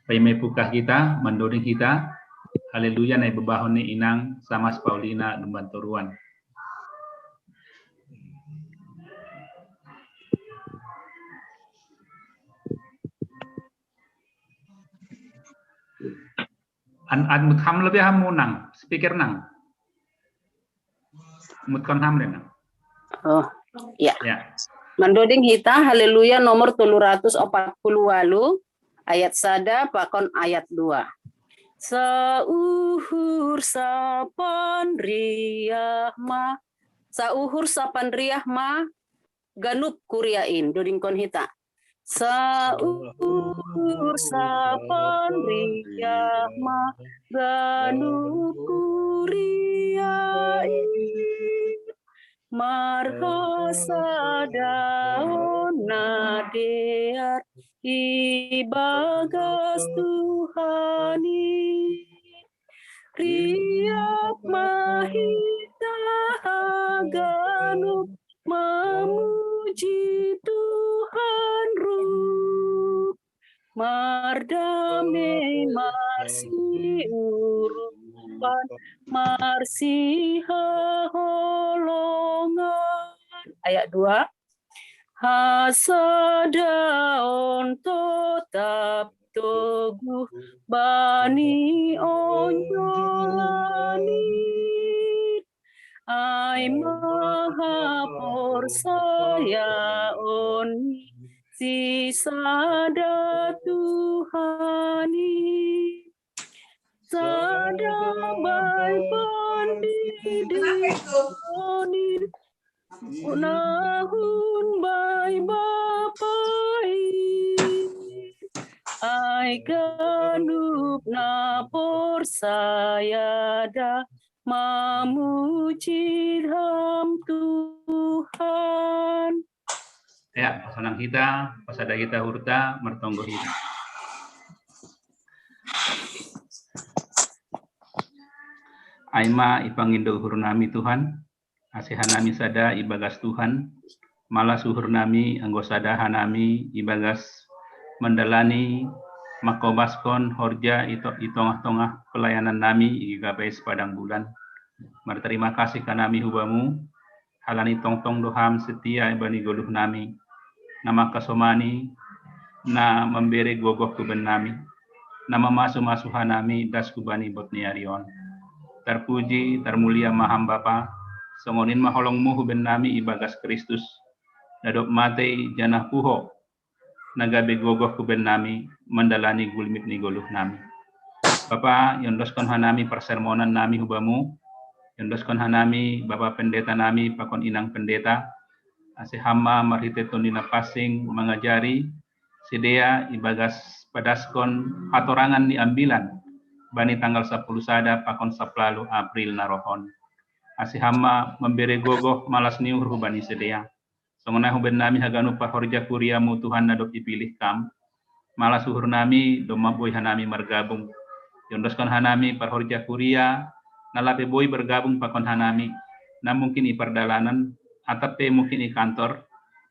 Paimay pukah kita, mandoring kita, haleluya na ibabahon ni inang sama Paulina Lumbanturuan. An mutham lebih ham nang, speaker nang. Mutkan ham deh nang. Oh, ya. Ya. Mandoding kita haleluya nomor 348 ayat 1 pakon ayat 2. Sauhur sapan riah ma ganup kuriain doding kon hita. Sauhur sapan riah ma ganup kuriain marhasa daun nadear ibagas Tuhani riak mahita ganup memuji Tuhan ruh mardame marsi urupan marsi holongan. Ayat 2. Hasadaon tetap teguh bani onjolani ai maha persaya on si sada Tuhani sadabai pandidik unahun bai bapai ai ganup na persaya da memuji ham Tuhan. Ya, pasanang kita, pasada kita hurta, mertonggo kita. Aima ipangindo hurnami Tuhan, asihanami sada ibagas Tuhan, malah suhurnami anggosada hanami ibagas mendalani makobaskon horja itongah-tongah pelayanan nami igapai sepadang bulan. Berterima kasih kanami hubamu, halani tongtong doham setia ibani goluh nami, nama kasomani, na memberi gogoh kuben nami, nama masu-masuhan nami das kubani botniarion. Terpuji, termulia maham Bapa, songonin maholongmu huben nami ibagas Kristus, dadok matei janah puho, nagabe gogoh kuben nami, mendalani gulmit ni goluh nami. Bapa, yondoskon hanami persermonan nami hubamu, yondoskon hanami Bapa pendeta nami, pakon inang pendeta, asihama marhitetonina pasing mengajari, sidea ibagas padaskon hatorangan ni ambilan, bani tanggal 10 sada pakon 10 April narohon. Asihama memberi gogoh malas niur hubani sedea. Songona huben nami haganu pahorja kuriamu Tuhan nadok dipilih kam. Malas suhur nami doma boy hanami margabung. Yondoskan hanami pahorja kuria nalape boy bergabung pakon hanami. Na mungkin i perdalanan atape mungkin i kantor.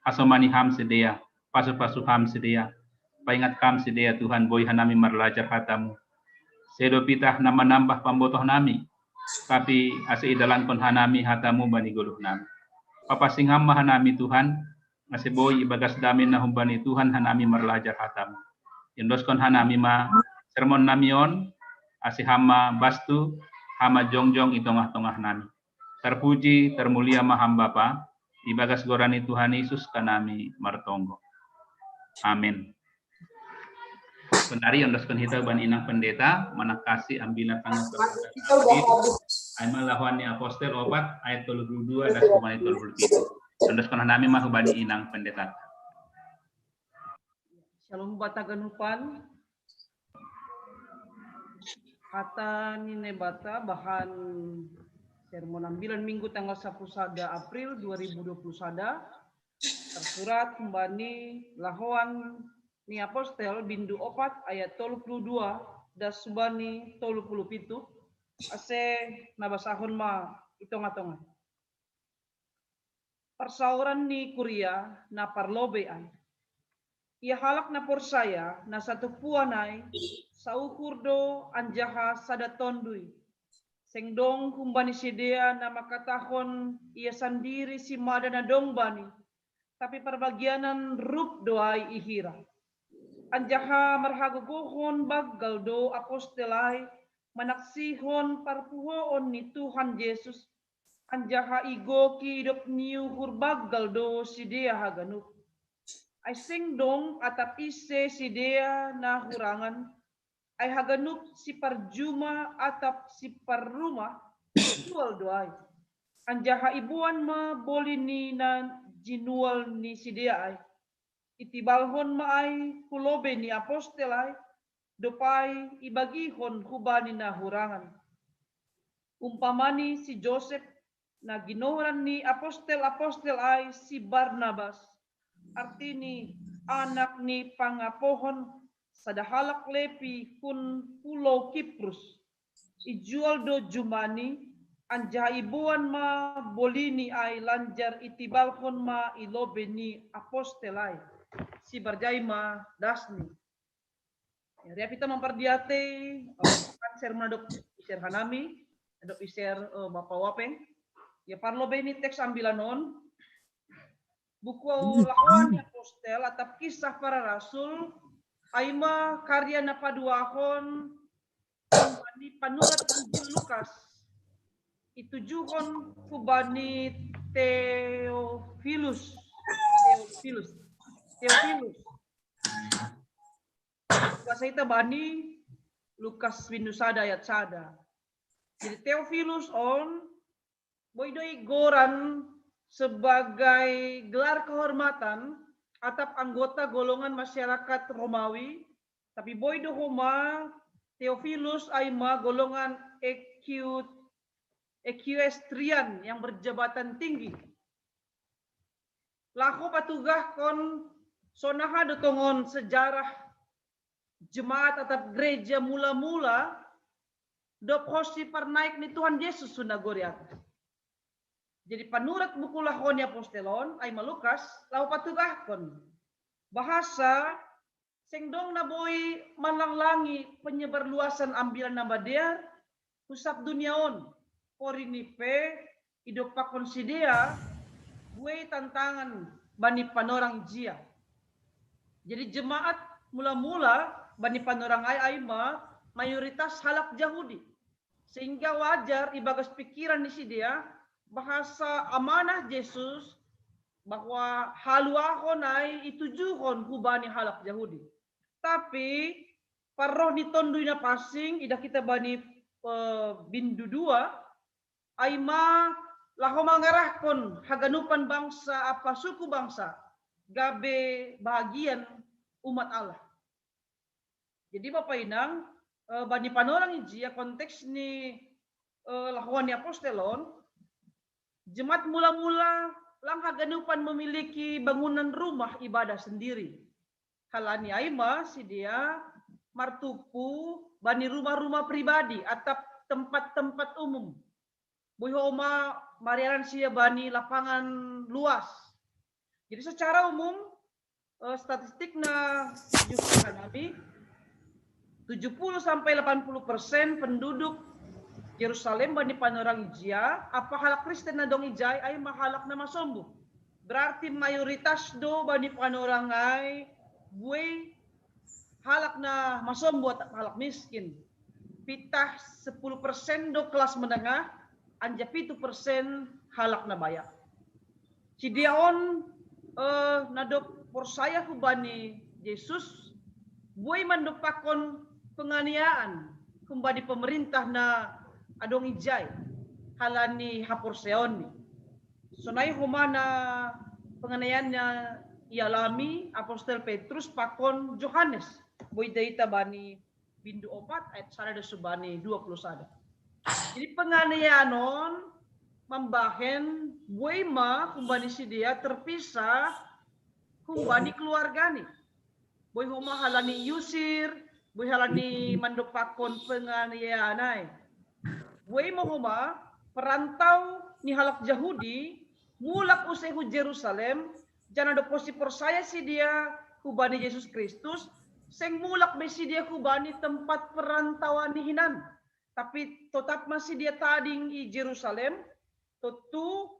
Asomani ham sedea, pasu-pasu ham sedea. Paingat kam sedea Tuhan boy hanami marlajar hatamu. Sedo pitah nama nambah pambotoh nami, tapi ase idalan kon hanami hatamu bani goluh nami. Papa singham hanami Tuhan, ase boy ibagas damin na humbani Tuhan hanami merlajar hatamu. Indos kon hanami ma sermon namion, ase hama bastu, hama jongjong itongah-tongah nami. Terpuji, termulia maham Bapa, ibagas gorani Tuhan Yesus kanami martonggo. Amin. Penari yang daskan hita ban inang pendeta manakasi ambilan tanggal aimal lahuan apostel obat ayat 32 dan 37 daskan nami mah bani inang pendeta. Shalom bata ganupan kata nine bata bahan sermon ambilan minggu tanggal 1 April 2021 tersurat kembali lahuan ni apostel bindu opat ayat 32 das subani 37 ase nabasahon ma itonga-tonga. Persauran ni kuria na parlobean. ia halak na porsaya na satu puanay saukur do anjaha sada tondui. Sengdong kumbani sidea na makatahon ia sendiri si mada na dong bani. Tapi perbagianan rup doai ihira. Anjaha marhagogohon bagal do apostelai manaksihon parpuhoon ni Tuhan Yesus. Anjaha igo kidop niu hurbagal do sidea haganup. Ay sengdong atap ise sidea na hurangan. Ay haganup si parjuma atap si parrumah jual doai. Anjaha ibuan ma boli ni na jinual ni sidea ay. Itibalhon ma ay kulobe ni apostel ay. Dopay ibagihon hubani na hurangan. Umpamani si Joseph na ginoran ni apostel-apostel ay si Barnabas. Artini anak ni pangapohon sa dahalak lepi kun pulau Kiprus. Ijual do jumani anja ibuan ma bolini ay lanjar itibalhon ma ilobe ni apostel ay. Si barjay ma dasni. Ya kita memperdiate kan sermon dok iser hanami, dok iser Bapak Wapeng. Ya parlobe ni teks ambilanon. Buku lawan apostel atau kisah para rasul aima karya napaduahon kubani panurat Injil Lukas itujuhon kubani Theophilus bahasa kita bani Lukas winusada ayat sada. Jadi Theophilus on boydoi goran sebagai gelar kehormatan atap anggota golongan masyarakat Romawi, tapi boydo homa Theophilus aima golongan equestrian yang berjabatan tinggi. Lahu patugah kon sonaha dotongon sejarah jemaat atap gereja mula-mula dop hosi pernaik ni Tuhan Yesus sunagoriat. Jadi panurat buku lahon apostelon ay Lukas lau patugahkon bahasa sengdong na boy malanglangi penyebarluasan ambilan nama dia pusat duniaon porinipe idopakon sidea gue tantangan bani panorang jia. Jadi jemaat mula-mula bani panorang ay mayoritas halak Yahudi sehingga wajar ibagas pikiran di sidea bahasa amanah Yesus bahwa haluahon ay itujuhon hubani halak Yahudi. Tapi paroh ditondui na pasing ida kita bani bindu dua aima laho mangarahkon haganupan bangsa apa suku bangsa gabe bahagian umat Allah. Jadi Bapak Inang bani panorang ijia konteks ni lahuan apostelon jemaat mula-mula lang haganupan memiliki bangunan rumah ibadah sendiri. Halani aima si dia martupu bani rumah-rumah pribadi atau tempat-tempat umum. Buihoma mariaran sia bani lapangan luas. Jadi secara umum statistik na juga nabi 70-80% penduduk Yerusalem bani panorang ijia apa halak Kristen na dong ijay ay mahalak na masombo. Berarti mayoritas do bani panorang ay buay halak na masombo at halak miskin. Pitah 10% do kelas menengah, anja 7% halak na bayak. Cidiaon nadok porsaya ku bani Yesus buay mandopakon penganiayaan kembali pemerintah na adong ijay halani haporseon ni. Sonay humana penganiayaannya ialami Apostel Petrus pakon Johannes. Boy data bani bindu 4 ayat sada subani 21. Jadi penganiayaanon membahen boy ma kumbani si dia terpisah kumbani keluarga ni. Boy huma halani yusir, boy halani mandopakon penganiayaan. Buay mohoma perantau ni halak Yahudi mulak usai hu Jerusalem jana do posi persaya si dia hubani Yesus Kristus, seng mulak besi dia hubani tempat perantauan ni hinan. Tapi tetap masih dia tading di Jerusalem, tentu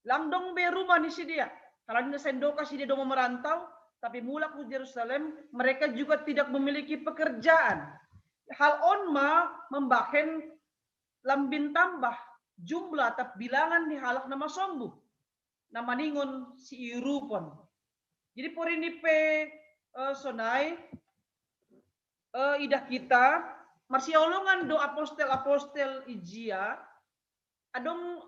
langdong be rumah ni si dia. Kalau dia sendoka si dia dong merantau, tapi mulak ke Jerusalem, mereka juga tidak memiliki pekerjaan. Hal onma membahen lambin tambah jumlah atau bilangan di halak nama sombu. Nama ningon si irupon. Jadi por ini sonai idah kita marsiolongan do apostel ijia adong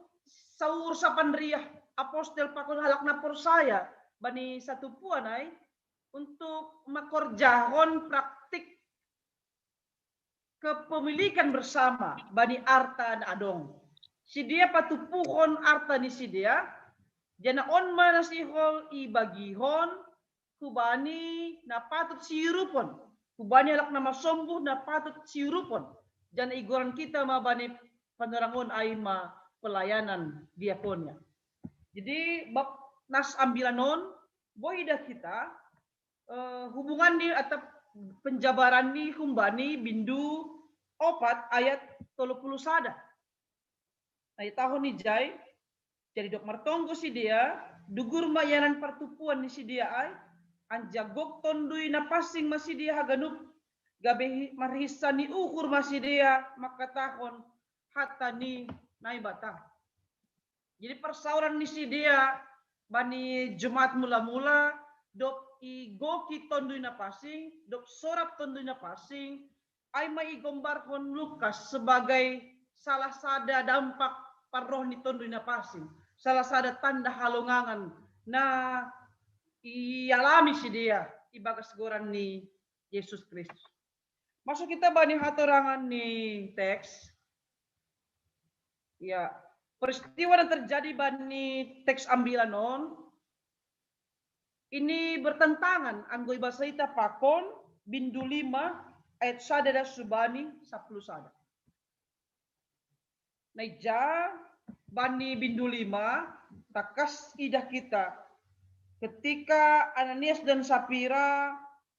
saur sapandriah apostel pakon halak napor saya bani satu puanai untuk makorjahon praktik kepemilikan bersama bani arta dan adong. Si dia patupuhon arta ni si dia jana on mana sihol ibagihon kubani na patut siurupon. Kubani alak nama sombuh na patut siurupon. Jana igoran kita mabani penerangon ay ma pelayanan diakonnya. Jadi bab nas ambilanon boy dah kita hubungan di atau penjabaran ni humbani bindu 4 ayat 30 sada. Nah, tahun ni jai jadi dok martonggo si dia dugur mayanan pertupuan ni si dia ay anjagok tondui na pasing masih dia haganup gabe marhisan ni ukur masih dia makatahon hatta ni naibata. Jadi persauran ni si dia bani jemaat mula-mula dok igoki tondui na pasing dok sorap tondui na pasing ay maigombarhon Lukas sebagai salah sada dampak paroh ni tondui na pasing. Salah sada tanda halongangan na ialami si dia ibagas goran ni Yesus Kristus. Masuk kita bani hatorangan ni teks. Ya, peristiwa yang terjadi bani teks ambilan on ini bertentangan anggoi bahasa ita pakon bindu 5 ayat sada da subani 10 sada. Naija bani bindu 5 takas idah kita ketika Ananias dan Sapira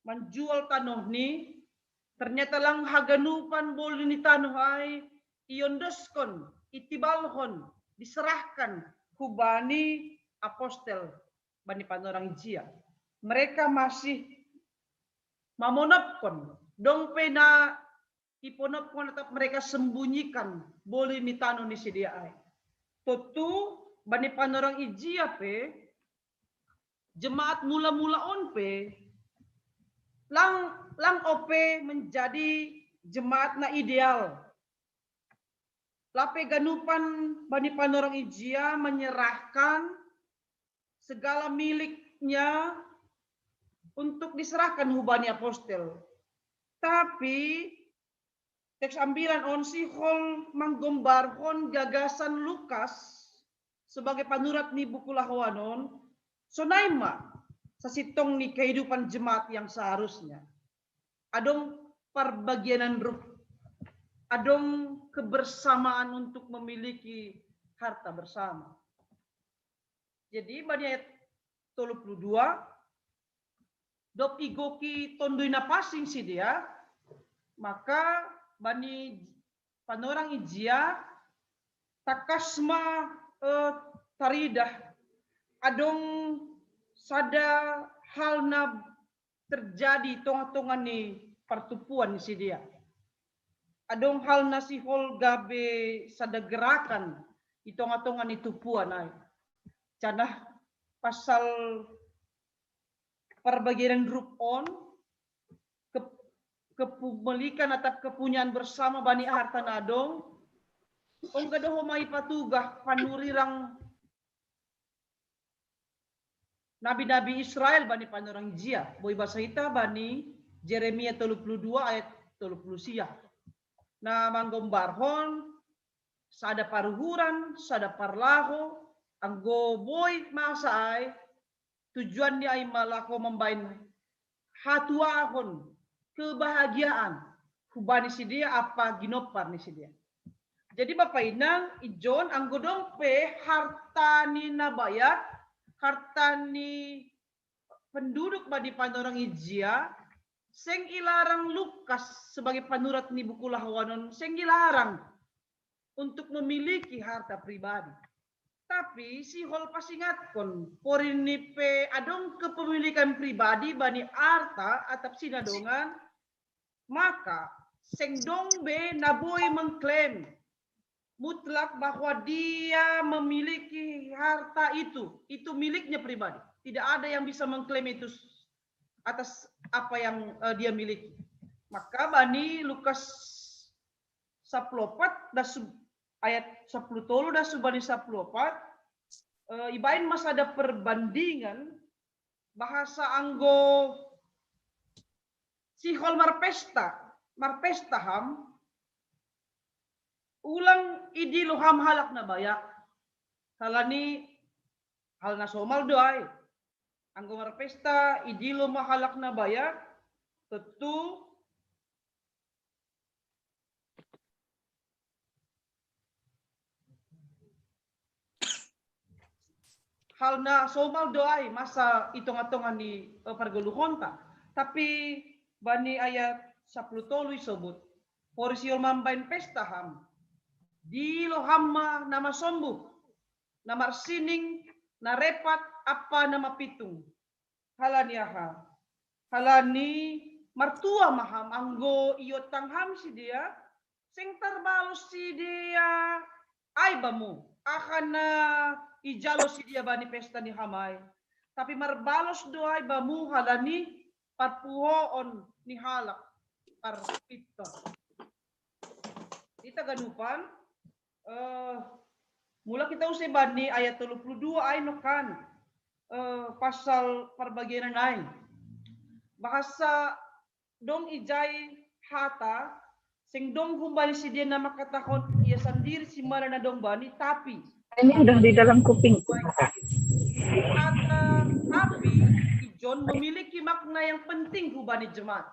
menjual tanah ni ternyata lang haganupan boleh ni tanah ay iondeskon itibalhon diserahkan kubani apostel bani panorang ijia. Mereka masih mamonopkon dong pena iponopkon tetap mereka sembunyikan boleh ni tanah ni sedia ay. Tentu bani panorang ijia pe jemaat mula-mula on pe lang ope menjadi jemaat na ideal. Lape ganupan bani panorang ijia menyerahkan segala miliknya untuk diserahkan hubani apostel. Tapi teks ambilan on si hol menggombarhon gagasan Lukas sebagai panurat ni buku lahuanon sonaima sasitong ni kehidupan jemaat yang seharusnya. Adong perbagianan ruh, adong kebersamaan untuk memiliki harta bersama. Jadi bani ayat 32 dok igoki tondui na pasing si dia maka bani panorang ijia takasma taridah adong sada hal na terjadi tonga-tonga ni pertupuan si dia. Adong hal na si hol gabe sada gerakan itonga-tonga ni tupuan ay. Canah pasal perbagian grup on kepemilikan atau kepunyaan bersama bani harta nadong ong gadoh mai patugah panurirang nabi-nabi Israel bani panorang jia boy bahasa ita bani Jeremia 32 ayat 30 sia na manggombarhon sada paruhuran sada parlaho anggo boy masa ay tujuan dia ay malako membain hatuahon kebahagiaan hubani si dia apa ginopar ni si dia. Jadi Bapak Inang ijon anggo dong pe harta ni nabayat harta ni penduduk bani panorang ijia seng ilarang Lukas sebagai panurat ni buku lahawanon seng ilarang untuk memiliki harta pribadi. Tapi si hol pasingatkon porinipe adong kepemilikan pribadi bani harta atap sinadongan, maka seng dong be naboi mengklaim mutlak bahwa dia memiliki harta itu miliknya pribadi. Tidak ada yang bisa mengklaim itu atas apa yang dia miliki. Maka bani Lukas 14 ayat 10 tolu dan subani 14 ibain mas ada perbandingan bahasa anggo sihol marpesta ham ulang idi loham halak na bayak halani hal na somal doai anggo marpesta idi lo mahalak na bayak tentu hal na somal doai masa hitung-hitungan di pergeluhonta tapi bani ayat 10 tolu disebut porsiol mambain pesta ham di lohamma nama sombu nama sining na repat apa nama pitung halani aha halani martua maham anggo iyo tangham si dia sing terbalos si dia ay bamu akan ijalo si dia bani pesta ni hamay tapi marbalos doay bamu halani parpuhoon ni halak parpito kita ganupan mula kita usai bani ayat 32 ay nokan pasal perbagian ay bahasa dong ijay hata sing dong kumbali si dia nama katakon ia sendiri si mana na dong bani tapi Ini udah di dalam kuping. Tapi John memiliki makna yang penting hubani jemaat.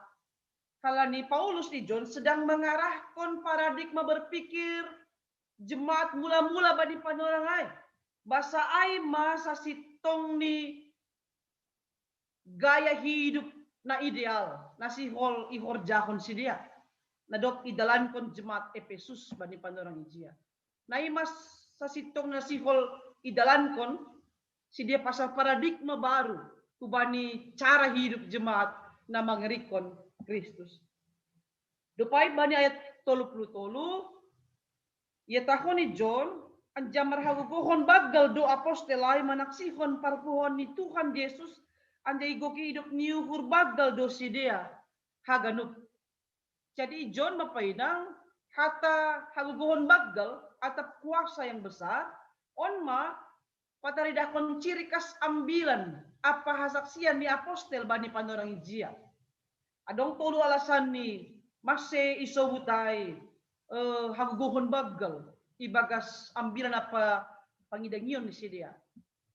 Kalani Paulus di John sedang mengarahkan paradigma berpikir jemaat mula-mula bani panorangai. Bahasa ai masa sitong ni gaya hidup na ideal, na si hol ihor jahon si dia. Na dok idalan kon jemaat Efesus bani panorang ijia. Na imas sa sitong na si hol idalan kon si dia pasal paradigma baru kubani cara hidup jemaat na mangerikon Kristus. Dupai bani ayat 30 ia tahun ni John anjamar hagugohon bagal do apostelai manaksihon parpuhon ni Tuhan Yesus anjay goki hidup niuhur bagal do si dia haganup. Jadi John mapainang hata hagugohon bagal atap kuasa yang besar onma pataridakon ciri khas ambilan apa hasaksian ni apostel bani panorang ijia. Adong tolu alasan ni masih isobutai hagugohon bagal ibagas ambilan apa pangidangion ni si dia.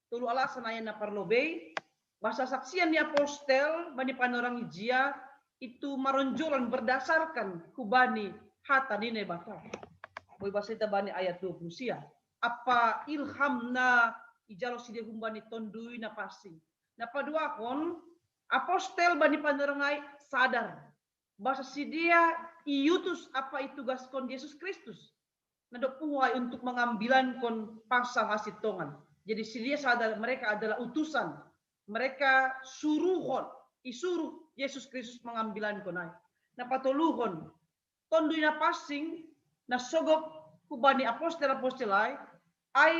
Tolu alasan ayan na parlobey bahasa saksian ni apostel bani panorang ijia itu maronjolan berdasarkan kubani hata nine bata. Boy bahasa ita bani ayat 20 sia. Apa ilham na ijalo si dia humbani tondui na passing. Na padua kon apostel bani panorangai sadar bahasa si dia iutus apa itu gaskon Yesus Kristus. Na dopuai untuk mengambilan kon pasal hasitongan. Jadi si dia sadar mereka adalah utusan. Mereka isuruh Yesus Kristus mengambilan konai. Na patuluhon tondui na passing na sogok kubani apostel-apostelai ay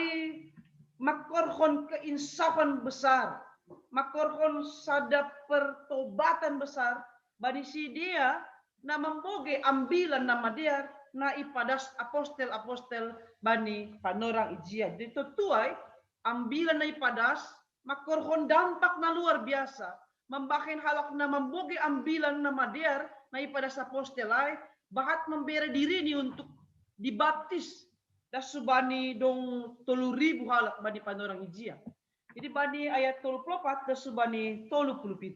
makorhon keinsafan besar, makorhon sadap pertobatan besar bani si dia na memboge ambilan nama dia na ipadas apostel-apostel bani panorang ijia. Dito tuai ambilan na ipadas makorhon dampak na luar biasa. Membakin halak na memboge ambilan nama dia na ipadas apostelai bahat memberi diri ni untuk dibaptis das subani dong 3.000 halak bani panorang ijia. Jadi bani ayat 34 das subani 37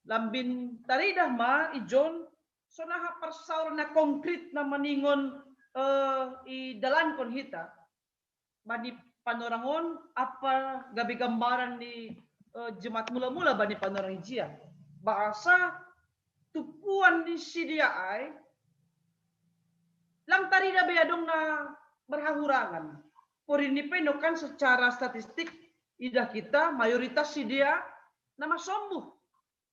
lambin taridah ma ijon sonaha persaur na konkret na maningon i dalan kon hita bani panorangon apa gabi gambaran ni jemaat mula-mula bani panorang hijia. Bahasa tupuan di sidia ai lang tarida beadong na berhahurangan. Por ini penokan secara statistik idah kita mayoritas sidia nama sombuh.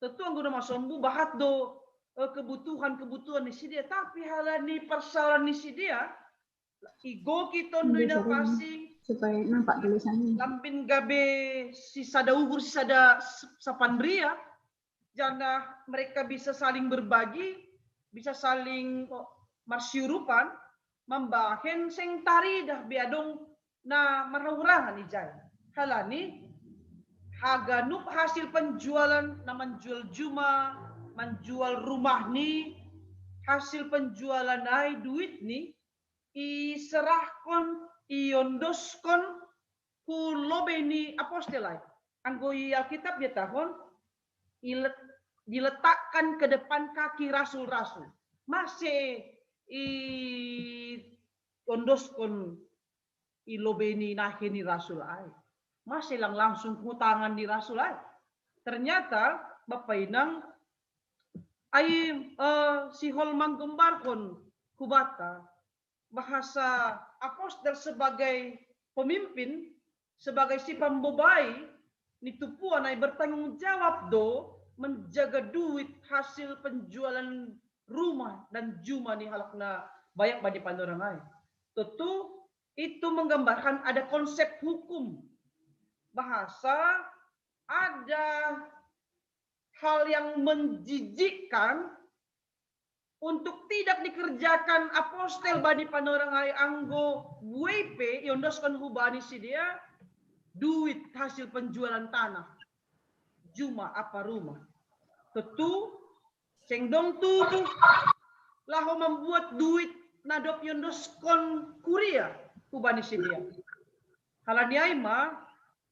Tentu anggo nama sombuh bahat do kebutuhan di sidia, tapi halani persoalan di sidia igo kiton do inovasi supaya nampak tulisannya. Lampin gabe si sada ugur si sada sapandria, jana mereka bisa saling berbagi, bisa saling marsyurupan, membahen seng tari dah biadong na maraurangan ijay. Halani haganuk hasil penjualan na menjual juma, menjual rumah ni, hasil penjualan ay duit ni iserahkon iondoskon kulobe ni apostelai. Anggo Alkitab dia tahun diletakkan ke depan kaki rasul-rasul. Masih ondoskon ilobe ni nahini rasul ai. Masih langsung hutangan di rasul ai. Ternyata Bapak Inang ai si Holman gembarkon kubata bahasa apostel sebagai pemimpin, sebagai si pembobai, nitupuan ay bertanggung jawab do menjaga duit hasil penjualan rumah dan juma ni halakna banyak bani pandorang ay. Tentu itu menggambarkan ada konsep hukum bahasa, ada hal yang menjijikkan untuk tidak dikerjakan apostel bani panorang ay anggo WP yondoskan hubani si dia duit hasil penjualan tanah juma apa rumah. Tentu cengdong tu laho membuat duit nadop yondoskon kuria hubani si dia. Halani ay ma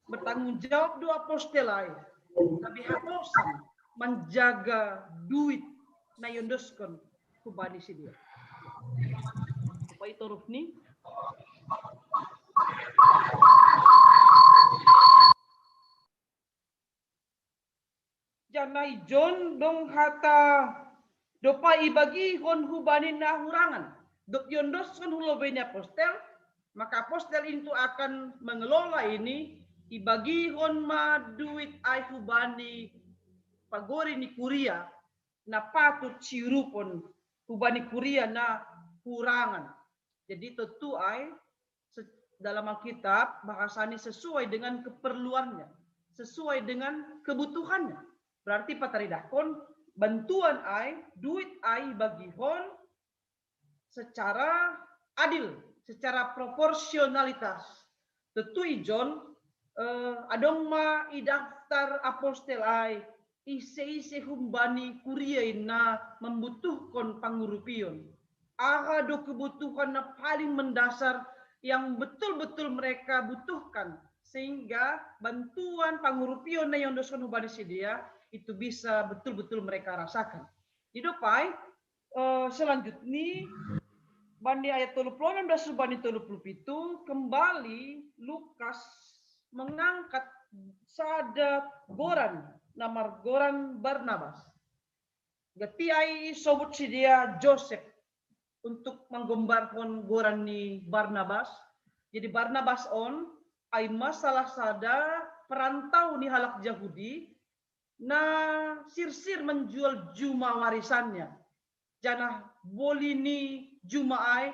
bertanggung jawab do apostel ay tapi haposan menjaga duit na yondoskon kubani si dia. Apa itu Rufni? Janai John dong hata dopa ibagi hon hubani na hurangan. Dok yondoskon hulobeni apostel, maka apostel itu akan mengelola ini ibagi hon ma duit ay hubani pagori ni kuria na patut cirupon hubani kuria na kurangan. Jadi tentu ay dalam Alkitab bahasanya sesuai dengan keperluannya, sesuai dengan kebutuhannya. Berarti pataridakon bantuan ay, duit ay bagihon secara adil, secara proporsionalitas. Tentu ijon adong ma idaftar apostel ay ise-ise humbani kuria na membutuhkan pangurupion. Ada kebutuhan na paling mendasar yang betul-betul mereka butuhkan. Sehingga bantuan pangurupion na yondoskan humbani si dia itu bisa betul-betul mereka rasakan. Di dopai selanjutnya bandi ayat 36 subani 37 kembali Lukas mengangkat sada goran namar goran Barnabas. Gati ay sobut si dia Joseph untuk menggambarkan goran ni Barnabas. Jadi Barnabas on ay masalah sada perantau ni halak Yahudi na sirsir menjual juma warisannya. Janah boli ni juma ay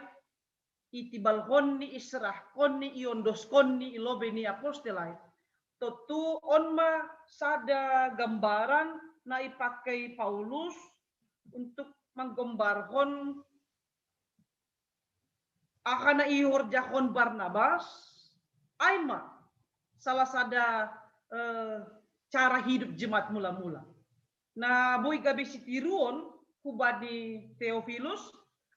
itibalhon ni israhkon ni iondoskon ni ilobe ni apostelay. Tentu onma sada gambaran na ipakai Paulus untuk menggambarkan akan na ihorjahon Barnabas aima salah sada cara hidup jemaat mula-mula. Na boy gabi sitiruon hubadi Theophilus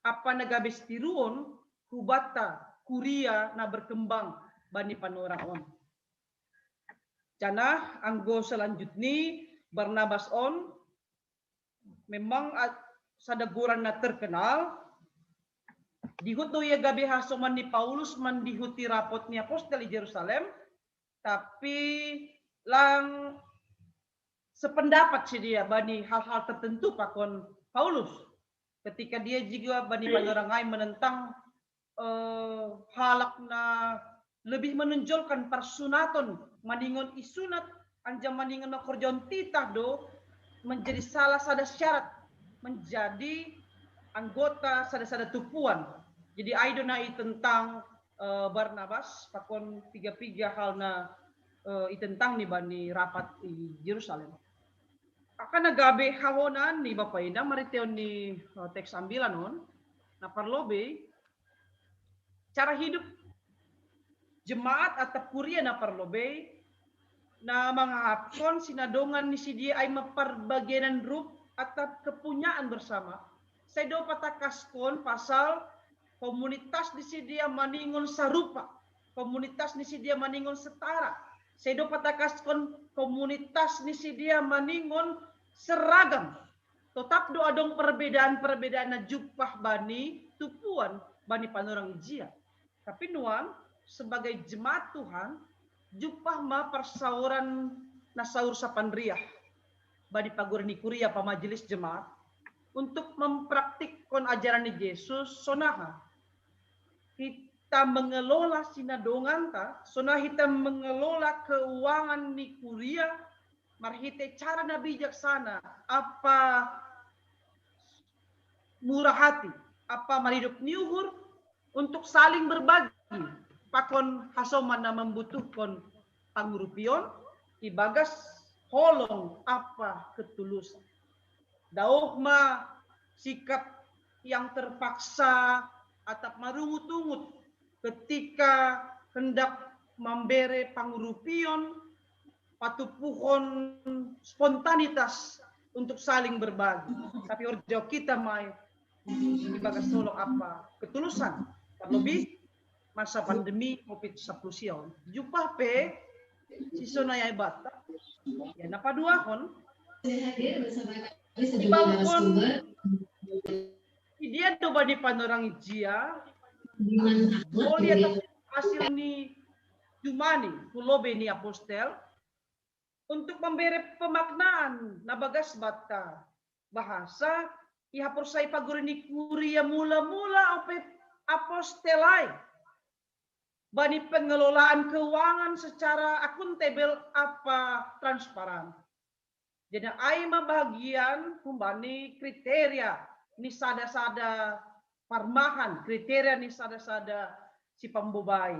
apa na gabi sitiruon hubata kuria na berkembang bani panoraon. Cana anggo selanjutnya Barnabas on memang sadaguran na terkenal dihut do ya gabi hasoman ni Paulus man dihuti rapot ni apostel di Jerusalem tapi lang sependapat sih dia bani hal-hal tertentu pakon Paulus ketika dia juga bani panerangai menentang halak na lebih menonjolkan persunaton maningon isunat anja maningon na korjon titah do menjadi salah satu syarat menjadi anggota sada-sada tupuan. Jadi aidonai tentang Barnabas pakon tiga hal na itentang ni bani rapat di Yerusalem. Akan nagabe hawonan ni Bapak Ina mariteon ni teks ambilan on na parlobe cara hidup jemaat atau kuria na parlobe na mangahapkon sinadongan ni si dia ay maparbagianan rup atau kepunyaan bersama. Saya do patakaskon pasal komunitas di si dia maningon sarupa, komunitas di si dia maningon setara. Saya do patakaskon komunitas di si dia maningon seragam. Tetap do adong perbedaan-perbedaan na jupah bani tupuan bani panorang ijia. Tapi nuang sebagai jemaat Tuhan jupah ma persauran na saur sapandriah badi pagurni kuria pa majelis jemaat untuk mempraktikkan ajaran Yesus sonaha kita mengelola sinadongan ta sonaha kita mengelola keuangan ni kuria marhite cara na bijaksana apa murah hati apa maridup niuhur untuk saling berbagi pakon hasoman na membutuhkan pangurupion ibagas holong apa ketulusan. Dauh ma sikap yang terpaksa atau marungut-ungut ketika hendak memberi pangurupion patupuhon spontanitas untuk saling berbagi. Tapi orjo kita mai ibagas holong apa ketulusan. Terlebih masa pandemi COVID-19 siyon. Jupah pe sisona ya bata. Ya napaduahon. Ibangkon dia coba di panorang ijia. Boleh atau hasil ni Jumani, pulobe ni apostel untuk memberi pemaknaan nabagas bata bahasa ihapor say pagurini kuria mula-mula apostelai bani pengelolaan keuangan secara akuntabel apa transparan. Jadi aima bagian kumbani kriteria ni sada-sada parmahan, kriteria ni sada-sada si pambobai.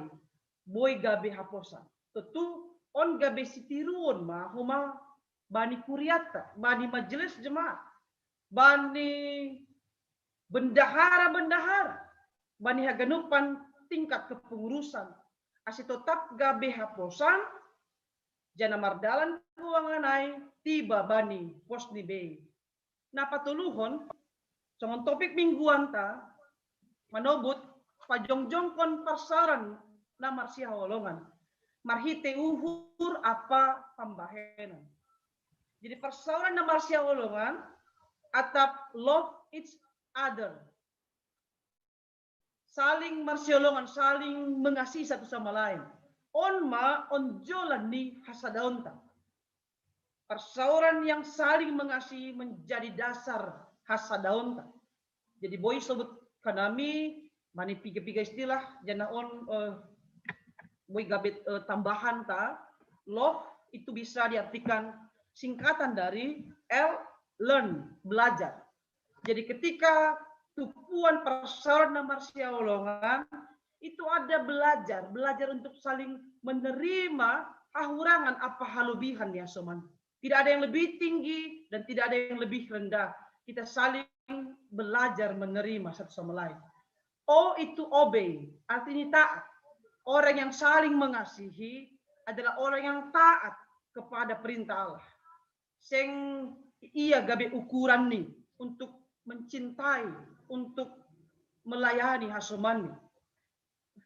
Boy gabe haposan. Tentu on gabe sitiruon ma huma bani kuriata, bani majelis jemaat, bani bendahara-bendahara, bani haganupan tingkat kepengurusan asih tetap gabe haposan jana mardalan keuangan ai tiba bani pos ni be. Na patuluhon songon topik mingguan ta manobut pajongjongkon parsaran na marsia holongan marhite uhur apa pambahenan. Jadi persauran na marsia holongan atap love each other. Saling marsiolongan, saling mengasihi satu sama lain. On jolan ni hasadaonta. Persauran yang saling mengasihi menjadi dasar hasadaonta. Jadi boy sebut kanami mani piga-piga istilah jana on boy gabet tambahan ta love itu bisa diartikan singkatan dari learn belajar. Jadi ketika tupuan persauran na marsia holongan itu ada belajar untuk saling menerima hahurangan apa halubihan ya soman. Tidak ada yang lebih tinggi dan tidak ada yang lebih rendah. Kita saling belajar menerima satu sama lain. O itu obey, artinya taat. Orang yang saling mengasihi adalah orang yang taat kepada perintah Allah. Seng iya gabe ukuran nih untuk mencintai, untuk melayani hasomani.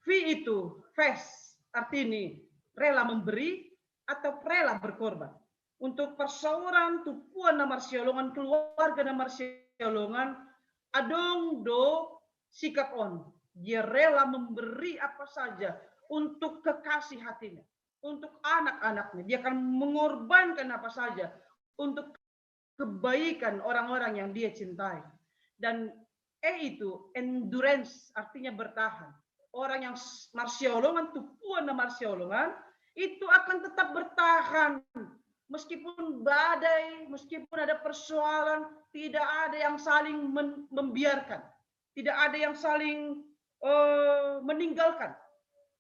V itu fast, artinya rela memberi atau rela berkorban. Untuk persauran tupuan na marsiolongan, keluarga na marsiolongan, adong do sikap on. Dia rela memberi apa saja untuk kekasih hatinya. untuk anak-anaknya. Dia akan mengorbankan apa saja untuk kebaikan orang-orang yang dia cintai. Dan itu endurance, artinya bertahan. Orang yang marsiolongan, tupuan na marsiolongan, itu akan tetap bertahan. Meskipun badai, meskipun ada persoalan, tidak ada yang saling membiarkan. Tidak ada yang saling meninggalkan.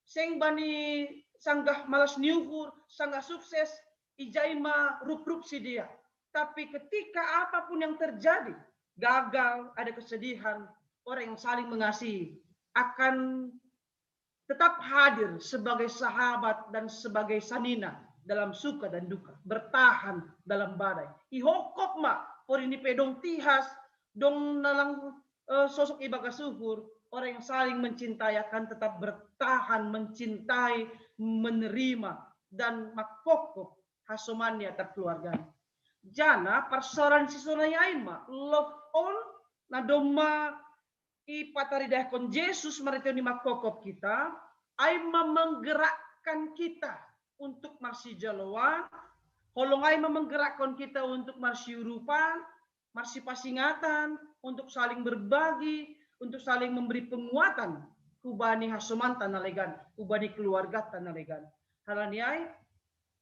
Seng bani sanggah malas nyuhur, sanggah sukses, ijaima rup-rup si dia. Tapi ketika apapun yang terjadi, gagal, ada kesedihan, orang yang saling mengasihi akan tetap hadir sebagai sahabat dan sebagai sanina dalam suka dan duka, bertahan dalam badai. Ihokop ma, por ini pedong tihas, dong nalang sosok ibaga suhur, orang yang saling mencintai akan tetap bertahan, mencintai, menerima, dan makpokok hasomannya tak keluarganya. Jana persoalan si sonayai ma, love on, na doma ipataridah kon Yesus marito ni makpokok kita, ay menggerakkan kita untuk marsi jalawan, holong ay menggerakkan kita untuk marsi urupan, marsi pasingatan, untuk saling berbagi, untuk saling memberi penguatan kubani hasuman tanalegan, kubani keluarga tanalegan. Halani ay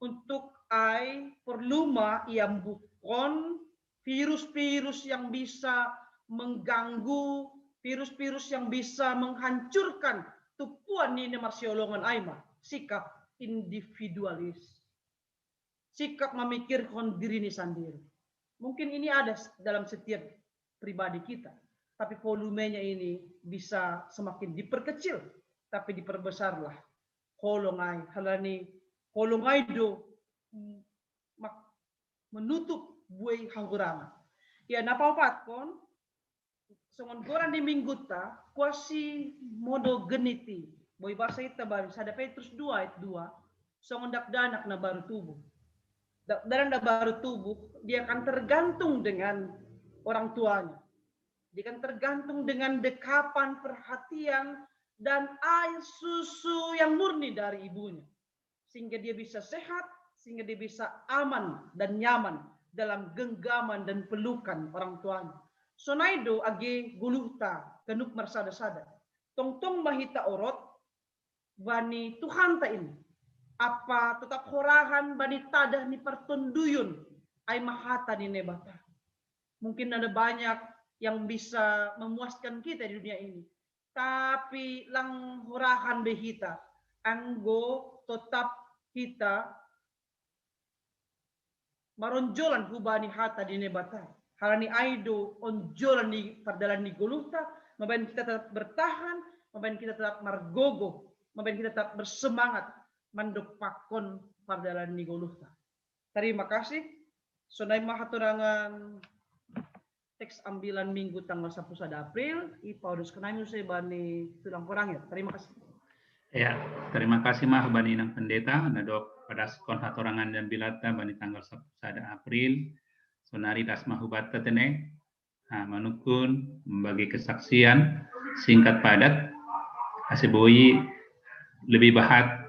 untuk ay perluma yang bukan virus-virus yang bisa mengganggu, virus-virus yang bisa menghancurkan tupuan ini marsiolongan aima, sikap individualis, sikap memikirkan diri ini sendiri. Mungkin ini ada dalam setiap pribadi kita, tapi volumenya ini bisa semakin diperkecil, tapi diperbesarlah. Holongai, halani, holongai do menutup buai hanggurangan. Ya napapat kon, songon goran di minggu ta, kuasi modo geniti. Boy bahasa ita baru, sada Petrus 2 ayat 2, songon dakdanak na baru tubuh. Dakdanak na baru tubuh, dia akan tergantung dengan orang tuanya. Dia akan tergantung dengan dekapan, perhatian, dan air susu yang murni dari ibunya. Sehingga dia bisa sehat, sehingga dia bisa aman dan nyaman dalam genggaman dan pelukan orang tuanya. Sonaido age guluhta, kenuk marsada-sada. Tong-tong mahita orot, bani Tuhan ta ini. Apa tetap horahan bani tadah ni pertunduyun, ay mahata ni nebata. Mungkin ada banyak yang bisa memuaskan kita di dunia ini. Tapi lang horahan behita, anggo tetap kita maronjolan hubani hata di nebata. Halani aido onjolan di perdalan di guluhta, mabain kita tetap bertahan, mabain kita tetap margogo, mabain kita tetap bersemangat mandopakon perdalan di guluhta. Terima kasih. Sonai mahaturangan teks ambilan minggu tanggal 1 April, Paulus kenami saya bani tulang kurang ya. Terima kasih. Ya, terima kasih mah bani nang pendeta, nadok pada sekon hatorangan dan bilata bani tanggal 1 April. Sonari das mahubata tene, manukun membagi kesaksian singkat padat, asiboi lebih bahat,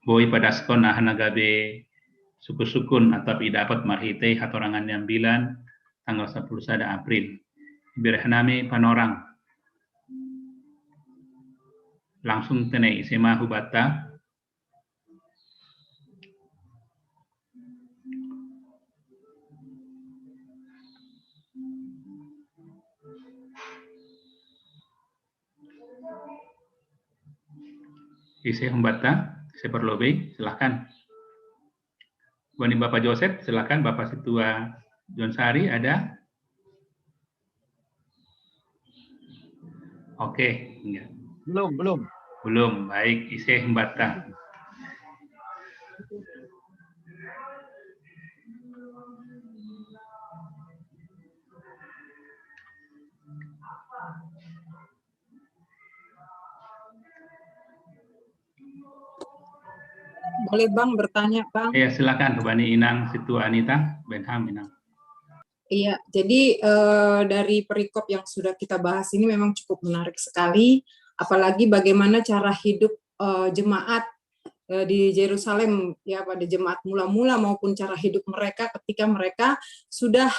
boi pada sekon nagabe suku-sukun atau dapat marhite hatorangan yang bilan tanggal 10 April. Birhanami panorang. Langsung tenai sema hubata. Isi hubata, seperlobe, silahkan. Bani Bapak Joseph, silahkan. Bapak Situa John Sari ada? Oke, enggak. Belum. Baik, Iseh Mbata. Boleh Bang bertanya Bang? Ya, silakan Bani Inang Situa Anita Benham Inang. Iya, jadi dari perikop yang sudah kita bahas ini memang cukup menarik sekali, apalagi bagaimana cara hidup jemaat di Yerusalem ya pada jemaat mula-mula maupun cara hidup mereka ketika mereka sudah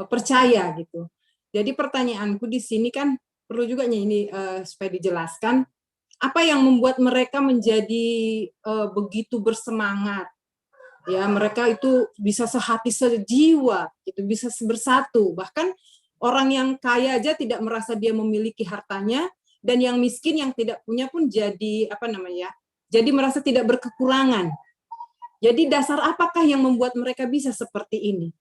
percaya gitu. Jadi pertanyaanku di sini kan perlu juga ini supaya dijelaskan apa yang membuat mereka menjadi begitu bersemangat. Ya, mereka itu bisa sehati sejiwa, itu bisa bersatu. Bahkan orang yang kaya aja tidak merasa dia memiliki hartanya, dan yang miskin yang tidak punya pun jadi jadi merasa tidak berkekurangan. Jadi dasar apakah yang membuat mereka bisa seperti ini?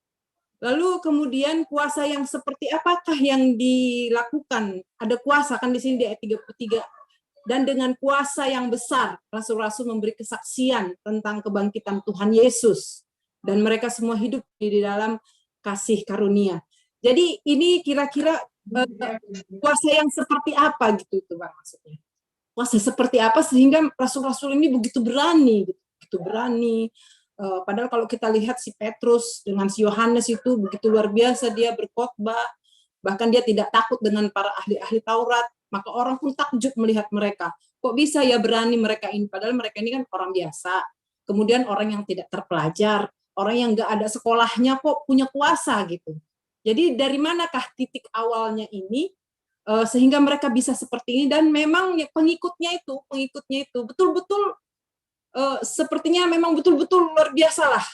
Lalu kemudian kuasa yang seperti apakah yang dilakukan? Ada kuasa kan di sini di ayat 33. Dan dengan kuasa yang besar, rasul-rasul memberi kesaksian tentang kebangkitan Tuhan Yesus. Dan mereka semua hidup di dalam kasih karunia. Jadi ini kira-kira kuasa yang seperti apa gitu tuh Bang maksudnya. Kuasa seperti apa sehingga rasul-rasul ini begitu berani, padahal kalau kita lihat si Petrus dengan si Yohanes itu begitu luar biasa dia berkhotbah, bahkan dia tidak takut dengan para ahli-ahli Taurat. Maka orang pun takjub melihat mereka. Kok bisa ya berani mereka ini? Padahal mereka ini kan orang biasa. Kemudian orang yang tidak terpelajar, orang yang nggak ada sekolahnya kok punya kuasa gitu. Jadi dari manakah titik awalnya ini sehingga mereka bisa seperti ini? Dan memang pengikutnya itu betul-betul sepertinya memang betul-betul luar biasa lah.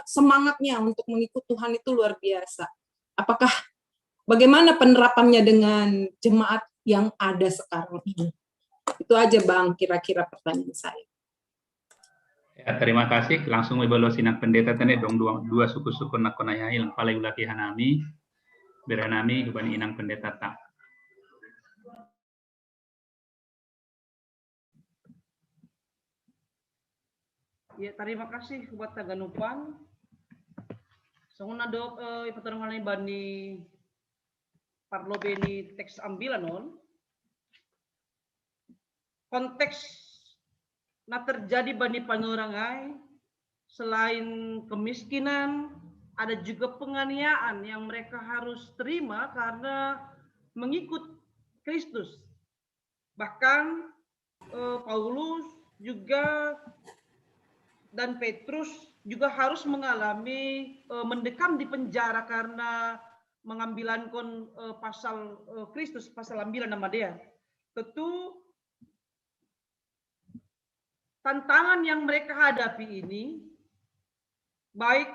Semangatnya untuk mengikut Tuhan itu luar biasa. Apakah bagaimana penerapannya dengan jemaat yang ada sekarang ini? Itu aja Bang, kira-kira pertanyaan saya. Ya, terima kasih. Langsung ibalo sinang pendeta tene dong dua suku-suku nakonaya ilang palay ulaki hanami, beranami hubani inang pendeta tak. Ya, terima kasih buat taganupan. Sungguh dok ipatanungan bani parlo beni teks ambilan non konteks na terjadi bani panurangai selain kemiskinan ada juga penganiayaan yang mereka harus terima karena mengikut Kristus. Bahkan Paulus juga dan Petrus juga harus mengalami mendekam di penjara karena mengambilan pasal Kristus, pasal ambilan nama dia. Tentu tantangan yang mereka hadapi ini, baik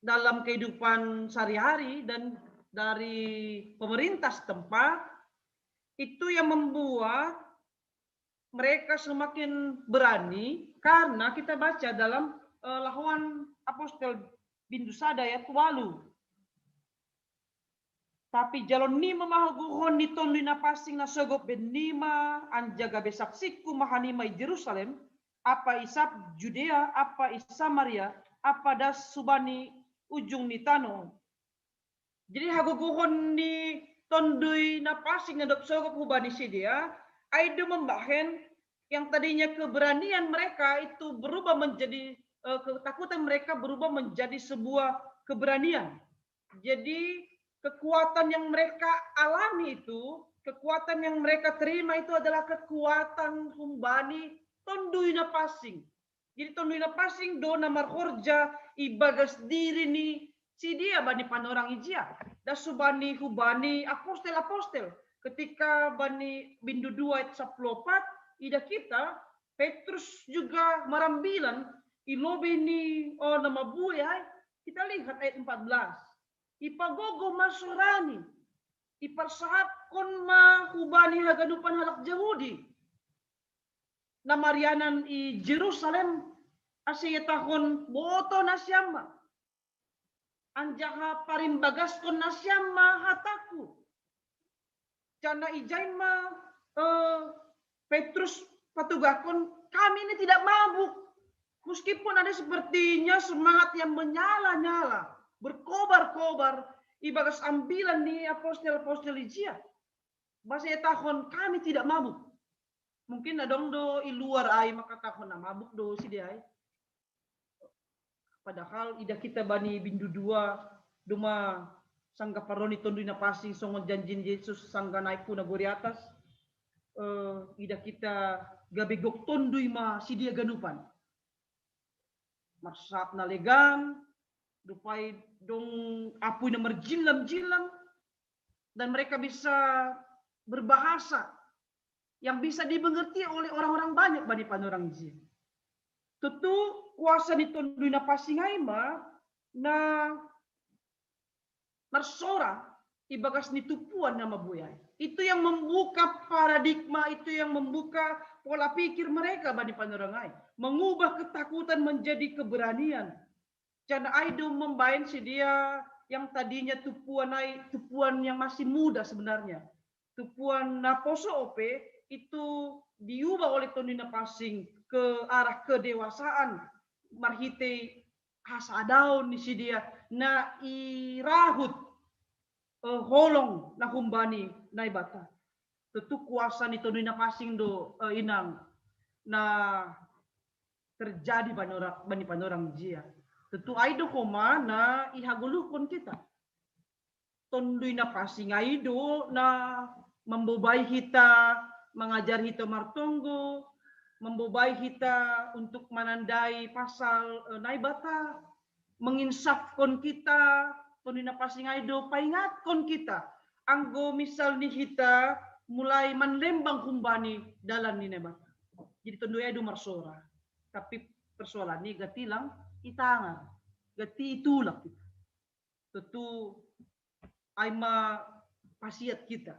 dalam kehidupan sehari-hari dan dari pemerintah setempat, itu yang membuat mereka semakin berani karena kita baca dalam lahuan Apostol Bindusada ayat 8. Tapi jalon ni mamahaguhon ni tonli na pasing na sogop benima anjaga besaksiku mahanima i Jerusalem apa isap Judea apa Samaria apa das subani ujung ni tano. Jadi haguguhon ni tondui na pasing na dop sogop hubani sidia aido membahen yang tadinya keberanian mereka itu berubah menjadi ketakutan mereka berubah menjadi sebuah keberanian. Jadi kekuatan yang mereka alami itu, kekuatan yang mereka terima itu adalah kekuatan humbani tonduina pasing. Jadi tonduina pasing do namar horja ibagas diri ni si dia bani panorang ijia. Dasubani hubani apostel. Ketika bani bindu 2 ayat 14 ida kita Petrus juga marambilan ilobe ni nama buaya kita lihat ayat 14. Ipagogo masurani iparsahat kon ma hubani haganupan halak Yahudi na marianan i Jerusalem asya tahon boto nasyama anjaha parimbagas kon nasyama hataku cana ijaima Petrus patugakon kami ini tidak mabuk meskipun ada sepertinya semangat yang menyala-nyala berkobar-kobar ibagas ambilan nih apostel-apostel ijia. Bahasa tahun kami tidak mabuk. Mungkin adong do i luar ai maka tahun na mabuk do si dia. Padahal ida kita bani bindu 2 duma sangga paroni tondu na pasing songon janjin Yesus sangga naik puna gori atas. ida kita gabegok tondui ma si dia ganupan. Marsap na legan, dupai dong apui na merjilam-jilam, dan mereka bisa berbahasa yang bisa dimengerti oleh orang-orang banyak bani panorang ji. Tentu kuasa ni tondui na pasingai ma na narsora ibagas ni tupuan nama buyai. Itu yang membuka paradigma, itu yang membuka pola pikir mereka bani panorangai, mengubah ketakutan menjadi keberanian. Jana aido membain si dia yang tadinya tupuan yang masih muda sebenarnya, tupuan naposo ope itu diubah oleh tondina pasing ke arah kedewasaan, marhite hasadaun ni si dia na irahut holong na humbani na ibata. Tentu kuasa ni tondina pasing do inang na terjadi bani panorang jia. Tentu aido koma na ihagulukon kita. Tondui na pasing aido na membobai kita, mengajar kita martonggo, membobai kita untuk menandai pasal naibata, menginsafkan kita, tondui na pasing aido paingatkon kita. Anggo misal ni kita mulai menlembang kumbani dalam ni naibata. Jadi tondui aido marsora. Tapi persoalan ni gatilang itangan, gati itulak kita. Tentu aima pasiat kita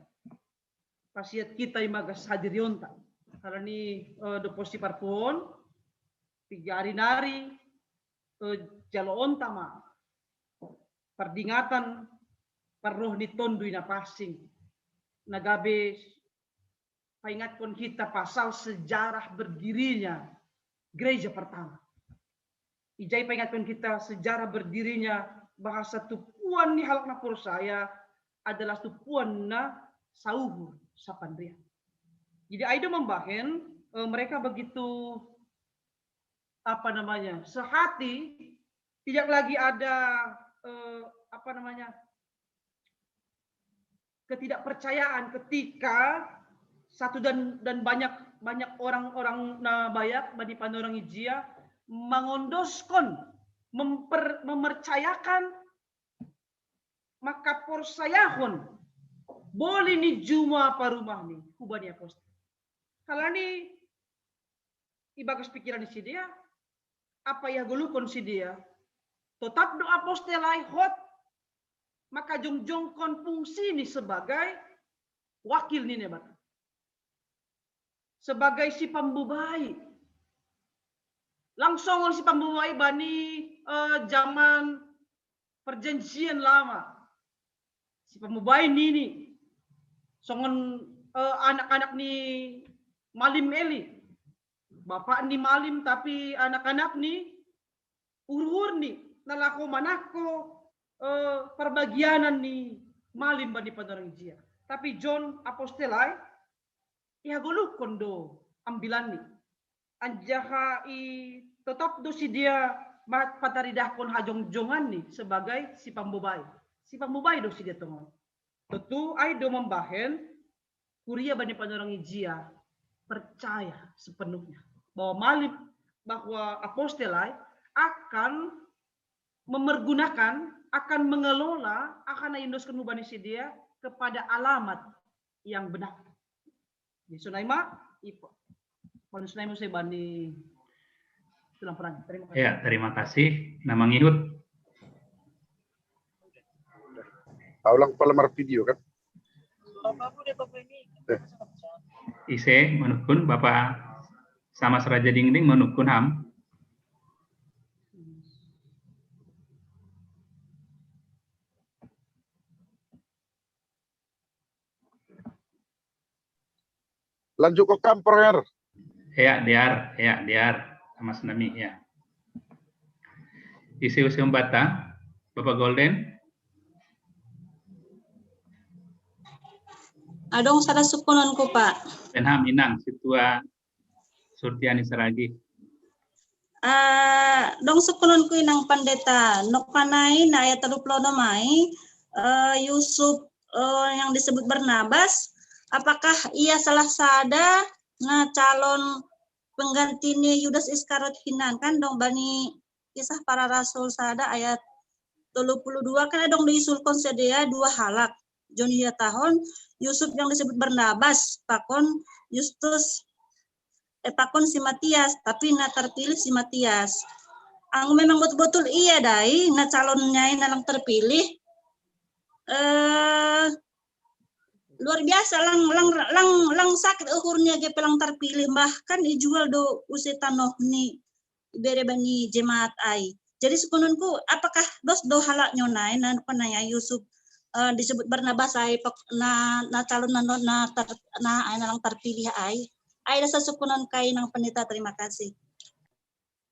ima gas hadirionta. Kalau ni deposi parpon, 3 hari nari, jalo onta ma, perdingatan parroh ni tondui na pasing, nagabe paingatkon kita pasal sejarah berdirinya gereja pertama. Ijai paingatkan kita sejarah berdirinya bahasa tupuan ni halak na saya adalah tupuan na sauhur sapandria. Jadi aido membahen mereka begitu sehati, tidak lagi ada ketidakpercayaan ketika satu dan banyak orang-orang na bayak bani panorang ijia mengondoskan, memercayakan, maka porsayahon boleh ni juma parumah ni kubani apostel. Kalau ni ibagas pikiran si dia, apa ya golukon si dia, tetap do apostel ai hot, maka jongjongkon fungsi ni sebagai wakil ni nebat, sebagai si pembubai. Langsung si pembuai bani zaman perjanjian lama. Si pembuai ni songon anak-anak ni malim eli. Bapak ni malim tapi anak-anak ni urur ni nalako manako perbagianan ni malim bani panorang jia. Tapi John apostelai ihaguluk kondo ambilan ni. Anjaha tetap do si dia pataridahkon hajong-jongan ni sebagai si pembubai. Si pembubai do si dia tongon. Tentu ai do membahen kuria bani panorang ijia percaya sepenuhnya bahwa apostelai akan akan mengelola, akan indoskan bani si dia kepada alamat yang benar. Yesunaima ipo. Saya bani tulang perang. Terima kasih. Ya, terima kasih. Nama ngihut. Ulang pelamar video kan? Ise menukun Bapak sama Seraja Dingding menukun ham. Lanjut ke kamper. Ya, diar, sama senami ya. Isi usium bata, Bapak Golden. Adong sada sukunan ko Pak. Penham inang situa Surtiani Saragi. Dong sukunan ko inang pandeta nokanay na ayat 36 Yusuf yang disebut Barnabas apakah ia salah sada calon penggantinya Yudas Iskariot hinan kan dong bani Kisah Para Rasul sada ayat 32 kan dong disulkon sedia dua halak. Jon ia tahun Yusuf yang disebut Barnabas pakon Justus pakon si Matias, tapi na terpilih si Matias. Ang memang betul-betul iya dai na calonnya nalang terpilih luar biasa lang sakit ukurnya ge pelang terpilih bahkan dijual do usetanoh ni bere bani jemaat ai. Jadi sekununku apakah dos do halak nyonai na panaya Yusuf disebut Barnabas ai na calon na lang terpilih ai. Ai rasa sukunan kai nang pendeta, terima kasih.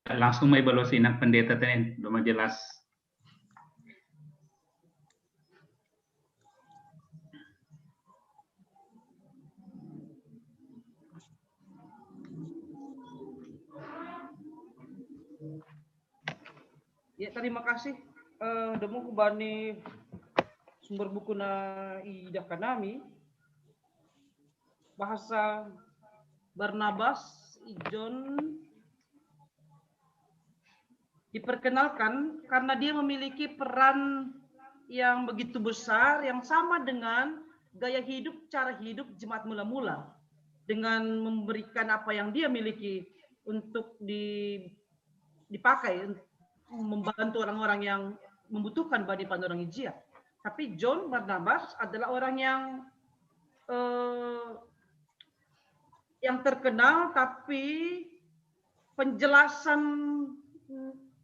Langsung may evaluasi ng pendeta tadi, do majelas. Ya, terima kasih. Demo kubani sumber buku na ida kanami bahasa Barnabas John diperkenalkan karena dia memiliki peran yang begitu besar yang sama dengan gaya hidup, cara hidup jemaat mula-mula dengan memberikan apa yang dia miliki untuk dipakai membantu orang-orang yang membutuhkan bagi orang Ijia. Tapi John Barnabas adalah orang yang terkenal, tapi penjelasan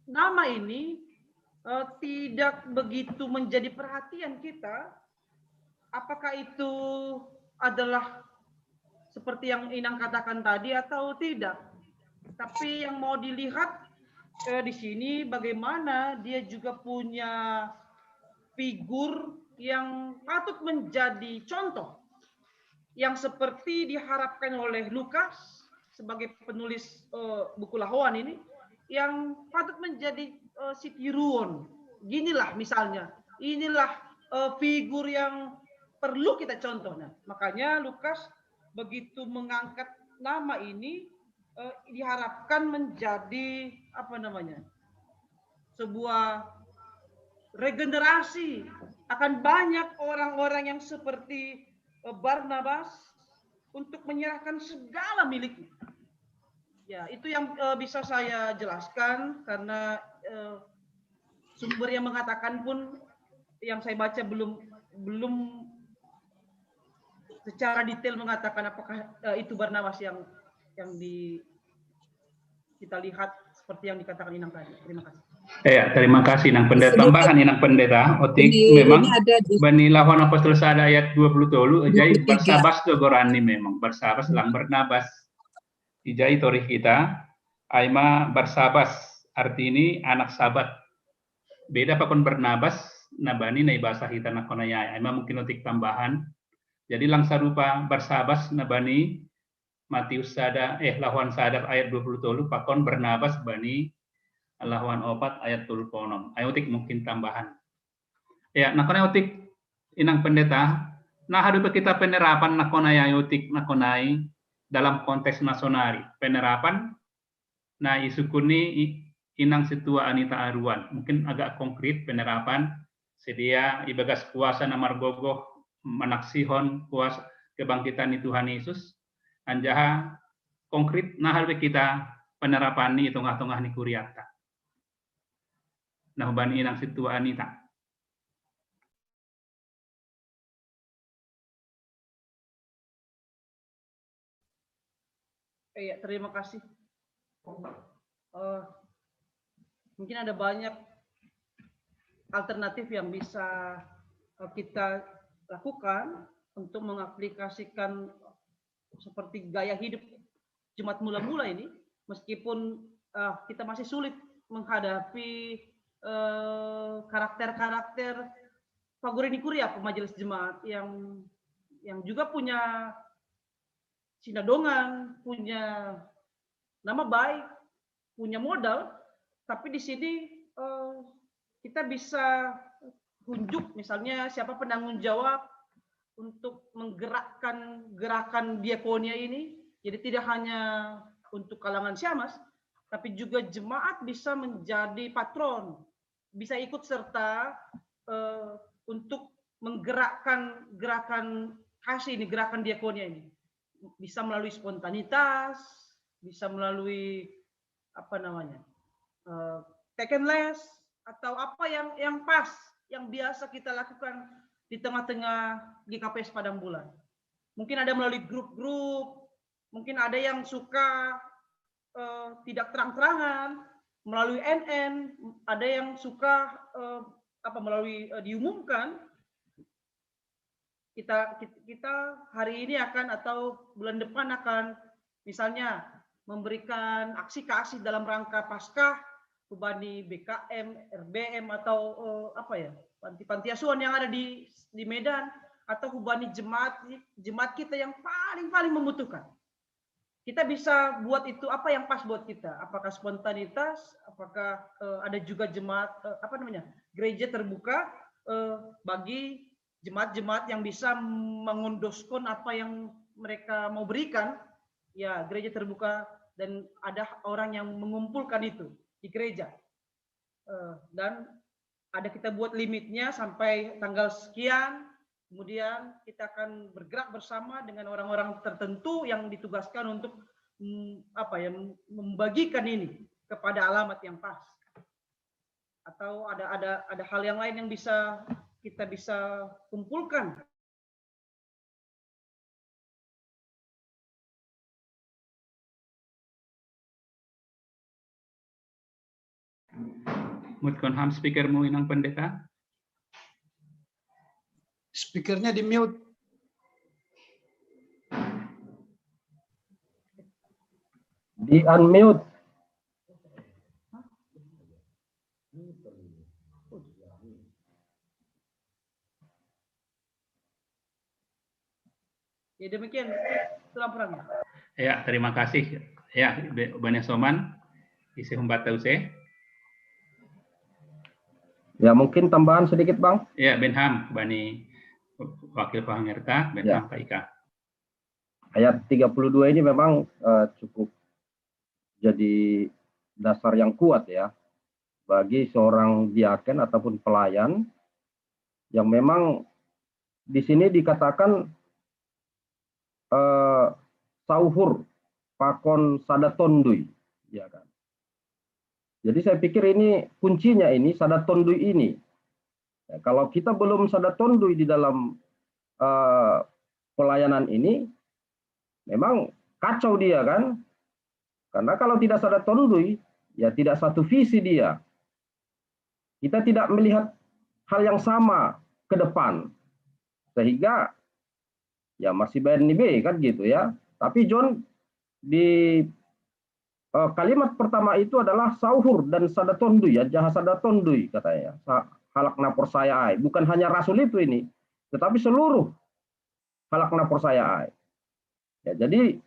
nama ini tidak begitu menjadi perhatian kita. Apakah itu adalah seperti yang Inang katakan tadi atau tidak? Tapi yang mau dilihat di sini bagaimana dia juga punya figur yang patut menjadi contoh yang seperti diharapkan oleh Lukas sebagai penulis buku Lahuan ini, yang patut menjadi si tiruan. Ginilah misalnya, inilah figur yang perlu kita contoh. Nah, makanya Lukas begitu mengangkat nama ini diharapkan menjadi sebuah regenerasi akan banyak orang-orang yang seperti Barnabas untuk menyerahkan segala miliknya. Ya, itu yang bisa saya jelaskan karena sumber yang mengatakan pun yang saya baca belum secara detail mengatakan apakah itu Barnabas yang kita lihat seperti yang dikatakan Inang tadi. Terima kasih. Ya, terima kasih Inang Pendeta. Tambahan Inang Pendeta, otik memang bani Lahuan Apostol sada ayat 20 jadi Barsabas do gorani memang Barsabas lang Barnabas. Ijai tori kita aima Barsabas arti ini anak sahabat. Beda pakon Barnabas nabani na bahasa kita nakonaya. Aima mungkin otik tambahan. Jadi lang sarupa Barsabas nabani Matius sada Lahuan sada ayat 20 pakon Barnabas bani Lahuan opat ayat 36. Ayotik mungkin tambahan. Ya, nakona otik Inang Pendeta, nah hadupa kita penerapan nakona ayotik nakonai dalam konteks nasional. Penerapan nah isukuni Inang Situa Anita Aruan. Mungkin agak konkret penerapan sedia ibagas kuasa namargogoh manaksihon kuasa kebangkitan Tuhan Yesus. Anjaha konkret nah hadupa kita penerapan ni tengah-tengah ni kuriata. Nah, bani Inang Situa Anita. Ya, terima kasih. Mungkin ada banyak alternatif yang bisa kita lakukan untuk mengaplikasikan seperti gaya hidup jemaat mula-mula ini, meskipun kita masih sulit menghadapi karakter-karakter Fagureni Kuria pemajelis jemaat yang juga punya sinadongan, punya nama baik, punya modal, tapi di sini kita bisa tunjuk misalnya siapa penanggung jawab untuk menggerakkan gerakan diakonia ini. Jadi tidak hanya untuk kalangan Syamas, tapi juga jemaat bisa menjadi patron, bisa ikut serta untuk menggerakkan gerakan kasih ini, gerakan diakonia ini. Bisa melalui spontanitas, bisa melalui apa namanya, taken less, atau apa yang pas, yang biasa kita lakukan di tengah-tengah GKPS Padang Bulan. Mungkin ada melalui grup-grup, mungkin ada yang suka tidak terang-terangan melalui NN, ada yang suka melalui diumumkan. Kita hari ini akan atau bulan depan akan misalnya memberikan aksi-aksi dalam rangka Paskah, Hubani BKM, RBM atau panti-panti asuhan yang ada di Medan, atau Hubani jemaat kita yang paling membutuhkan. Kita bisa buat itu apa yang pas buat kita. Apakah spontanitas, apakah ada juga jemaat gereja terbuka bagi jemaat-jemaat yang bisa mengondoskan apa yang mereka mau berikan, ya gereja terbuka, dan ada orang yang mengumpulkan itu di gereja. Dan ada kita buat limitnya sampai tanggal sekian, kemudian kita akan bergerak bersama dengan orang-orang tertentu yang ditugaskan untuk membagikan ini kepada alamat yang pas. Atau ada hal yang lain yang kita bisa kumpulkan. Mute ham speakermu inang pendeta. Speakernya di mute. Di unmute. Ya demikian perang. Ya, terima kasih. Ya, Bani Soman, isi humbat tause. Ya, mungkin tambahan sedikit, Bang. Ya, Benham, Bani Wakil Pangerta, Benham Pak Ika. Ayat 32 ini memang cukup jadi dasar yang kuat ya bagi seorang diaken ataupun pelayan yang memang di sini dikatakan sauhur pakon sadatondui, ya kan. Jadi saya pikir ini kuncinya ini sadatondui ini. Ya, kalau kita belum sadatondui di dalam pelayanan ini, memang kacau dia kan. Karena kalau tidak sadatondui, ya tidak satu visi dia. Kita tidak melihat hal yang sama ke depan. Sehingga ya masih BNIB kan gitu ya. Tapi John di kalimat pertama itu adalah sauhur dan sadatondui ya, jaha sadatondui katanya. Halakna persayaan, bukan hanya rasul itu ini, tetapi seluruh halakna persayaan. Ya, jadi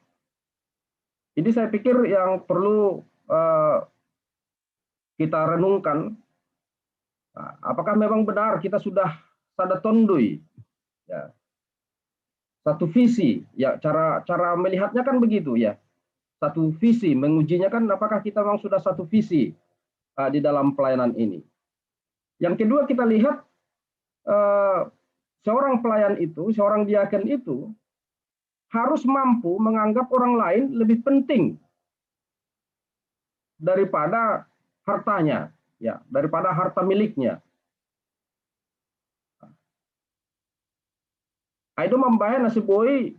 ini saya pikir yang perlu kita renungkan. Nah, apakah memang benar kita sudah sadatondui? Ya. Satu visi, ya cara melihatnya kan begitu ya. Satu visi, mengujinya kan apakah kita memang sudah satu visi di dalam pelayanan ini. Yang kedua kita lihat seorang pelayan itu, seorang diaken itu harus mampu menganggap orang lain lebih penting daripada hartanya, ya, daripada harta miliknya. Itu membayar nasib boy,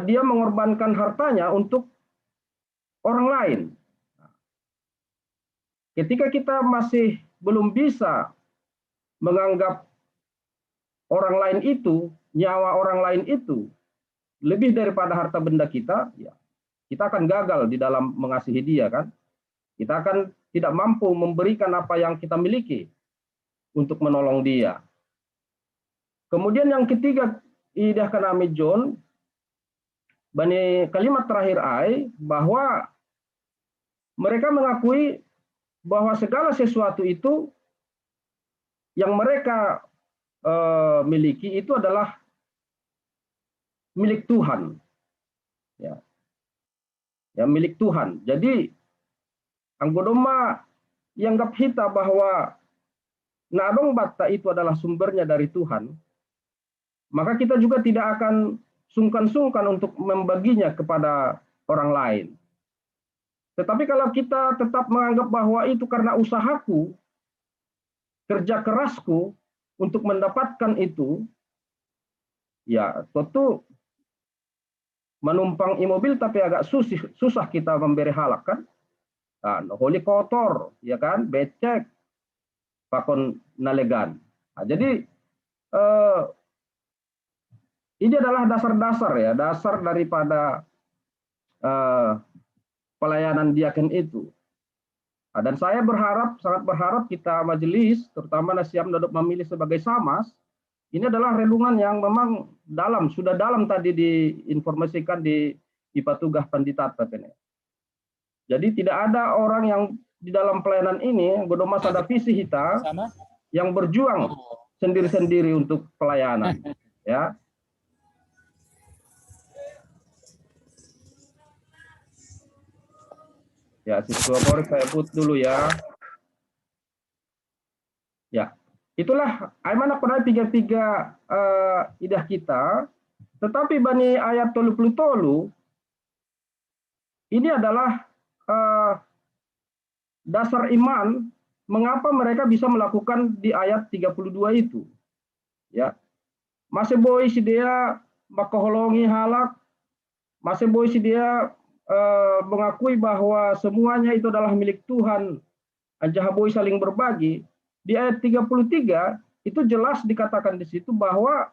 dia mengorbankan hartanya untuk orang lain. Ketika kita masih belum bisa menganggap orang lain itu, nyawa orang lain itu lebih daripada harta benda kita, ya, kita akan gagal di dalam mengasihi dia kan. Kita akan tidak mampu memberikan apa yang kita miliki untuk menolong dia. Kemudian yang ketiga, idah kanami John, bani kalimat terakhir bahwa mereka mengakui bahwa segala sesuatu itu yang mereka miliki itu adalah milik Tuhan. Ya. Ya, milik Tuhan. Jadi anggodoma yang gap hita bahwa nadong bata itu adalah sumbernya dari Tuhan, maka kita juga tidak akan sungkan-sungkan untuk membaginya kepada orang lain. Tetapi kalau kita tetap menganggap bahwa itu karena usahaku, kerja kerasku untuk mendapatkan itu, ya tentu menumpang mobil tapi agak susah kita memberi halak kan. Nah, holi kotor, ya kan, becek, pakon nalegan. Nah, jadi ini adalah dasar-dasar ya, dasar daripada pelayanan diaken itu. Nah, dan saya sangat berharap kita majelis, terutama Nasiam Dodok memilih sebagai samas, ini adalah renungan yang memang sudah dalam tadi diinformasikan di Patugah Panditata. Jadi tidak ada orang yang di dalam pelayanan ini, godoma sada visi hita, yang berjuang sendiri-sendiri untuk pelayanan. Ya. Ya, siswa Boris saya put dulu ya. Ya. Itulah mana pada tiga idah kita, tetapi bani ayat 30 ini adalah dasar iman mengapa mereka bisa melakukan di ayat 32 itu. Ya. Masih boy si dia bakoholongi halak, masih boy si dia mengakui bahwa semuanya itu adalah milik Tuhan, anjaha boy saling berbagi. Di ayat 33 itu jelas dikatakan di situ bahwa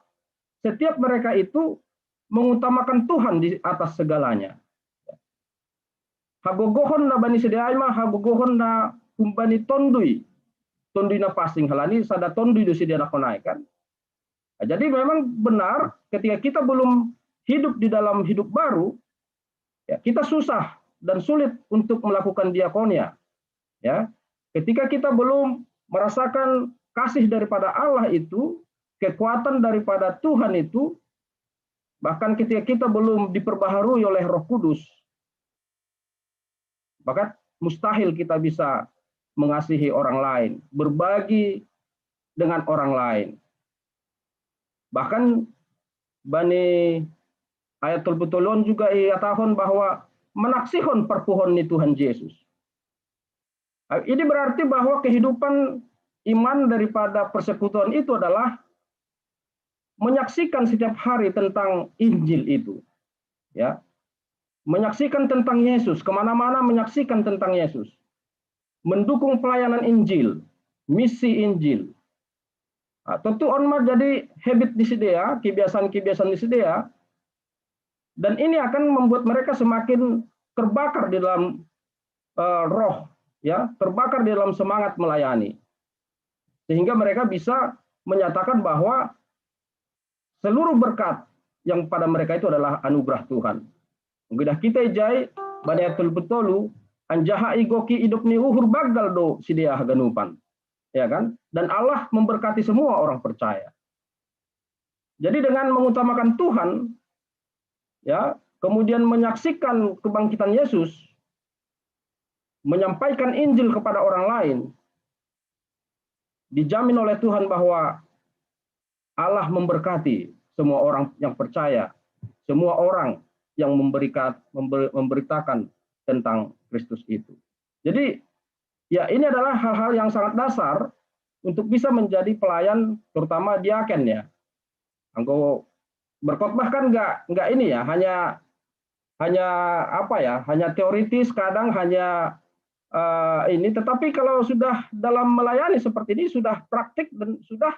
setiap mereka itu mengutamakan Tuhan di atas segalanya. Hagogohon na bani sediaima, hagogohon na kumbani tondui na pasing halani sada tondui do sedia na konaikan. Nah, jadi memang benar ketika kita belum hidup di dalam hidup baru, ya kita susah dan sulit untuk melakukan diakonia. Ya, ketika kita belum merasakan kasih daripada Allah itu, kekuatan daripada Tuhan itu, bahkan ketika kita belum diperbaharui oleh Roh Kudus, maka mustahil kita bisa mengasihi orang lain, berbagi dengan orang lain. Bahkan bani ayat betul-betulon juga ia tahun bahwa menaksihon perpuhon ni Tuhan Yesus. Ini berarti bahwa kehidupan iman daripada persekutuan itu adalah menyaksikan setiap hari tentang Injil itu. Ya. Menyaksikan tentang Yesus, kemana-mana menyaksikan tentang Yesus. Mendukung pelayanan Injil, misi Injil. Nah, tentu onma jadi habit di sedia, kebiasaan-kebiasaan di sedia, dan ini akan membuat mereka semakin terbakar di dalam roh, ya, terbakar di dalam semangat melayani, sehingga mereka bisa menyatakan bahwa seluruh berkat yang pada mereka itu adalah anugerah Tuhan. Mungkin kita ijai baniatul betolu anjaha igoki hidup ni uhur bagal do sidia ganupan, ya kan? Dan Allah memberkati semua orang percaya. Jadi dengan mengutamakan Tuhan, ya, kemudian menyaksikan kebangkitan Yesus, menyampaikan Injil kepada orang lain, dijamin oleh Tuhan bahwa Allah memberkati semua orang yang percaya, semua orang yang memberitakan tentang Kristus itu. Jadi, ya ini adalah hal-hal yang sangat dasar untuk bisa menjadi pelayan, terutama diaken ya. Anggo berkhotbah kan nggak ini ya, hanya apa ya, hanya teoritis, kadang hanya ini. Tetapi kalau sudah dalam melayani seperti ini sudah praktik dan sudah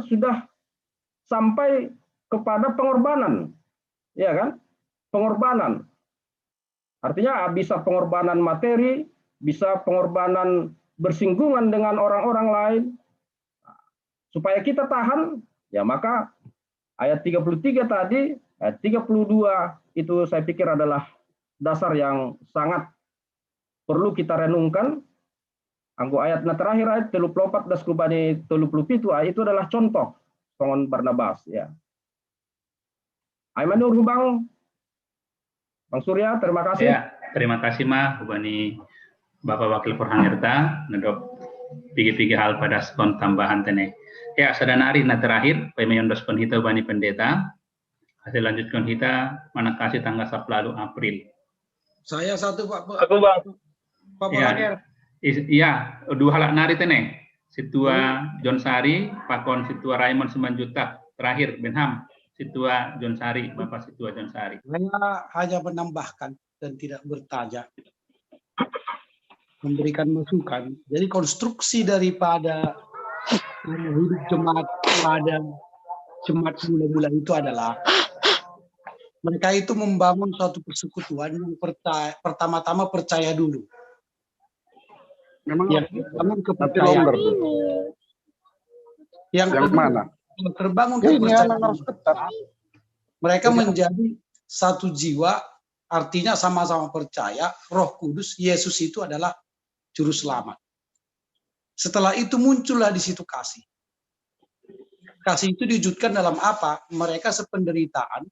sudah sampai kepada pengorbanan, ya kan? Pengorbanan. Artinya bisa pengorbanan materi, bisa pengorbanan bersinggungan dengan orang-orang lain. Supaya kita tahan, ya maka ayat 33 tadi, ayat 32 itu saya pikir adalah dasar yang sangat perlu kita renungkan. Anggo ayat na terakhir ayat 34 das kubani 37 itu adalah contoh songon Barnabas ya. Aimanur Bang Surya, terima kasih. Ya, terima kasih mah hubani Bapak Wakil Forhanirta ngedok pigi-pigi hal pada skon tambahan tene. Ya, sadanari na terakhir pemayon doskon hita hubani pendeta. Hasil lanjutkan kita mana kasih tanggal 10 April. Saya satu Pak. Aku Bang. Pak Ya, Bolager. iya, dua halak nari tene. Situa John Sari, Pakon Situa Raymond 9 juta. Terakhir Benham, Situa John Sari, Bapak Situa John Sari. Saya hanya menambahkan dan tidak bertanya, memberikan masukan. Jadi konstruksi daripada hidup jemaat pada jemaat mula-mula itu adalah mereka itu membangun suatu persekutuan yang pertama-tama percaya dulu. Memang Yang bangun kepercayaan. Yang mana? Terbangun Ini kepercayaan. harus ketat. Mereka menjadi satu jiwa, artinya sama-sama percaya Roh Kudus, Yesus itu adalah juru selamat. Setelah itu muncullah di situ kasih. Kasih itu diwujudkan dalam apa? Mereka sependeritaan,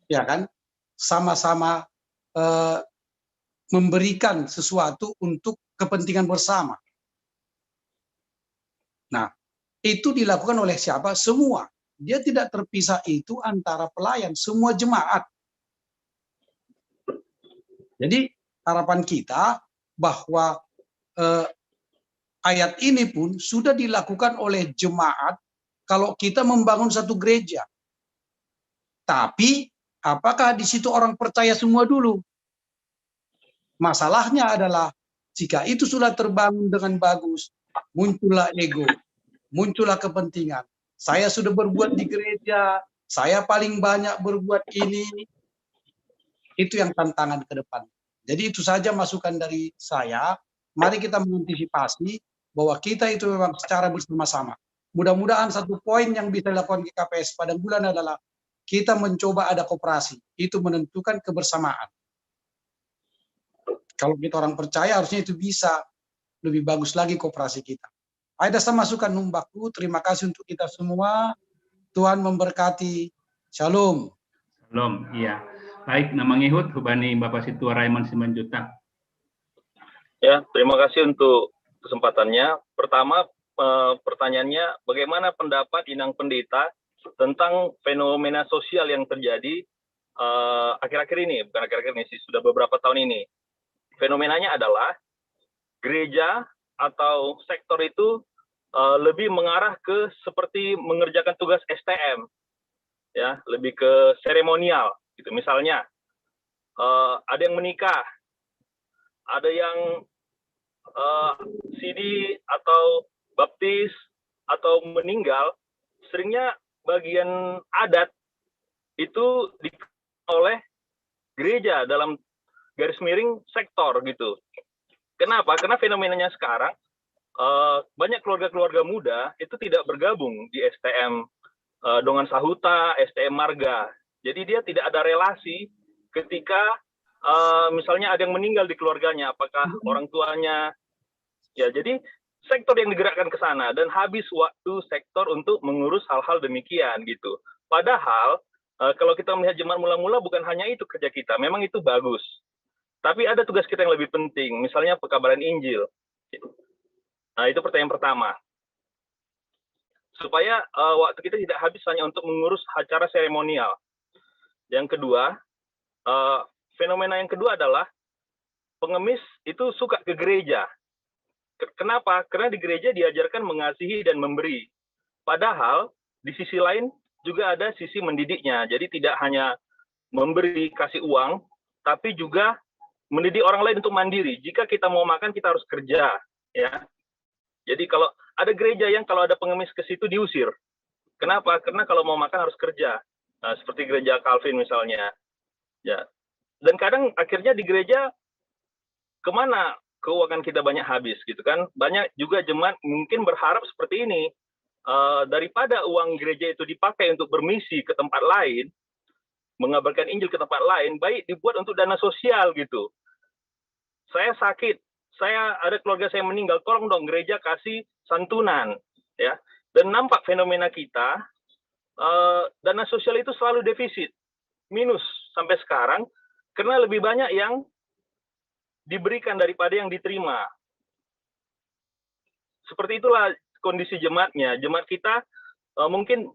ya kan? Sama-sama memberikan sesuatu untuk kepentingan bersama. Nah, itu dilakukan oleh siapa? Semua. Dia tidak terpisah itu antara pelayan, semua jemaat. Jadi harapan kita bahwa ayat ini pun sudah dilakukan oleh jemaat kalau kita membangun satu gereja. Tapi apakah di situ orang percaya semua dulu? Masalahnya adalah jika itu sudah terbangun dengan bagus, muncullah ego, muncullah kepentingan. Saya sudah berbuat di gereja, saya paling banyak berbuat ini. Itu yang tantangan ke depan. Jadi itu saja masukan dari saya. Mari kita mengantisipasi bahwa kita itu memang secara bersama-sama. Mudah-mudahan satu poin yang bisa dilakukan di KPS pada bulan adalah kita mencoba ada koperasi. Itu menentukan kebersamaan. Kalau kita orang percaya harusnya itu bisa lebih bagus lagi koperasi kita. Ada masukan numbaku. Terima kasih untuk kita semua. Tuhan memberkati. Shalom. Shalom, iya. Baik, nama ngihut hubani Bapak Situa Raymond 9 juta. Ya, terima kasih untuk kesempatannya. Pertama, pertanyaannya, bagaimana pendapat Inang Pendeta tentang fenomena sosial yang terjadi akhir-akhir ini, bukan akhir-akhir ini sih, sudah beberapa tahun ini. Fenomenanya adalah gereja atau sektor itu lebih mengarah ke seperti mengerjakan tugas STM, ya, lebih ke seremonial, gitu. Misalnya ada yang menikah, ada yang CD atau baptis atau meninggal, seringnya bagian adat itu oleh gereja dalam garis miring sektor gitu. Kenapa? Karena fenomenanya sekarang banyak keluarga-keluarga muda itu tidak bergabung di STM Dongan Sahuta, STM Marga. Jadi dia tidak ada relasi ketika misalnya ada yang meninggal di keluarganya, apakah orang tuanya. Ya, jadi sektor yang digerakkan ke sana dan habis waktu sektor untuk mengurus hal-hal demikian gitu. Padahal kalau kita melihat jemaat mula-mula bukan hanya itu kerja kita, memang itu bagus. Tapi ada tugas kita yang lebih penting, misalnya pekabaran Injil. Nah, itu pertanyaan pertama. Supaya waktu kita tidak habis hanya untuk mengurus acara seremonial. Yang kedua, fenomena yang kedua adalah pengemis itu suka ke gereja. Kenapa? Karena di gereja diajarkan mengasihi dan memberi. Padahal di sisi lain juga ada sisi mendidiknya. Jadi tidak hanya memberi, kasih uang, tapi juga mendidik orang lain untuk mandiri. Jika kita mau makan, kita harus kerja, ya. Jadi kalau ada gereja yang kalau ada pengemis ke situ diusir. Kenapa? Karena kalau mau makan harus kerja. Nah, seperti gereja Calvin misalnya. Ya. Dan kadang akhirnya di gereja kemana keuangan kita banyak habis gitu kan. Banyak juga jemaat mungkin berharap seperti ini. Daripada uang gereja itu dipakai untuk bermisi ke tempat lain, mengabarkan Injil ke tempat lain, baik dibuat untuk dana sosial gitu. Saya sakit, ada keluarga saya meninggal, tolong dong gereja kasih santunan, ya. Dan nampak fenomena kita, dana sosial itu selalu defisit, minus sampai sekarang, karena lebih banyak yang diberikan daripada yang diterima. Seperti itulah kondisi jemaatnya. Jemaat kita mungkin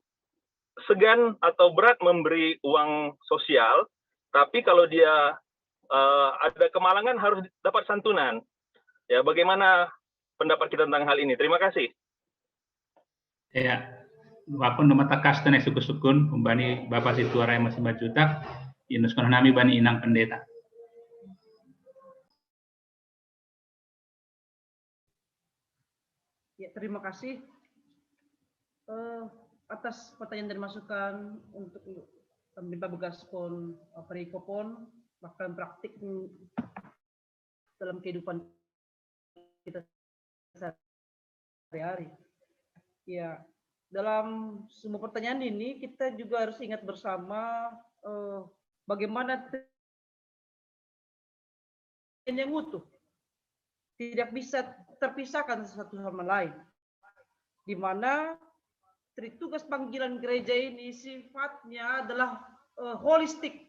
segan atau berat memberi uang sosial, tapi kalau dia ada kemalangan harus dapat santunan. Ya, bagaimana pendapat kita tentang hal ini? Terima kasih. Ya, wapun nomor takas tenai suku-sukun, umbani Bapak Situara yang masih bajutak, Yunus Kononami bani inang pendeta. Ya, terima kasih atas pertanyaan dan masukan untuk Babagaspon perikopon, bahkan praktik dalam kehidupan kita sehari-hari. Ya, dalam semua pertanyaan ini kita juga harus ingat bersama bagaimana yang utuh tidak bisa terpisahkan satu sama lain, di mana tugas panggilan gereja ini sifatnya adalah holistik.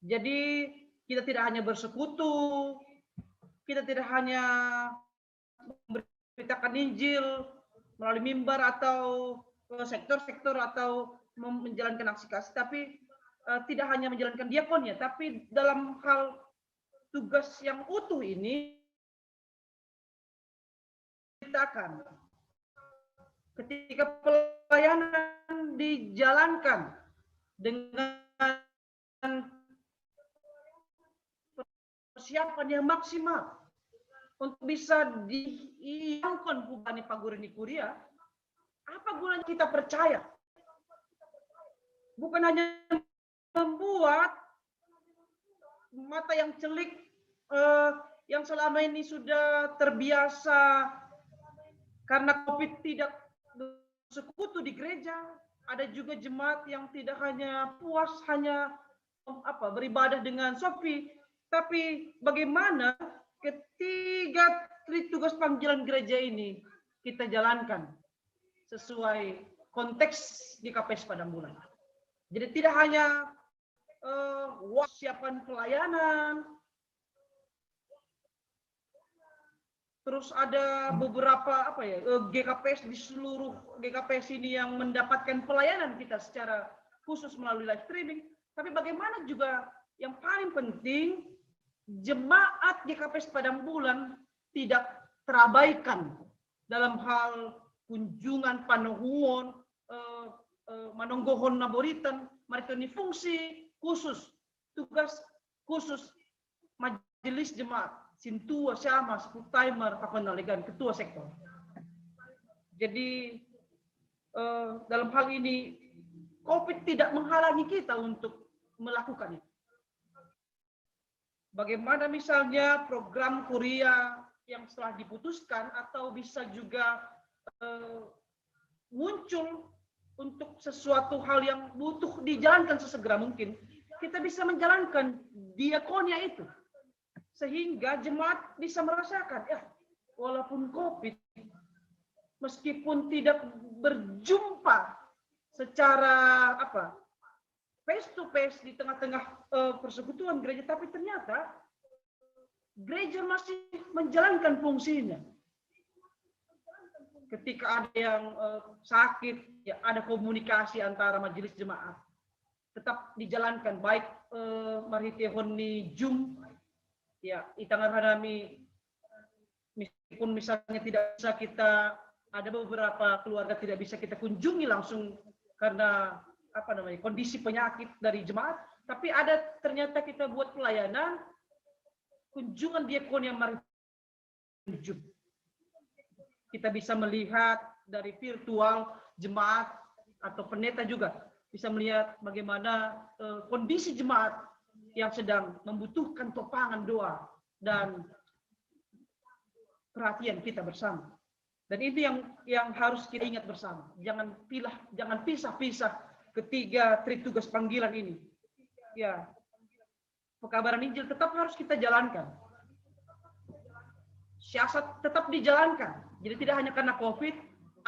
Jadi kita tidak hanya bersekutu, kita tidak hanya memberitakan Injil melalui mimbar atau sektor-sektor atau menjalankan aksi kasih, tapi tidak hanya menjalankan diakonnya, tapi dalam hal tugas yang utuh ini kita akan ketika pelayanan dijalankan dengan persiapan yang maksimal untuk bisa diiangkan hubani pagurani kuria, apa gunanya kita percaya? Bukan hanya membuat mata yang celik yang selama ini sudah terbiasa karena COVID tidak bersekutu di gereja. Ada juga jemaat yang tidak hanya puas hanya beribadah dengan Sofi, tapi bagaimana ketiga tugas panggilan gereja ini kita jalankan sesuai konteks di KPS Padang Bulan. Jadi tidak hanya siapan pelayanan, terus ada beberapa GKPS di seluruh GKPS ini yang mendapatkan pelayanan kita secara khusus melalui live streaming, tapi bagaimana juga yang paling penting jemaat GKPS Padang Bulan tidak terabaikan dalam hal kunjungan panohuon, manonggohon naboritan, maritoni fungsi khusus, tugas khusus majelis jemaat. Sintua sama, 10 timer, kapanaligan, ketua sektor. Jadi dalam hal ini COVID tidak menghalangi kita untuk melakukan itu. Bagaimana misalnya program kuliah yang setelah diputuskan atau bisa juga muncul untuk sesuatu hal yang butuh dijalankan sesegera mungkin, kita bisa menjalankan diakonia itu. Sehingga jemaat bisa merasakan, ya walaupun COVID, meskipun tidak berjumpa secara face to face di tengah-tengah persekutuan gereja, tapi ternyata gereja masih menjalankan fungsinya. Ketika ada yang sakit, ya ada komunikasi antara majelis jemaat, tetap dijalankan baik marhitehoni Zoom. Ya, itangan hanami meskipun misalnya tidak bisa kita, ada beberapa keluarga tidak bisa kita kunjungi langsung karena kondisi penyakit dari jemaat, tapi ada ternyata kita buat pelayanan kunjungan diakon yang marujud. Kita bisa melihat dari virtual jemaat atau pendeta juga bisa melihat bagaimana kondisi jemaat yang sedang membutuhkan topangan doa dan perhatian kita bersama. Dan itu yang harus kita ingat bersama. Jangan pisah-pisah ketiga tugas panggilan ini. Ya, pekabaran Injil tetap harus kita jalankan. siasat tetap dijalankan. Jadi tidak hanya karena COVID,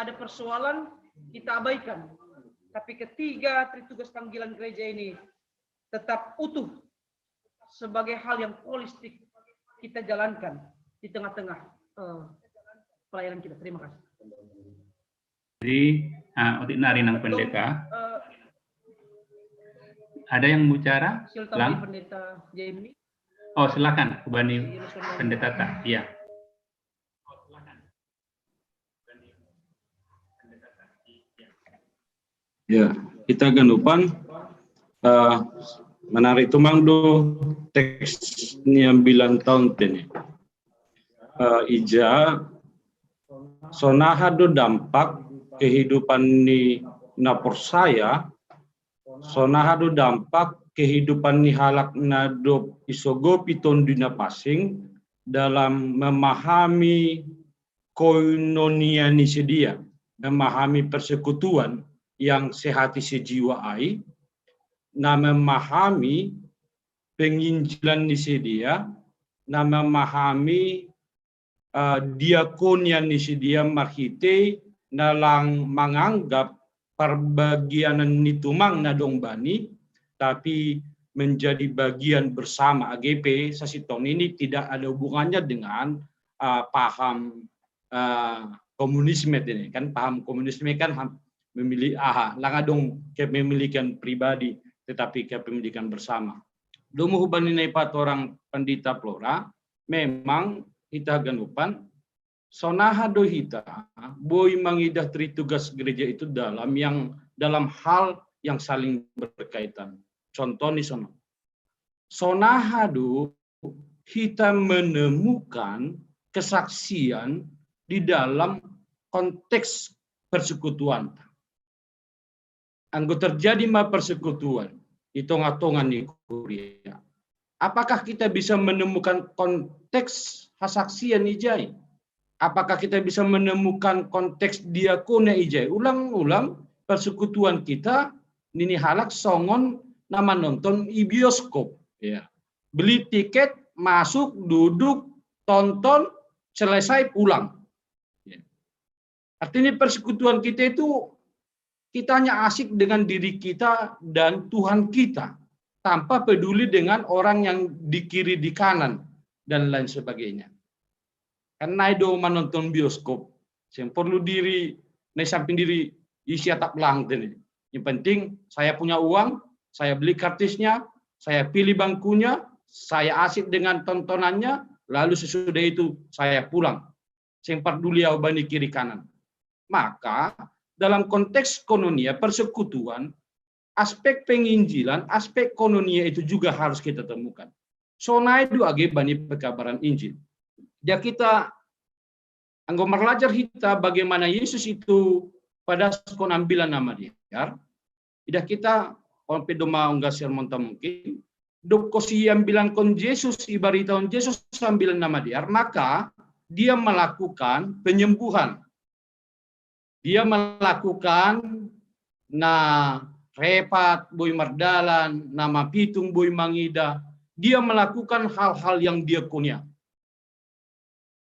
ada persoalan kita abaikan. Tapi ketiga tritugas panggilan gereja ini tetap utuh sebagai hal yang holistik kita jalankan di tengah-tengah pelayanan kita. Terima kasih. Jadi, untuk narinang pendeta, ada yang bicara? Silakan Pendeta Jamie. Oh, silakan, Ubani Pendeta Tak. Iya. Ya, kita ganupan menarik tumang do teksnya 9 tahun ini. Ija sonaha do dampak kehidupan ni napor saya, sonaha do dampak kehidupan ni halak na do isogo piton dina pasing dalam memahami koinonia ni sedia, memahami persekutuan yang sehati sejiwa ai, na memahami penginjilan ni sedia, na memahami diakonia ni sedia marhite nalang menganggap perbagianan nitumang na dong bani, tapi menjadi bagian bersama AGP Sasiton ini tidak ada hubungannya dengan paham komunisme ini kan, paham komunisme kan memilih langadong kepemilikan pribadi tetapi kepemilikan bersama. Domo hubaninai pat orang pendeta Flora memang kita ganupan sonaha do hita boy mangidah tritugas gereja itu dalam hal yang saling berkaitan. Contoh nih sonaha do kita menemukan kesaksian di dalam konteks persekutuan. Anggo terjadi persekutuan di tengah-tengah nih Korea. Apakah kita bisa menemukan konteks kesaksian ijai? Apakah kita bisa menemukan konteks diakonia ijai? Ulang-ulang persekutuan kita nini halak songon nama nonton i bioskop. Ya. Beli tiket, masuk, duduk, tonton, selesai pulang. Ya. Artinya persekutuan kita itu kita hanya asik dengan diri kita dan Tuhan kita, tanpa peduli dengan orang yang di kiri, di kanan, dan lain sebagainya. Karena itu menonton bioskop, yang perlu diri, samping diri, isi atap lang. Yang penting saya punya uang, saya beli kartisnya, saya pilih bangkunya, saya asik dengan tontonannya, lalu sesudah itu saya pulang. Yang peduli bani kiri kanan. Maka dalam konteks kononia, persekutuan, aspek penginjilan, aspek kononia itu juga harus kita temukan. Sonai du age bani pekabaran Injil. Dia kita anggo merlajar kita bagaimana Yesus itu pada skon ambilan nama dia. Ida kita on pedoma ungga sermon mungkin dok kosi ambilan kon Yesus ibaritaon Yesus ambilan nama dia, maka dia melakukan penyembuhan. Dia melakukan repat boy mardalan, nama pitung boy mangida. Dia melakukan hal-hal yang diakonia.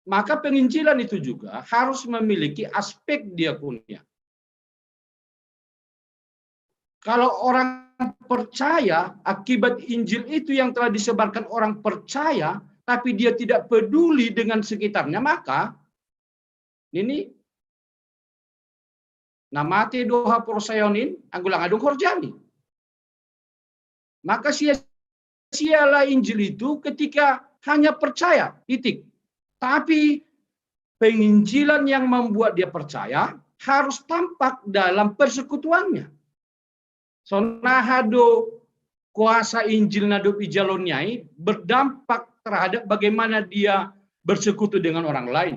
Maka penginjilan itu juga harus memiliki aspek diakonia. Kalau orang percaya, akibat Injil itu yang telah disebarkan orang percaya, tapi dia tidak peduli dengan sekitarnya, maka ini namate doha porsayonin anggulang adung horjani. Maka sia-sialah Injil itu ketika hanya percaya, titik. Tapi penginjilan yang membuat dia percaya harus tampak dalam persekutuannya. Sonahado kuasa Injil nado ijalonyai berdampak terhadap bagaimana dia bersekutu dengan orang lain.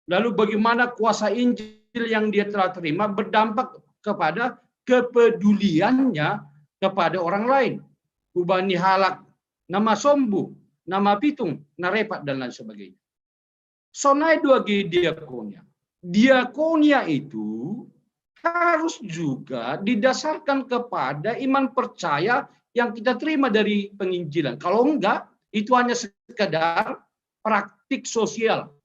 Lalu bagaimana kuasa Injil yang dia telah terima berdampak kepada kepeduliannya kepada orang lain. Ubani halak, nama sombu, nama pitung, narepat, dan lain sebagainya. Sonai dua diakonia. Diakonia itu harus juga didasarkan kepada iman percaya yang kita terima dari penginjilan. Kalau enggak, itu hanya sekedar praktik sosial.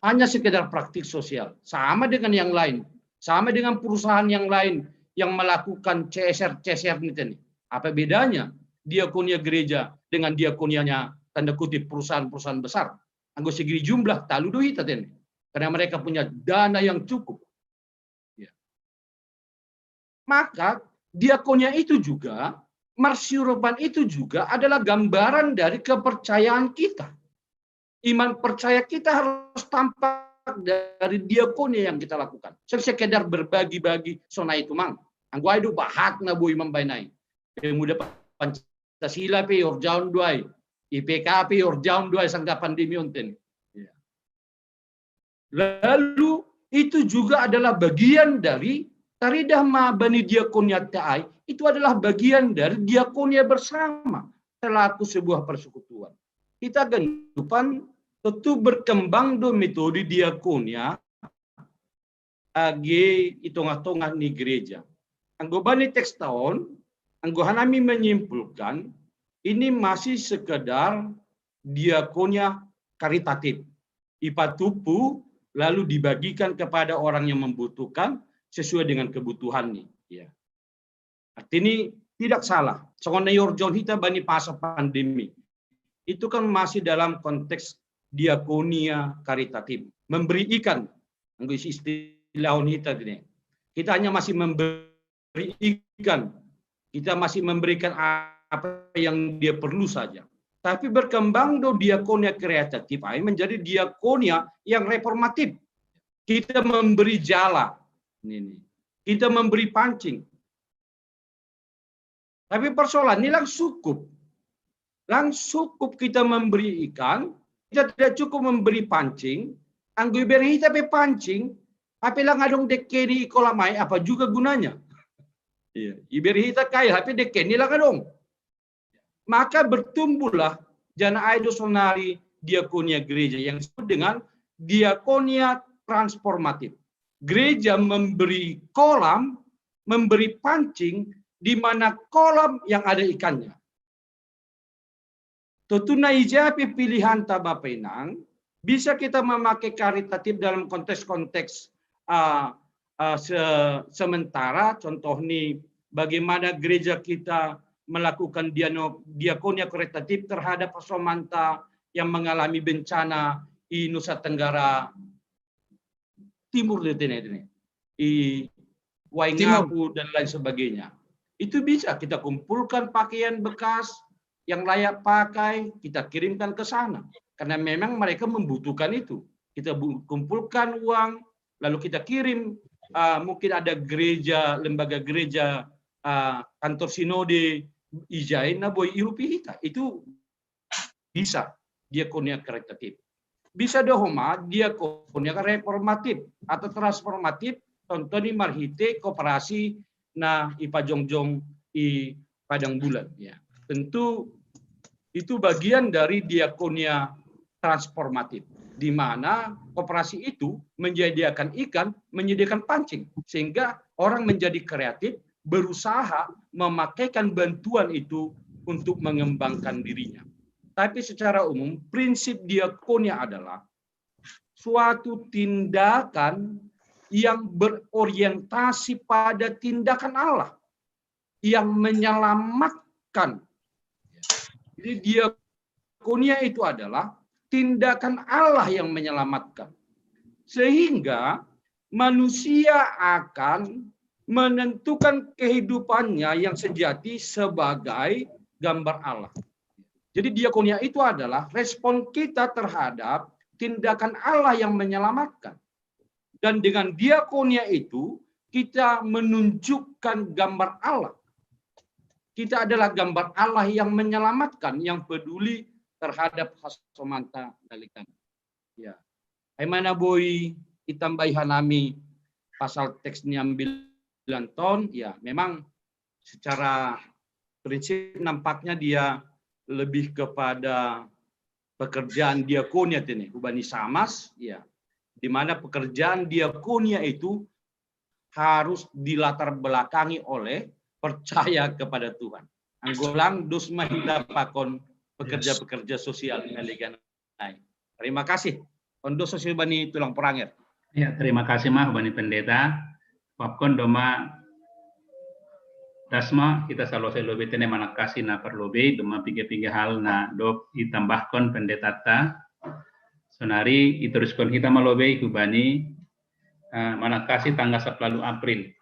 hanya sekedar praktik sosial. Sama dengan yang lain. Sama dengan perusahaan yang lain yang melakukan CSR nih. Apa bedanya diakonia gereja dengan diakonianya tanda kutip perusahaan-perusahaan besar? Anggo segini jumlah talu duit tadi. Karena mereka punya dana yang cukup. Ya. Maka diakonia itu juga, marsyurupan itu juga adalah gambaran dari kepercayaan kita. Iman percaya kita harus tampak dari diakonia yang kita lakukan. Sekedar berbagi-bagi sona itu mang. Anggo itu bahat na bu imam bainai. Pemuda Pancasila pe orjaun duai. IPK pe orjaun duai sangga pandemi onten. Lalu itu juga adalah bagian dari taridah ma bani diakonia ta'ai. Itu adalah bagian dari diakonia bersama selaku sebuah persekutuan. Kita gendupan tentu berkembang do metode diakonia age itong-tongah ni gereja. Anggo bani teks tahun, anggo hanami menyimpulkan ini masih sekedar diakonia karitatif. Ipatupu lalu dibagikan kepada orang yang membutuhkan sesuai dengan kebutuhannya. Ya. Artinya tidak salah. Soalnya yorjon hita bani masa pandemi. Itu kan masih dalam konteks diakonia karitatif. Memberi ikan. Istilah kita ini. Kita hanya masih memberi ikan. Kita masih memberikan apa yang dia perlu saja. Tapi berkembang do diakonia kreatif menjadi diakonia yang reformatif. Kita memberi jala. Kita memberi pancing. Tapi persoalan ini langsung cukup kita memberi ikan, kita tidak cukup memberi pancing, anggo iberi tapi pancing, tapi lang adong dekeni kolamai apa juga gunanya? Iya, iberi kita kaya tapi dekeni lang adong. Maka bertumbuhlah jana aido sonari diakonia gereja yang disebut dengan diakonia transformatif. Gereja memberi kolam, memberi pancing di mana kolam yang ada ikannya. Tutuna ijapi pilihan tabapenang bisa kita memakai karitatif dalam konteks-konteks sementara. Contoh nih bagaimana gereja kita melakukan diakonia karitatif terhadap Somanta yang mengalami bencana di Nusa Tenggara Timur di Waingapu dan lain sebagainya. Itu bisa kita kumpulkan pakaian bekas yang layak pakai, kita kirimkan ke sana. Karena memang mereka membutuhkan itu. Kita kumpulkan uang, lalu kita kirim. Mungkin ada gereja, lembaga gereja, kantor sinode, ijain, boy irupi kita. Itu bisa diakonia karitatif. Bisa dohoma diakonia reformatif atau transformatif. Contohnya marhite koperasi na ipajongjong i Padang Bulan. Ya. Tentu itu bagian dari diakonia transformatif, di mana koperasi itu menyediakan ikan, menyediakan pancing, sehingga orang menjadi kreatif, berusaha memakaikan bantuan itu untuk mengembangkan dirinya. Tapi secara umum, prinsip diakonia adalah suatu tindakan yang berorientasi pada tindakan Allah, yang menyelamatkan. Jadi diakonia itu adalah tindakan Allah yang menyelamatkan. Sehingga manusia akan menentukan kehidupannya yang sejati sebagai gambar Allah. Jadi diakonia itu adalah respon kita terhadap tindakan Allah yang menyelamatkan. Dan dengan diakonia itu kita menunjukkan gambar Allah. Kita adalah gambar Allah yang menyelamatkan, yang peduli terhadap Somanta dalikan. Ya. Aimana boy itambai hanami pasal teksnya 9 ton, ya memang secara prinsip nampaknya dia lebih kepada pekerjaan diakonia ini, ubani samas, ya, di mana pekerjaan diakonia itu harus dilatar belakangi oleh percaya kepada Tuhan. Anggolang dus mahila pakon pekerja-pekerja sosial melegan. Terima kasih. Ondo sosial bani tulang perangir. Ya, terima kasih mah Bani Pendeta. Wapkon doma dasma kita selalu selalu betene manakasi na perlobe doma pinggir-pinggir hal na dok ditambahkan pendeta ta. Sonari ituruskon kita malobe hubani manakasi tanggal 10 April.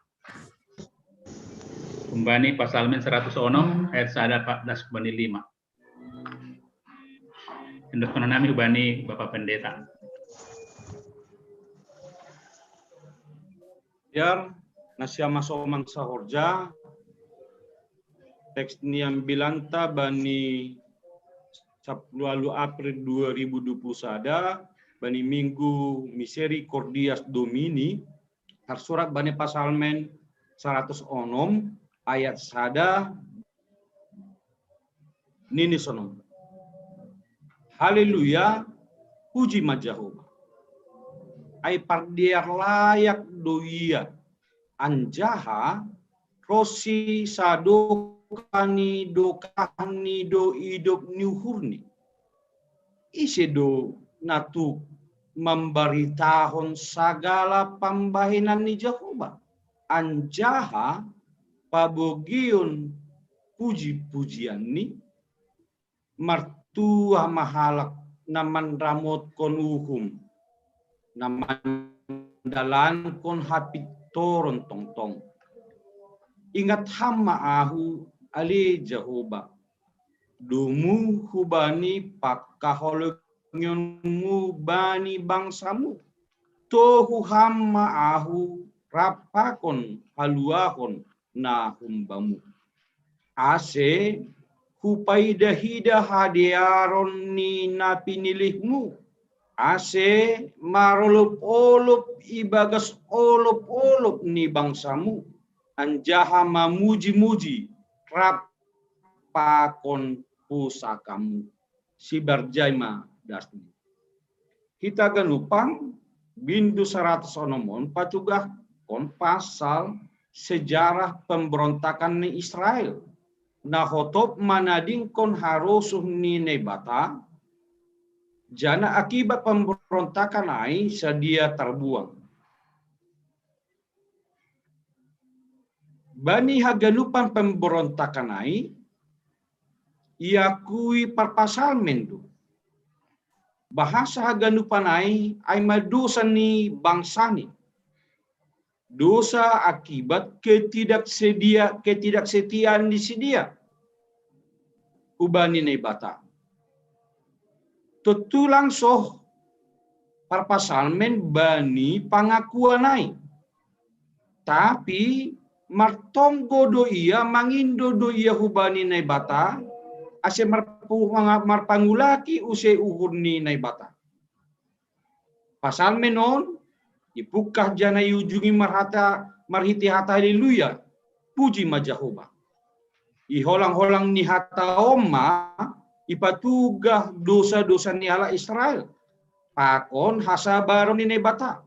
Kumbani pasal men 100 ono ayat 14 kubani 5. Induk nami hubani Bapak Pendeta. Biar nasya masomang sahorja teks niam bilanta bani 10 April 2020 sada bani Minggu Misericordias Domini harsurat bani pasalmen 100 onom ayat sada nini sonom. Haleluya, puji Majahoba. Ai pardiar layak doia anjaha rosi sadokani dokani do hidup niuhurni isedo natu memberitahon sagala pambahinan ni Jehovah anjaha pabogion puji-pujian ni martua mahalak naman ramot kon uhum naman dalan kon hapit toron tong-tong. Ingat hama ahu ali Jehovah. Dumu hubani pakkaholongyonmu bani bangsamu. Tohu hama ahu rapakon haluahon na humbamu. Ase hupaidahida hadiaron ni napinilihmu. Ase marolup-olup ibagas olup-olup ni bangsamu anjaha mamuji-muji rapakon pusakamu si berjaima dasni. Kita ganupang bindu 100 onomon pacugah kon pasal sejarah pemberontakan ni Israel. Nah hotop manading kon harusuh ni nebata jana akibat pemberontakan ai sedia terbuang. Bani hagalupan pemberontakan ai iakui perpasal mendu. Bahasa hagalupan ai madosa ni bangsa ni. Dosa akibat ketidaksetiaan di sedia. Ubani nebata. Tutulang soh parpasalmen bani pangakuan ai. Tapi martonggo do ia mangindo do ia hubani naibata ase marpangulaki use uhurni naibata. Pasal menon ipukah jana yujungi marhiti hata haleluya puji Majahoba. Iholang-holang ni hata oma ipatugah dosa-dosa ni ala Israel. Pakon hasabaron ni nebata.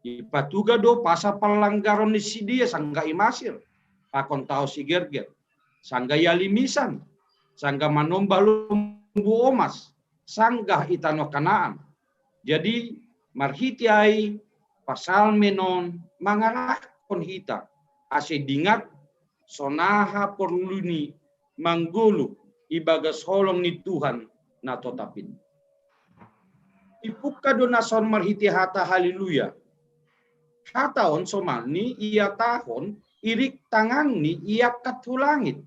Ipatuga do pasa pelanggaran ni sidia sangga imasir. Pakon tau si gerger. Sangga yalimisan. Sangga manombah lumbu omas. Sangga itano kanaan. Jadi marhitiai pasal menon mangarah kon hita. Ase dingat sonaha porluni manggulu ibagas holong ni Tuhan na totapin. Ipuka do nason marhiti hata haleluya. Hataon somani ia tahon irik tangan ni ia katulangit.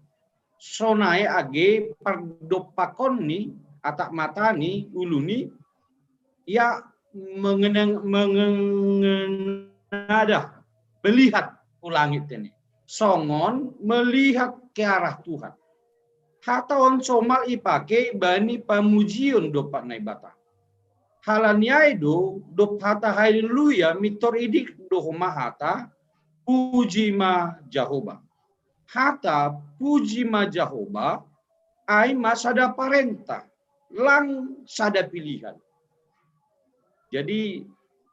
Sonai age pardopakon ni atak mata ni uluni ia mengenada melihat ulangit ini. Songon melihat ke arah Tuhan. Hataon somal ipake bani pamujion dopak naibata. Halaniai do hata haleluya mitor idik do hata puji Majahoba. Hata puji Majahoba ai masada parenta lang sada pilihan. Jadi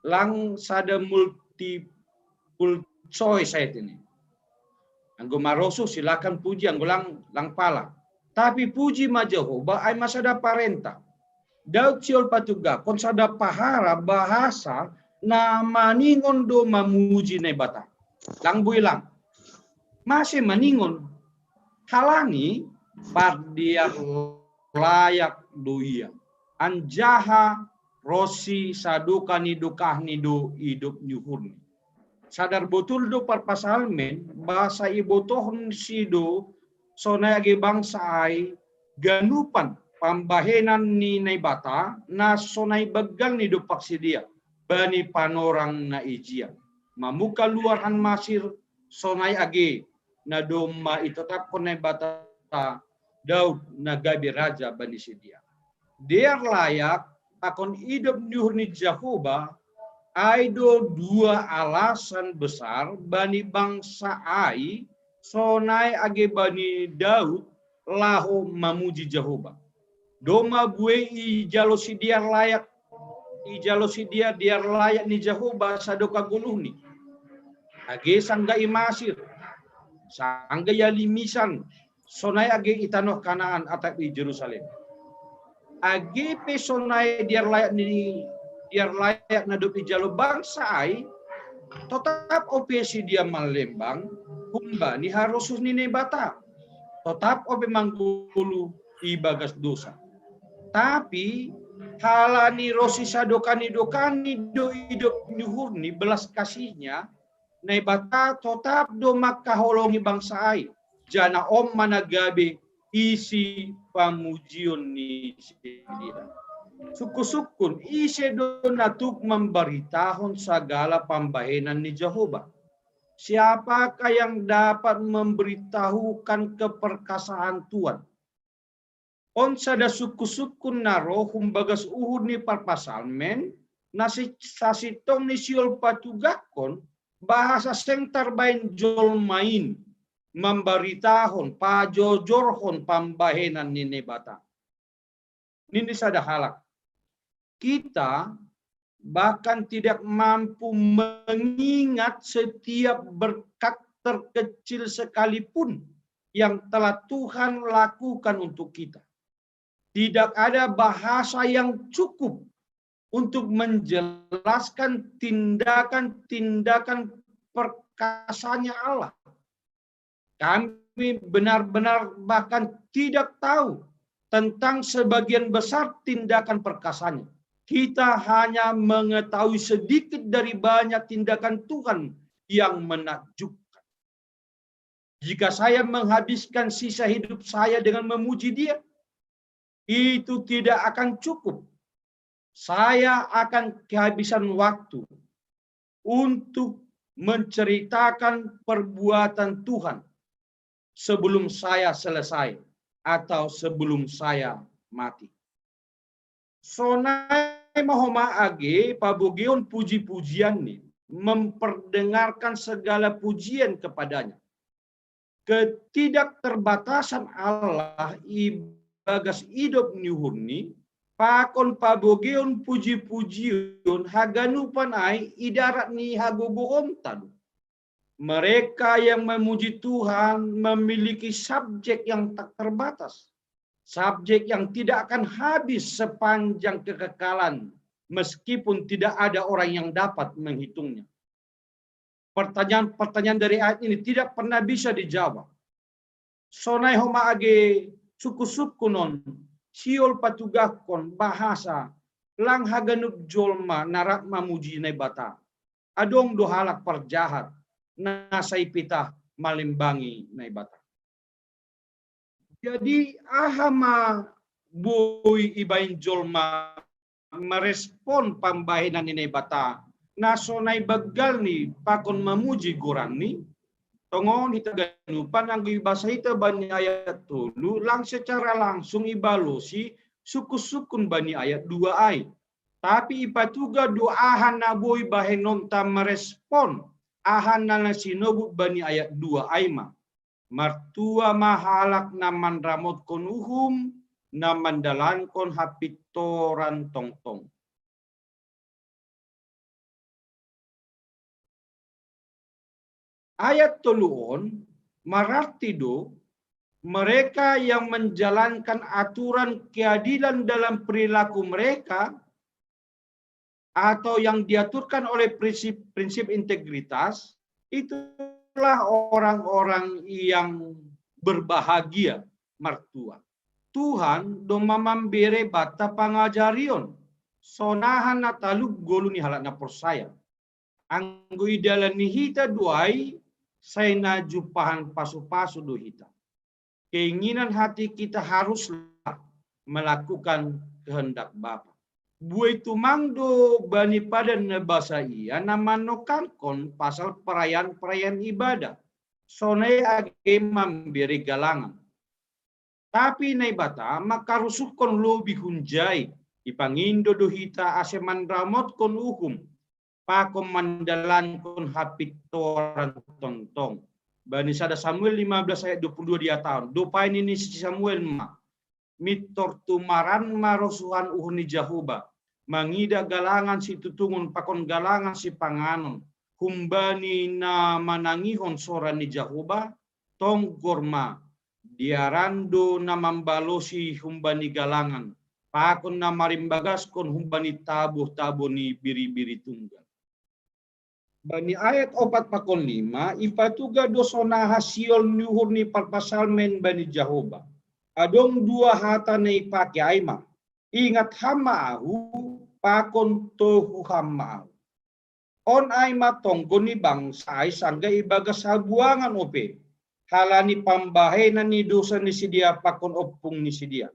lang sada multiple choice saya ini. Anggo marosu silakan puji anggo lang pala. Tapi puji Majahoba ai masada parenta. Daud siol patuga kon sada pahara bahasa na maningon do mamuji na bata. Lang builang. Masih maningon halani pardiar layak doia. Anjaha rosi saduka ni dukah ni do hidup nyuhurni. Sadar betul do parpasalmen bahasa ibotohon si do sonaya bangsa ai ganupan pambahenan ni naibata na sonai begal ni do paksidia bani panorang na ijia. Mamuka luaran masir sonai age na doma itetap konai bata Daud na gabi raja bani sidia. Dia layak akon hidup nyuhurni Jehovah aido dua alasan besar bani bangsa ai sonai age bani Daud lahu mamuji Jehovah. Doma bue i jalo si dia layak dia layak ni Jehovah sadoka guluhni. Age sangga imasir sangga yalimisan sonai age itanoh Kanaan atap di Jerusalem. Age pe sonai dia layak nadupi jalo bangsa ai tetap opesi dia malembang kumba ni harus ni bata tetap ope manggulu ibagas dosa tapi halani rosi sadokani do hidup nyuhurni belas kasihnya nai bata tetap do makaholongi bangsa ai jana om managabe isi pamujion ni dia. Suku-sukun isi donatuk memberitahun segala pambahenan ni Jehovah. Siapakah yang dapat memberitahukan keperkasaan Tuhan? On sada suku-sukun naro humbagas uhud ni parpasalmen nasi sasitong ni siol patugakon bahasa sengtar bain jol main memberitahun pajojorhon pambahenan ni nebata. Ini sada halak. Kita bahkan tidak mampu mengingat setiap berkat terkecil sekalipun yang telah Tuhan lakukan untuk kita. Tidak ada bahasa yang cukup untuk menjelaskan tindakan-tindakan perkasanya Allah. Kami benar-benar bahkan tidak tahu tentang sebagian besar tindakan perkasanya. Kita hanya mengetahui sedikit dari banyak tindakan Tuhan yang menakjubkan. Jika saya menghabiskan sisa hidup saya dengan memuji Dia, itu tidak akan cukup. Saya akan kehabisan waktu untuk menceritakan perbuatan Tuhan sebelum saya selesai atau sebelum saya mati. Sonai mahoma age pabogeon puji-pujian nih memperdengarkan segala pujian kepadanya. Ketidakterbatasan Allah ibagas hidup nyuhurni pakon pabogeon puji-pujian haganupan ai idarat ni hagogohom tadu. Mereka yang memuji Tuhan memiliki subjek yang tak terbatas. Subjek yang tidak akan habis sepanjang kekekalan, meskipun tidak ada orang yang dapat menghitungnya. Pertanyaan-pertanyaan dari ayat ini tidak pernah bisa dijawab. Sonai homa age suku-suku non, siol patugakon bahasa, lang haganup jolma narak mamuji nebata. Adong dohalak perjahat, nasai pitah malimbangi naibata. Jadi ahama boy ibain jolma merespon pambahenan ini bata nasonai begal ni pakon memuji gorang ni tongon hita ganupan ang bahasa hita bani ayat tulu lang secara langsung ibalosi suku-sukun bani ayat 2 ay tapi ipatuga doahan na boy bahenon ta merespon ahan na sinobut bani ayat 2 ay ma martua mahalak naman ramot konuhum naman dalan kon hapitoran tongtong. Ayat tuluon mararti do mereka yang menjalankan aturan keadilan dalam perilaku mereka atau yang diaturkan oleh prinsip-prinsip integritas, itulah orang-orang yang berbahagia mertua. Tuhan do mamambere bata pangajarion sonahan natalu goluni halak percaya. Anggo idalani hita duai saya jupahan pasu-pasu do hita. Keinginan hati kita haruslah melakukan kehendak Bapa. Buai tumangdo bani pada bahasa ia nama nokankon pasal perayaan ibadah. Sonai age memberi galangan. Tapi nai bata maka rusukon lobi hunjai ipangindo dohita aseman ramot kon hukum. Pakom mandalan kon hapit toran tontong. Bani sada Samuel 15 ayat 22 dia tahun. Dopain ini si Samuel ma. Mitor tumaran marosuhan uhni Jahuba. Mangida galangan si tutungun pakon galangan si panganon. Humbani na manangihon soran ni Jahuba. Tong gorma. Diarando na mambalosi humbani galangan. Pakon na marimbagas kon humbani tabuh-tabuh ni biri-biri tunggal. Bani ayat 4:5 ipatuga dosona hasil nyuhur ni parpasalmen bani Jahoba. Adong dua hata na ipake aima. Ingat hama ahu pakon tohu hama ahu. On aima tonggo ni bangsa ay sangga ibaga sabuangan ope. Halani pambahe na ni dosa ni sidia pakon opung ni sidia.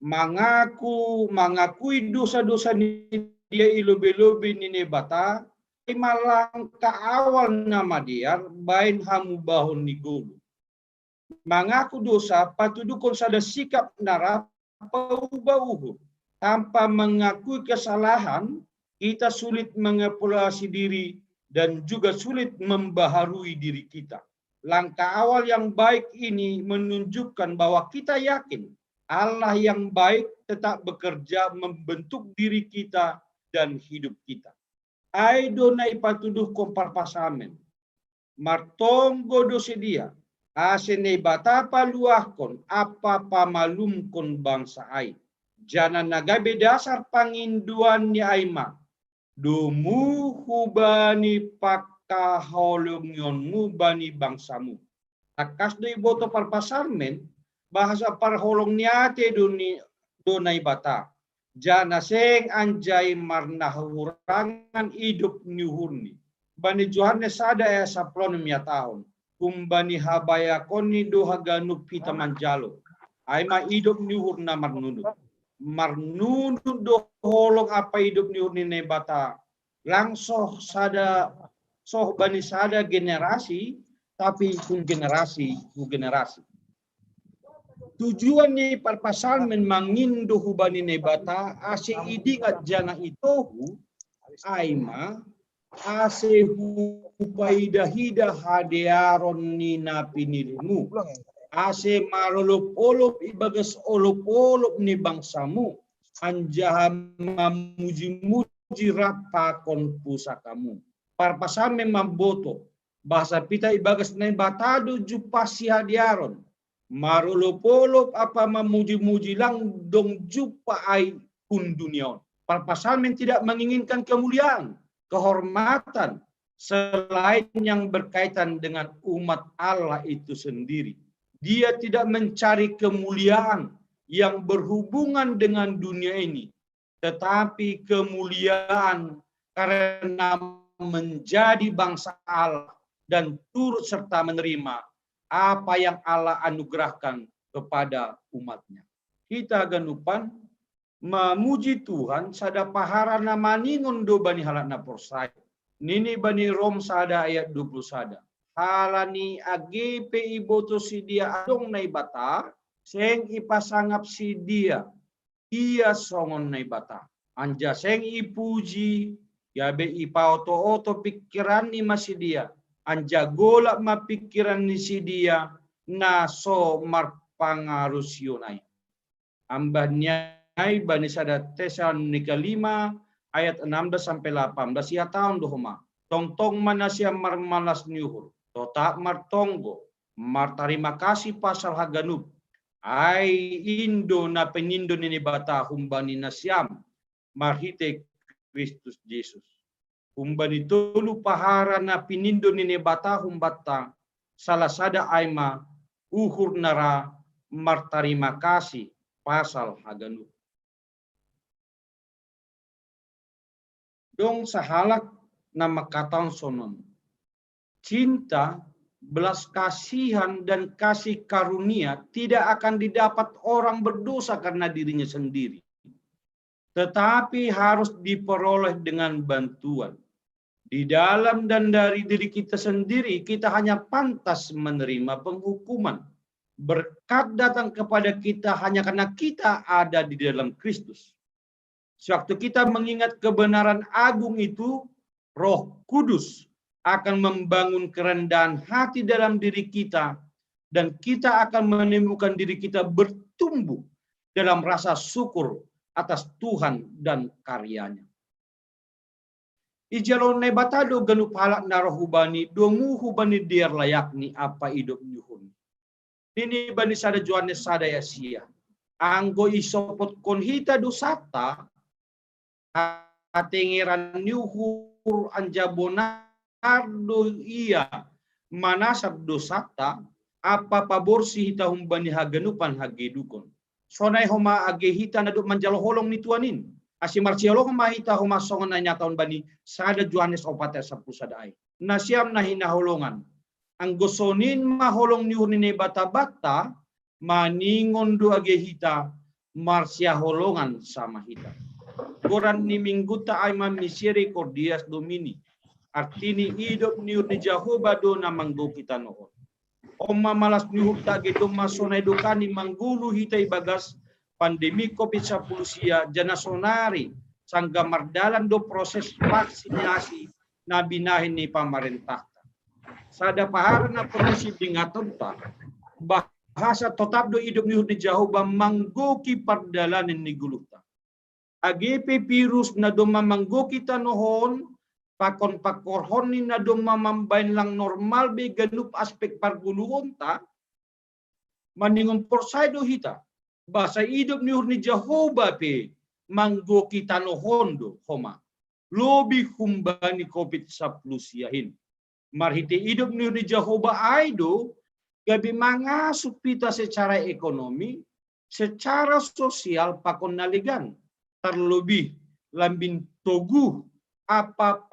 Mangakui dosa-dosa ni dia ilobe-lobe ni nebata. Malang ka awal nama dia bain hamu bahon ni gulu. Mengaku dosa patudukon sada sikap narap paubah-ubah. Tanpa mengakui kesalahan, kita sulit mengevaluasi diri dan juga sulit membaharui diri kita. Langkah awal yang baik ini menunjukkan bahwa kita yakin Allah yang baik tetap bekerja membentuk diri kita dan hidup kita. Ai donai patuduh kompar pasamen. Martonggo dosedia. Asene batapa luahkon apa pamalumkon bangsa ai. Jana nagabe dasar panginduan ni aima. Dumu hubani pakaholongionmu bani bangsamu. Akas do iboto parpasarmen bahasa parholong niate donai bata. Jana seng anjay marnahurangan hidup nyuhurni. Bani Johannes sada ya saplon tahun. Kumbani habaya koni dohaganup pita manjalo. Aima hidup nyuhur na marnunut. Marnunut doholong apa hidup nyuhur ni nebata. Langsoh sada soh bani sada generasi tapi kun generasi. Tujuannya parpasalmen mangindo hubani nebata ase idingat jana itohu aima ase hupaidahida hadearon ni napinirimu ase marolop-olop ibagas olop-olop ni bangsamu anjaha mamuji-muji rapakon pusakamu. Parpasalmen mamboto bahasa pita ibagas nebatado jupasi hadiaron. Marulopolop apa memuji-muji lang dong jupa ai pun dunia. Parpasalmen tidak menginginkan kemuliaan, kehormatan selain yang berkaitan dengan umat Allah itu sendiri. Dia tidak mencari kemuliaan yang berhubungan dengan dunia ini, tetapi kemuliaan karena menjadi bangsa Allah dan turut serta menerima apa yang Allah anugerahkan kepada umatnya. Kita ganupan memuji Tuhan sada pahara nama ningon do bani halakna persai. Nini bani Rom sada ayat 20 sada. Halani AGP iboto si dia adong nai bata seng ipasangap si dia. Ia songon nai bata. Anja seng ipuji yabe ipa-oto-oto pikiran ni masih dia. Anja golak mapikiran ni si dia na so marpangarusyonai. Ambahnya bani sada Tesalonika 5 ayat 16 sampai 18 ya tahun dohma. Tong-tong mana sia marmalas nyuhur. Totak martonggo. Martarima kasih pasal haganup. Ai indo na penindo nini bata humbani nasyam. Marhite Kristus Yesus. Humbani tolu pahara na pinindo nini bata humbata. Salah sada aima uhur nara martarima kasih pasal haganup. Dong sahalak nama katan sonon. Cinta, belas kasihan dan kasih karunia tidak akan didapat orang berdosa karena dirinya sendiri. Tetapi harus diperoleh dengan bantuan. Di dalam dan dari diri kita sendiri, kita hanya pantas menerima penghukuman. Berkat datang kepada kita hanya karena kita ada di dalam Kristus. Sewaktu kita mengingat kebenaran agung itu, Roh Kudus akan membangun kerendahan hati dalam diri kita, dan kita akan menemukan diri kita bertumbuh dalam rasa syukur atas Tuhan dan karyanya. Ijalon nebatado ganup halak narohubani dongu hubani diar layakni apa hidup nyuhun. Ini bani sada Johannes sada Yasia. Anggo isopot konhita dosata atengeran nyuhur anjabona ardo iya manasab dosata apa paborsi hita humbani haganupan hagedukon. Sonai homa age hita naduk manjalo holong ni tuanin. Asimar ciolo homa hita homa songon nanya tahun bani sada Johannes opate sapu sadai. Nasiam nahina holongan. Anggosonin maholong ni hurnine bata-bata maningon do age hita marsia holongan sama hita. Goran ni mingguta aima misericordias domini. Artini hidup niur ni Jehovah do na manggo kita noon. Oma malas niur tage do masonay do kani manggulu hitai bagas pandemi COVID-19 janasonari sangga mardalan do proses vaksinasi na binahin ni pamarentah. Sada pahara na perusib dingaton ta bahasa tetap do hidup niur ni Jehovah manggo ki pardalanin ni guluta. AGP virus na do mamanggo kita nohon pakon pakorhon ni na do mamambain lang normal be ganup aspek parguluhon ta maningon porsay do hita basa hidup ni Jehovah pe manggo kita nohon do homa lobi humbani COVID-19 yahin marhite hidup ni Jehovah ay do gabi mangasuk pita secara ekonomi secara sosial pakon naligan terlebih lambin togu apa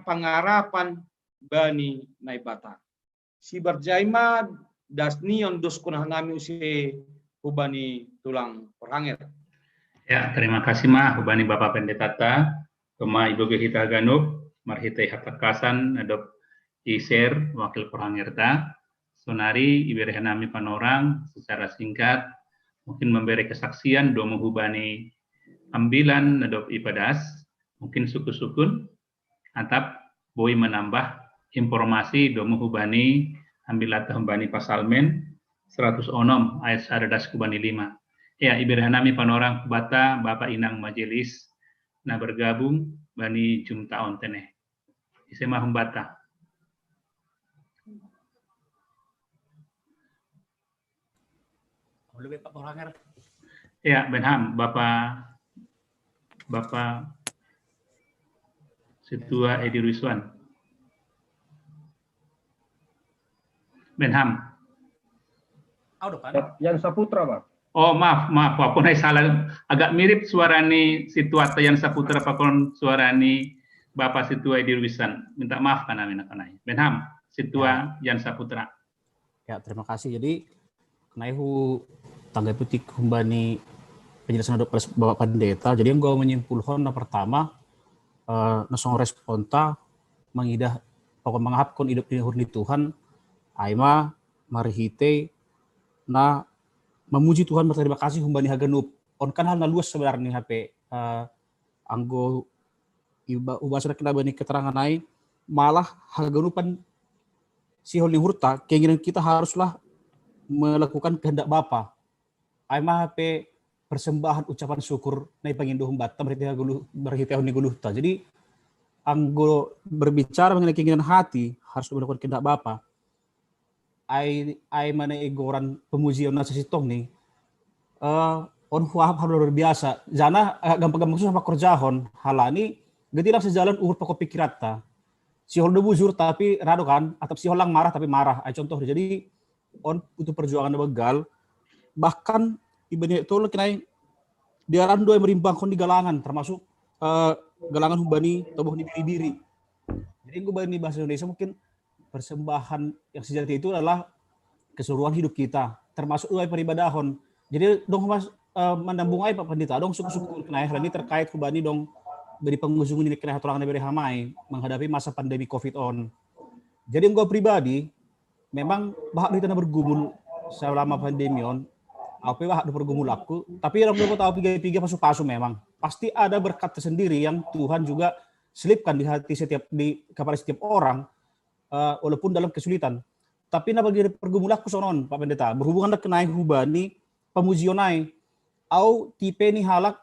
pangarapan bani naibata. Si berjaima dasnion dos kunah nami usi hubani tulang perangir. Ya, terima kasih mah hubani Bapak Pendetata, Toma Ibu Gehita Ganup, marhitai hatakasan adop iser wakil perangirta, sonari iberehanami panorang secara singkat mungkin memberi kesaksian domo hubani ambilan nadop ibadas, mungkin suku-sukun, atap boi menambah informasi domo hubani ambilat hubani pasalmen 106 ayat 11 kubani 5. Ya, ibirhanami panorang bata Bapak Inang Majelis na bergabung bani jumta ontene. Isema humbata. Boleh Pak Poranger. Ya, Benham, Bapak Situa Edi Rizwan. Benham. Yan Saputra, Pak. Oh, maaf, walaupun saya salah, agak mirip suarani Situa Yan Saputra pakon suarani Bapak Situa Edi Rizwan. Minta maaf karena kanai. Benham, Situa Yan Saputra. Ya, terima kasih. Jadi, kenaihu tangga putih humbani penjelasan dari Bapak Pendeta. Jadi yang gue menyimpulkan pertama nasong responta mengidah pokok mengahapkan hidup di hurni Tuhan aima marihite na memuji Tuhan berterima kasih humbani haganup on kan hal na luas sebenarnya HP anggo ubah sudah kena bani keterangan naik malah haganupan si hurni hurta keinginan kita haruslah melakukan kehendak Bapa aima HP persembahan ucapan syukur naik pangindu humbata berhitah ni guluhta. Jadi anggo berbicara mengenai keinginan hati harus melakukan kehendak Bapa. ai mana egoran pemujian nasa sitong nih on huahap luar biasa jana gampang-gampang susah kerjahon halani getilah sejalan uhur pokok pikirata si holdo bujur tapi rado kan atau si holang marah tapi marah contoh jadi on untuk perjuangan begal bahkan ibadah itu kenai diaran dua merimbang kon di galangan termasuk galangan humbani toboh di biri jadi gue bani bahasa Indonesia mungkin persembahan yang sejati itu adalah keseluruhan hidup kita termasuk dua peribadahon jadi dong mas mandambung ai Pak Pendeta dong suku-suku kenai hal ini terkait hubani dong beri pengunjung ini kena haturangan dari hamai menghadapi masa pandemi Covid on. Jadi gue pribadi memang bahak di tanah bergumul selama pandemi on. Apa bahak bergumul aku, tapi dalam gue tahu piga-piga pasu-pasu memang pasti ada berkat tersendiri yang Tuhan juga selipkan di hati kepada setiap orang walaupun dalam kesulitan. Tapi napa dia pergumul aku sonon Pak Pendeta berhubungan dengan kenai hubani pemujionai au tipe ni halak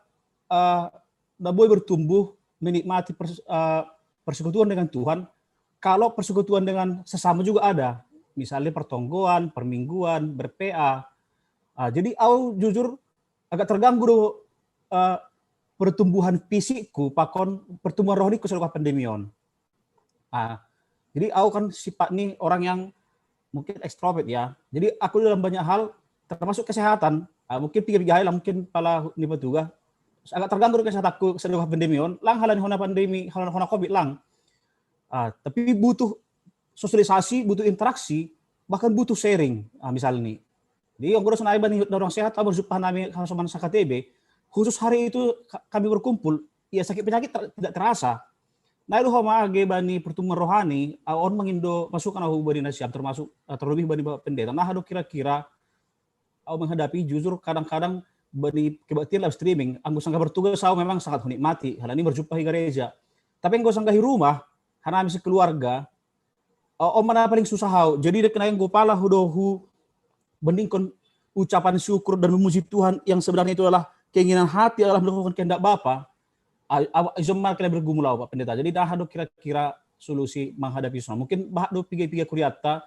boy bertumbuh menikmati persekutuan dengan Tuhan kalau persekutuan dengan sesama juga ada misalnya pertonggoan, permingguan, berPA. Jadi au jujur agak terganggu pertumbuhan fisikku pakon pertumbuhan rohaniku selama pandemion. Jadi au kan sifat nih orang yang mungkin ekstrovert ya. Jadi aku dalam banyak hal termasuk kesehatan mungkin tiga hal mungkin pala nipa juga agak terganggu dengan kesehatanku selama pandemion lang halan hona pandemi halan hona covid lang. Tapi butuh sosialisasi, butuh interaksi, bahkan butuh sharing misalnya nih. Jadi yang gue sunai bani orang sehat abang jumpa nami sama SKTB khusus hari itu kami berkumpul ya sakit penyakit tidak terasa. Nah itu homa age bani pertemuan rohani on mengindo masukan aku bani nasiab termasuk terlebih bani pendeta. Nah aduh kira-kira aku menghadapi jujur kadang-kadang bani kebaktian live streaming anggo sangka bertugas aku memang sangat menikmati hal ini berjumpa di gereja. Tapi anggo sangka di rumah karena misi keluarga mana paling susah hau. Jadi kena yang gopala hudohu bandingkan ucapan syukur dan memuji Tuhan yang sebenarnya itu adalah keinginan hati adalah melakukan kehendak Bapa. Izomar kena bergumulau Pak Pendeta. Jadi dah ada kira-kira solusi menghadapi semua. Mungkin bah do piga-piga kuriata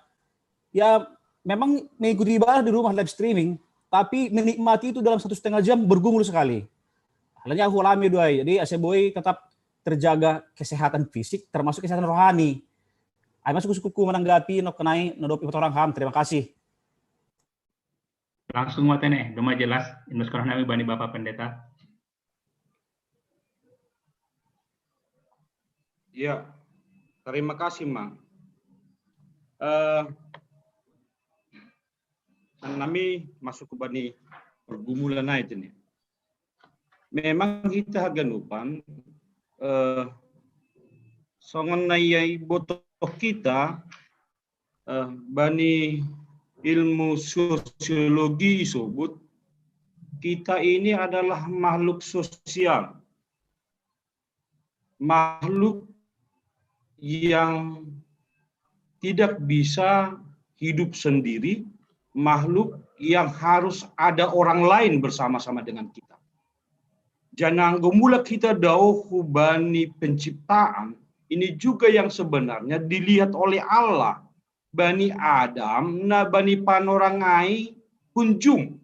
ya memang mengikuti ibadah di rumah live streaming tapi menikmati itu dalam 1,5 jam bergumul sekali. Halnya aku alami doai. Jadi aseboy tetap terjaga kesehatan fisik termasuk kesehatan rohani. Ai masuk suku menanggapi no kenai no dopi orang ham. Terima kasih. Langsung matene, doma jelas. Inus sekolah nami bani Bapak Pendeta. Ya, terima kasih Mang. Nami masuk ke bani pergumulan aja nih. Memang kita ganupan songon nayai botoh kita bani ilmu sosiologi disebut kita ini adalah makhluk sosial, makhluk yang tidak bisa hidup sendiri, makhluk yang harus ada orang lain bersama-sama dengan kita. Jangan gemula kita dauhu bani penciptaan, ini juga yang sebenarnya dilihat oleh Allah. Bani Adam, na bani panorangai punjung.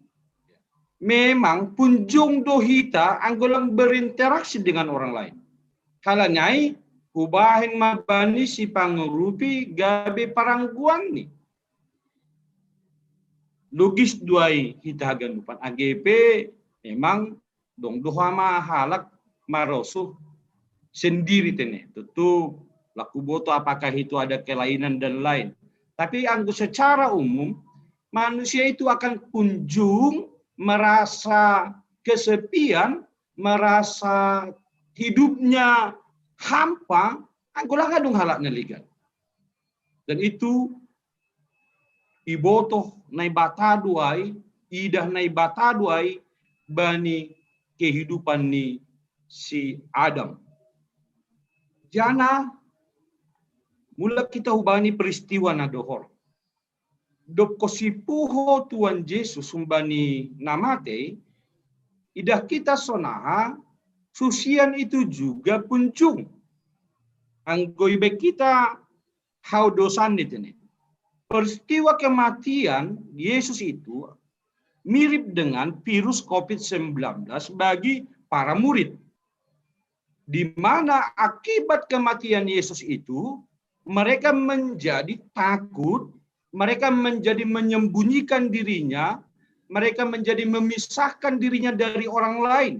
Memang punjung dohita anggolang berinteraksi dengan orang lain. Kalanyai kubahin mabani si pangurupi gabe parangguan ni. Logis duai kita ganupan AGP memang dong dohama halak marosuh sendiri tene. Tentu laku boto apakah itu ada kelainan dan lain. Tapi anggo secara umum manusia itu akan kunjung merasa kesepian, merasa hidupnya hampa, anggolah kadung halaknya ligat. Dan itu ibotoh nai bataduai, idah nai bataduai bani kehidupan ni si Adam. Jana mula kita hubani peristiwa na dohor. Dok kosipuho Tuhan Yesus umbani namate, idah kita sonaha, susian itu juga puncung. Anggoibe kita hau dosan itene. peristiwa kematian Yesus itu mirip dengan virus COVID-19 bagi para murid. Di mana akibat kematian Yesus itu, mereka menjadi takut, mereka menjadi menyembunyikan dirinya, mereka menjadi memisahkan dirinya dari orang lain.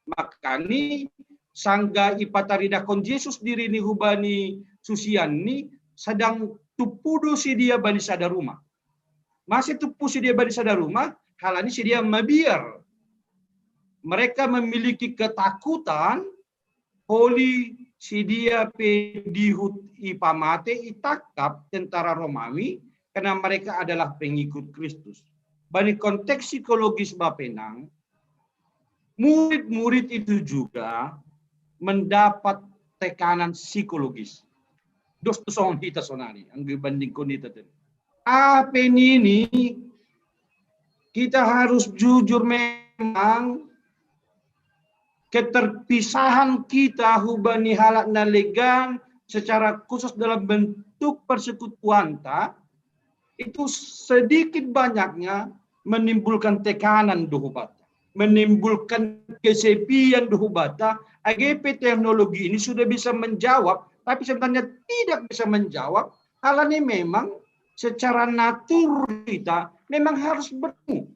Makanya sangga ipataridakon Yesus diri ni hubani susiani sedang tupudu si dia bani sada rumah. Masih tupu si dia bani sada rumah, halani si dia mabiar. Mereka memiliki ketakutan, Holy si dia pedihut ipamate itakap tentara Romawi karena mereka adalah pengikut Kristus. Bani konteks psikologis Bapenang, murid-murid itu juga mendapat tekanan psikologis. Dos tusong hita sonari, ang dibandingkan itu tadi. Apa ini kita harus jujur memang keterpisahan kita hubani halak nalegan secara khusus dalam bentuk persekutuan itu sedikit banyaknya menimbulkan tekanan duhubata, menimbulkan kesepian duhubata. AGP teknologi ini sudah bisa menjawab, tapi sebenarnya tidak bisa menjawab. Hal ini memang secara natur kita memang harus bertemu.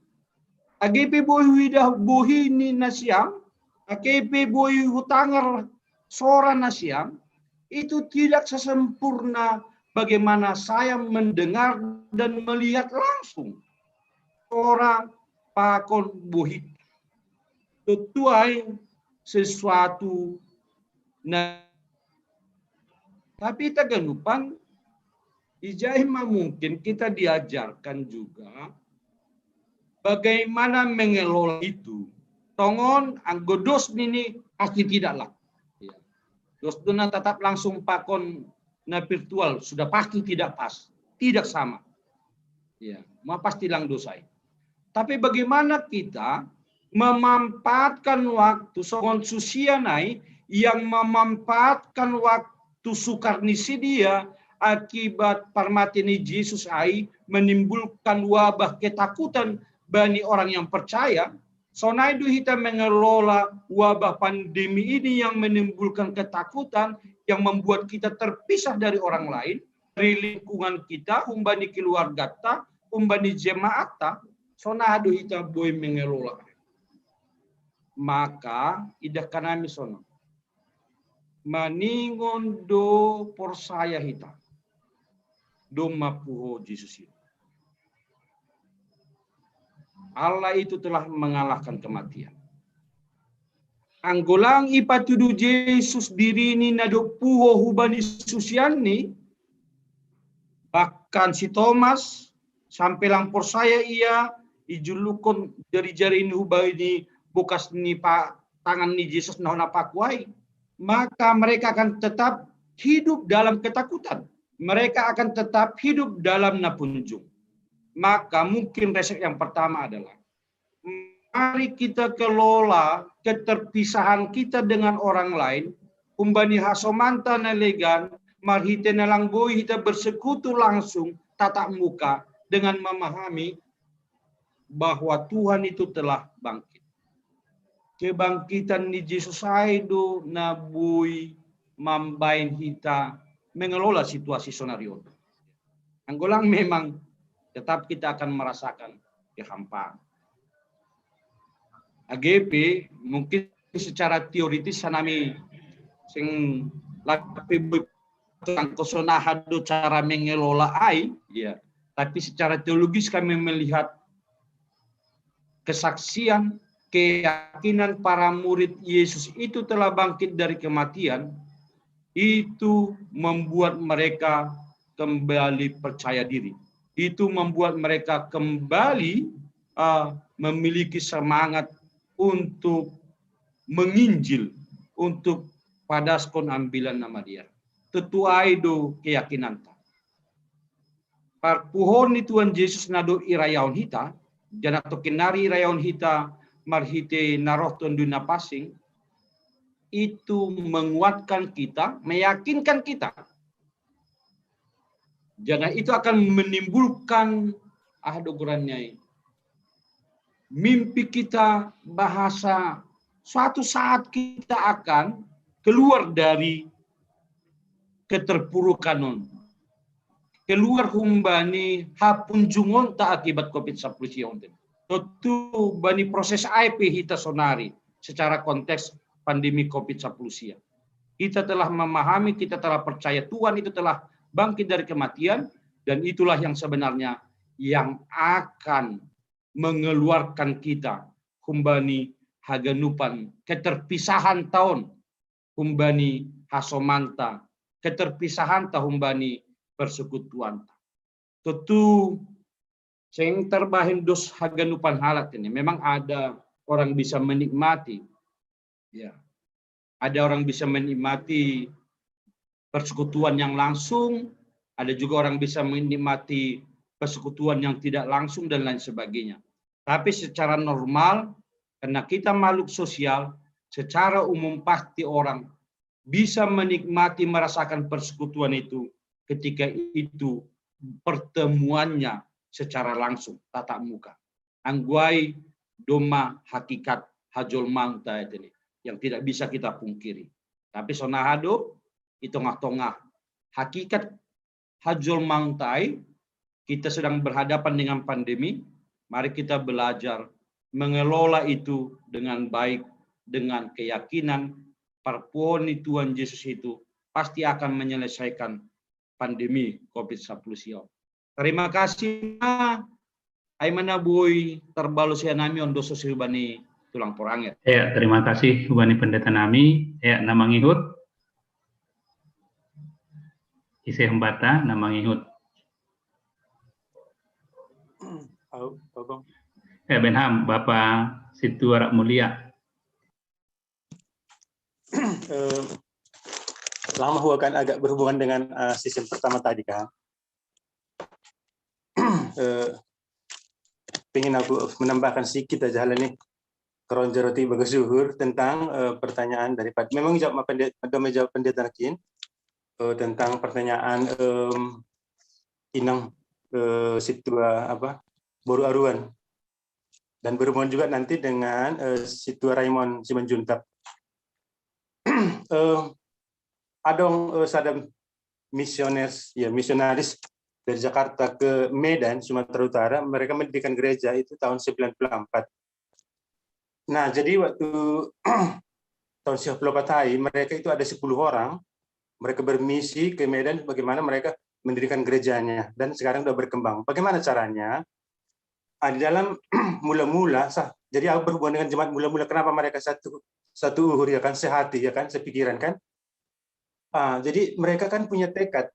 AGP bohidah bohini nasyam, AGP bohi hutangar sora nasyam, itu tidak sesempurna bagaimana saya mendengar dan melihat langsung orang pakon bohit. Tutuai sesuatu. Nah, tapi taganupan, ijahima mungkin kita diajarkan juga bagaimana mengelola itu. Tongon, anggodos ini pasti tidaklah. Dos dona tetap langsung pakon na virtual sudah pasti tidak pas, tidak sama. Ya, mau pasti lang dosai. Tapi bagaimana kita memanfaatkan waktu songon susianai yang memanfaatkan waktu sukarnisi dia akibat parmatini Yesus ai menimbulkan wabah ketakutan bagi orang yang percaya. Sonaidu kita mengelola wabah pandemi ini yang menimbulkan ketakutan, yang membuat kita terpisah dari orang lain, dari lingkungan kita, umbani keluarga ta, umbani jemaat ta, sonaidu kita boleh mengelola. Maka idah kanami sono. Maningon do porsaya hita. Do mapuho Yesus itu. Allah itu telah mengalahkan kematian. Anggolang ipatudu Yesus diri ini nado puho hubani susiani, bahkan si Thomas sampai lampor saya ia ijulukon dari jari ini hubani bukas ni pak tangan ni Yesus nona pakuai, maka mereka akan tetap hidup dalam ketakutan. Mereka akan tetap hidup dalam napunjung. Maka mungkin resep yang pertama adalah mari kita kelola keterpisahan kita dengan orang lain. Umbani hasomanta nalegan, marhite nalangboi kita bersekutu langsung tatap muka dengan memahami bahwa Tuhan itu telah bangkit. Kebangkitan ni Yesus aido na bui mambain kita mengelola situasi sonario. Anggolang memang tetap kita akan merasakan kehampaan. AGP mungkin secara teoritis sanami sing lapi kosonahado cara mengelola ai, ya. Tapi secara teologis kami melihat kesaksian, keyakinan para murid Yesus itu telah bangkit dari kematian, itu membuat mereka kembali percaya diri. Itu membuat mereka kembali memiliki semangat untuk menginjil, untuk padaskon ambilan nama dia. Tetuai do keyakinan. Parpuhon ni Tuhan Yesus nado irayaon hita, janato kinari irayaon hita marhite narohton duna pasing, itu menguatkan kita, meyakinkan kita Jangan itu akan menimbulkan mimpi kita bahasa suatu saat kita akan keluar dari keterpurukan, keluar humbani hapun jungon tak akibat COVID-19. Tentu bani proses IP kita sonari secara konteks pandemi COVID-19. Kita telah memahami, kita telah percaya Tuhan itu telah bangkit dari kematian, dan itulah yang sebenarnya yang akan mengeluarkan kita humbani haganupan keterpisahan tahun humbani hasomanta, keterpisahan tahun humbani persekutuan. Tentu sing terbahin dos haganupan halat ini memang ada orang bisa menikmati, ya, ada orang bisa menikmati persekutuan yang langsung, ada juga orang bisa menikmati persekutuan yang tidak langsung dan lain sebagainya. Tapi secara normal, karena kita makhluk sosial, secara umum pasti orang bisa menikmati merasakan persekutuan itu ketika itu pertemuannya secara langsung, tatap muka. Angguai doma hakikat hajol mangta ini yang tidak bisa kita pungkiri. Tapi sonahado di tengah-tengah hakikat hajol mangtai, kita sedang berhadapan dengan pandemi. Mari kita belajar mengelola itu dengan baik, dengan keyakinan parponi Tuhan Yesus itu pasti akan menyelesaikan pandemi COVID-19. Terima kasih. Aimana boy terbalu nami ondo sosibani tulang porangit. Ya, terima kasih Bani Pendeta Nami. Ya, nama ngihut. Isi hembata nama ngihut. Ya, Benham, Bapak Situ Arak Mulia. Lama akan agak berhubungan dengan sistem pertama tadi kan. Pengen aku menambahkan sedikit aja hal ini keronjeroti bagus zuhur tentang pertanyaan daripada memang jawab pendeta Nakin tentang pertanyaan inang situa apa Boru Aruan dan berhubungan juga nanti dengan situa Raymond Simanjuntak. Adong sadam misionaris dari Jakarta ke Medan, Sumatera Utara, mereka mendirikan gereja itu tahun 94. Nah, jadi waktu tahun 94 mereka itu ada 10 orang, mereka bermisi ke Medan bagaimana mereka mendirikan gerejanya, dan sekarang sudah berkembang. Bagaimana caranya? Di dalam mula-mula, jadi aku berhubungan dengan jemaat mula-mula, kenapa mereka satu uhur ya kan, sehati ya kan, sepikiran kan? Jadi mereka kan punya tekad.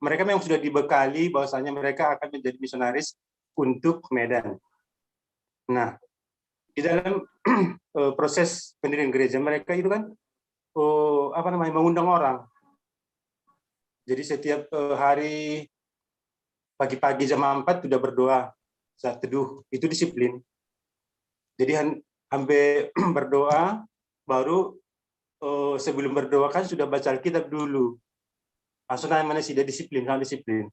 Mereka memang sudah dibekali bahwasanya mereka akan menjadi misionaris untuk Medan. Nah, di dalam proses pendirian gereja mereka itu kan mengundang orang. Jadi setiap hari pagi-pagi jam 4 sudah berdoa saat teduh, itu disiplin. Jadi sampai berdoa baru sebelum berdoa kan sudah baca Alkitab dulu. Langsung namanya sudah disiplin, sangat disiplin.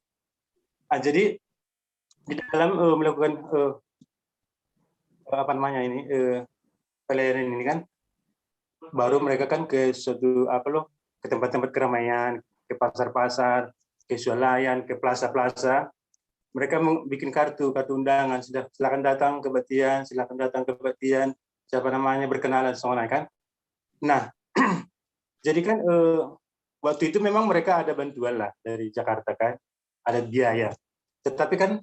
Jadi di dalam melakukan pelayanan ini kan, baru mereka kan ke suatu ke tempat-tempat keramaian, ke pasar-pasar, ke swalayan, ke plaza-plaza. Mereka bikin kartu undangan, silakan datang kebaktian, siapa namanya berkenalan semua kan. Nah, jadi kan waktu itu memang mereka ada bantuan lah dari Jakarta kan, ada biaya. Tetapi kan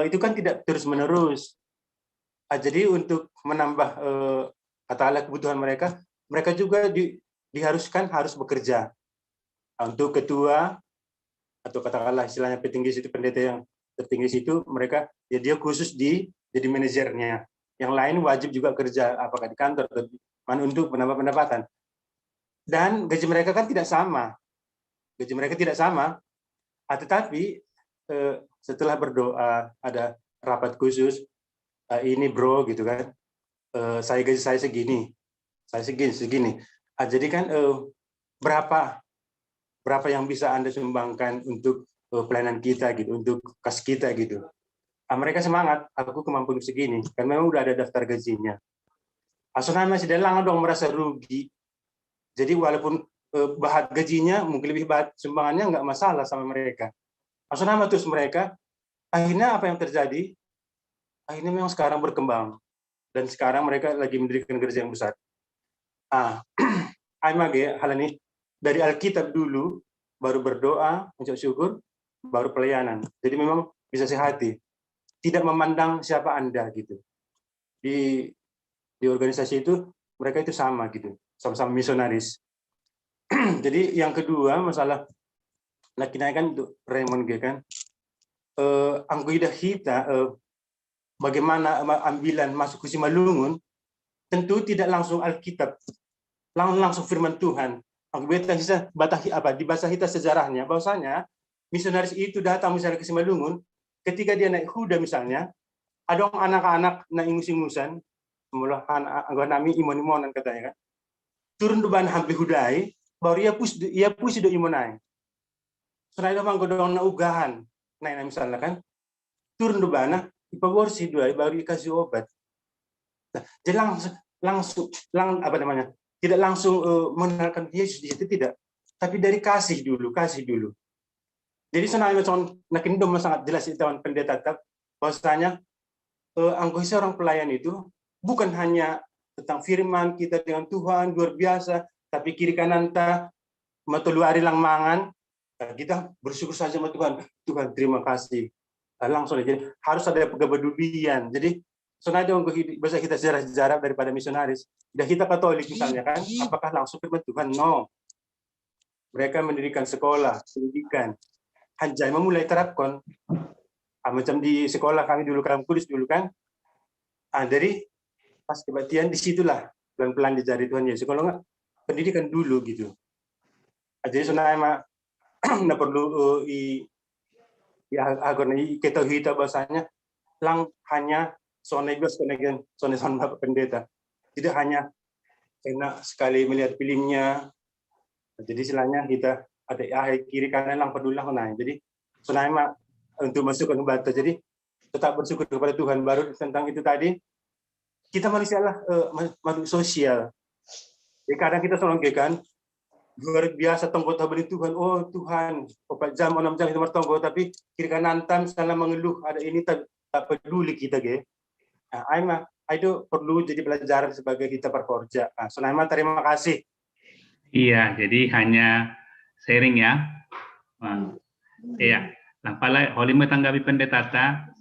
itu kan tidak terus-menerus. Jadi untuk menambah katakanlah kebutuhan mereka, mereka juga diharuskan harus bekerja. Untuk ketua atau katakanlah istilahnya petinggi situ, pendeta yang tertinggi situ, mereka ya dia khusus jadi manajernya. Yang lain wajib juga kerja apakah di kantor atau untuk menambah pendapatan. Dan gaji mereka kan tidak sama. Tetapi setelah berdoa, ada rapat khusus, ini bro gitu kan, gaji saya segini. Jadi kan berapa yang bisa Anda sumbangkan untuk pelayanan kita gitu, untuk kas kita gitu. Mereka semangat, aku kemampuan segini, kan memang udah ada daftar gajinya. Asal masih dalang dong merasa rugi. Jadi walaupun bahat gajinya mungkin lebih bahat sumbangannya, nggak masalah sama mereka. Asal terus mereka, akhirnya apa yang terjadi? Akhirnya memang sekarang berkembang, dan sekarang mereka lagi mendirikan gereja yang besar. Hal ini dari Alkitab dulu, baru berdoa, mengucap syukur, baru pelayanan. Jadi memang bisa sehati, tidak memandang siapa Anda gitu. Di organisasi itu mereka itu sama gitu, sama-sama misionaris. Jadi yang kedua masalah nakinaikan untuk Raymond G kan, anggoida kita bagaimana ambilan masuk ke Simalungun, tentu tidak langsung Alkitab, langsung firman Tuhan. Di bahasa kita sejarahnya, bahwasanya misionaris itu datang misalnya ke Simalungun, ketika dia naik kuda misalnya, ada anak-anak na ingus-ingusan, mula anggota nami imon-imonan katanya kan, turun depan hampir hudai, baru ia pus do imonai. Senai memang godong na ugahan, naik misalnya kan, turun depan, ipaborsi dua, baru dikasih obat. Nah, jadi langsung tidak langsung mengenalkan Yesus di situ, tidak, tapi dari kasih dulu. Jadi sebenarnya nakin dom sangat jelas itu pendeta tetap bahwasanya anggota seorang pelayan itu bukan hanya tentang firman kita dengan Tuhan luar biasa, tapi kiri kanan ta matulu ari lang mangan, kita bersyukur saja sama Tuhan. Tuhan terima kasih. Langsung jadi harus ada kepedulian. Jadi sebenarnya bahasa kita sejarah daripada misionaris. Dan kita Katolik misalnya kan, apakah langsung firman Tuhan? No. Mereka mendirikan sekolah, pendidikan. Hanjai memulai terapkan. Macam di sekolah kami dulu, Kalam Kudus dulu kan. Dari pas kebaktian disitulah pelan-pelan dicari Tuhan Yesus. Kalau enggak, pendidikan dulu gitu. Jadi sebenarnya nggak perlu kita bahasanya hanya sonegos konegan sonesan Bapak Pendeta. Tidak hanya enak sekali melihat filmnya. Jadi istilahnya kita ada kiri kanan lang peduli lang naik. Jadi sebenarnya untuk masuk ke bata. Jadi tetap bersyukur kepada Tuhan. Baru tentang itu tadi, kita manusia lah makhluk sosial. Jadi kadang kita selalu kan luar biasa tonggo tabeli Tuhan. Oh Tuhan, 4 jam 6 jam itu bertonggo, tapi kiri kanan tam salah mengeluh ada ini tak peduli kita ge. Itu perlu jadi pelajaran sebagai kita perkorja. Sulaiman terima kasih. Iya, jadi hanya sharing ya. Iya, pala holime tanggapi pendeta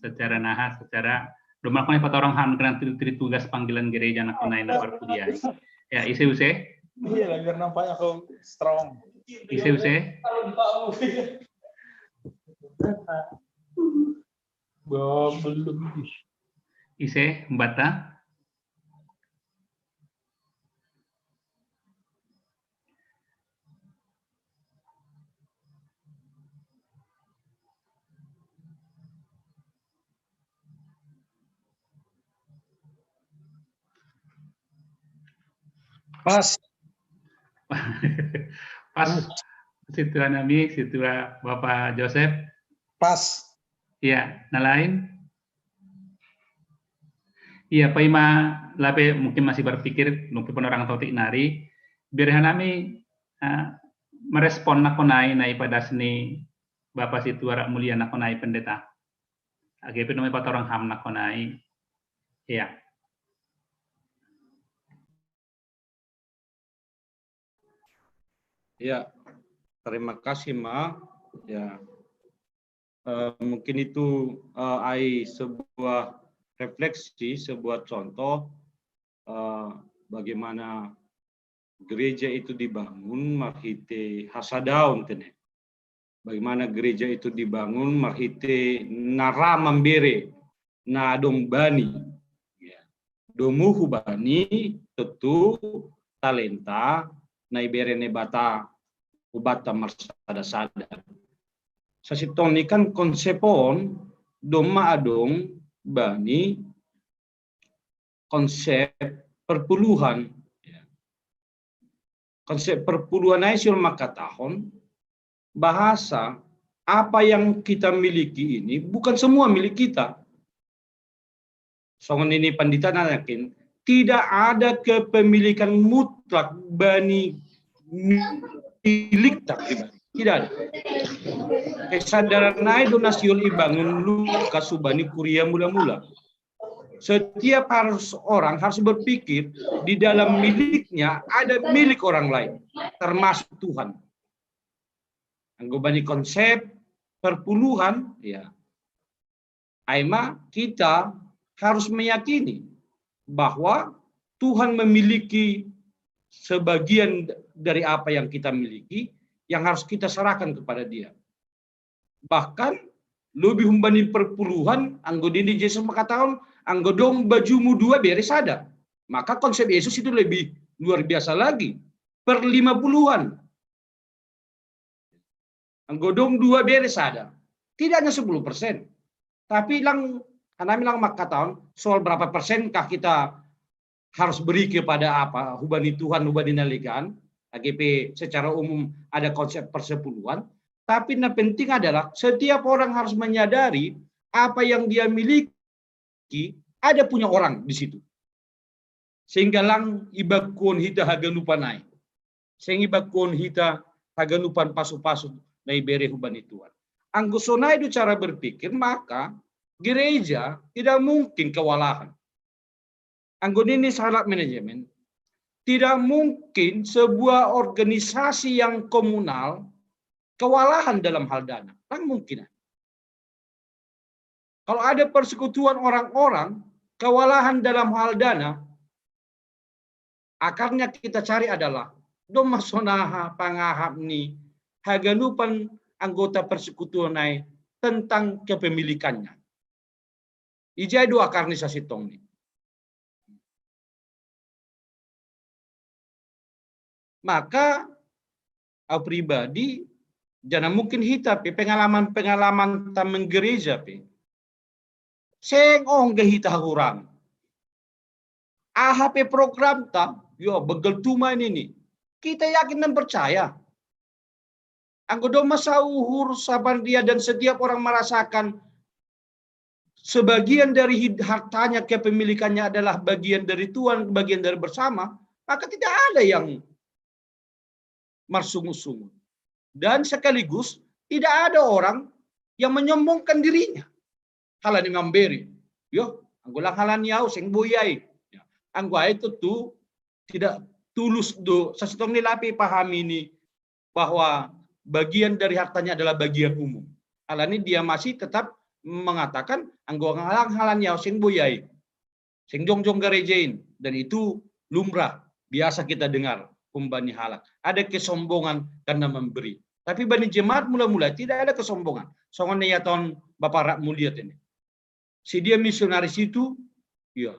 secara nahas, secara rumahnya pat orang ham kena tugas panggilan gereja nak naik lapar kuliah. Ya, ise. Iya, biar nampaknya kau strong. Ise. Belum. Ise, Mbata. Pas. Situ Nami, situ Bapak Joseph. Pas. Iya, nalain. Iya, Pak Ima Lape mungkin masih berpikir, mungkin orang totik nari, biar kami merespon nakonai nai pada seni Bapak situ arak mulia nakonai pendeta. AGP nomor 4 orang ham nakonai. Iya. Ya, terima kasih Ma. Ya, mungkin itu sebuah refleksi, sebuah contoh bagaimana gereja itu dibangun marhite hasadaun tene. Bagaimana gereja itu dibangun marhite nara mambere na dong bani. Ya. Domuhu bani tentu talenta na iberene bata ubata marsada sada. Sasiton ni kan konsepon doma adong bani konsep perpuluhan. Konsep perpuluhan ay sul makatahon bahasa apa yang kita miliki ini bukan semua milik kita. Soalnya ini Pandita yakin tidak ada kepemilikan mutlak bani milik tak pribadi. Tidak ada. Kesadaran naik donasiol ibangun lu kasubani kuria mula-mula. Setiap orang harus berpikir di dalam miliknya ada milik orang lain, termasuk Tuhan. Anggobani konsep perpuluhan, ya. Aima kita harus meyakini bahwa Tuhan memiliki sebagian dari apa yang kita miliki yang harus kita serahkan kepada Dia. Bahkan lebih membanding perpuluhan, anggodini Yesus mengatakan, anggodong bajumu dua beres ada. Maka konsep Yesus itu lebih luar biasa lagi. Per 50-an. Anggodong dua beres ada. Tidak hanya 10%. Tapi karena bilang makatan soal berapa persenkah kita harus beri kepada apa hubani Tuhan, hubani nalikan. AGP secara umum ada konsep persepuluhan. Tapi yang penting adalah setiap orang harus menyadari apa yang dia miliki ada punya orang di situ. Sehingga lang ibakun hita haganupanai. Sehingga ibakun hita haganupan pasu-pasu na ibere hubani Tuhan. Anggusona itu cara berpikir, maka gereja tidak mungkin kewalahan. Anggun ini salah manajemen. Tidak mungkin sebuah organisasi yang komunal kewalahan dalam hal dana. Kan mungkin. Kalau ada persekutuan orang-orang kewalahan dalam hal dana, akarnya kita cari adalah domasonaha pangahap ni haganupan anggota persekutuan naik tentang kepemilikannya. Ijai dua akarnisasi tong ni. Maka aku pribadi jangan mungkin hita pengalaman tameng gereja pe. Seng ge hita kurang. AHP program ta, yo begel tuman ini. Kita yakin dan percaya. Anggodo masa uhur sabar dia dan setiap orang merasakan sebagian dari hartanya kepemilikannya adalah bagian dari Tuhan, bagian dari bersama, maka tidak ada yang marsungu-sungu. Dan sekaligus tidak ada orang yang menyombongkan dirinya. Halani memberi. Yo, anggulang halani au sing buyai. Anggua itu tuh tidak tulus do. Sesitong nilapi paham ini bahwa bagian dari hartanya adalah bagian umum. Halani dia masih tetap mengatakan anggulang halani au sing buyai. Sing jongjong gerejain. Dan itu lumrah. Biasa kita dengar. Umbani halak. Ada kesombongan karena memberi. Tapi bani jemaat mula-mula tidak ada kesombongan. Soalnya ya tahun Bapak Rak mulia ini. Si dia misionaris itu, ya.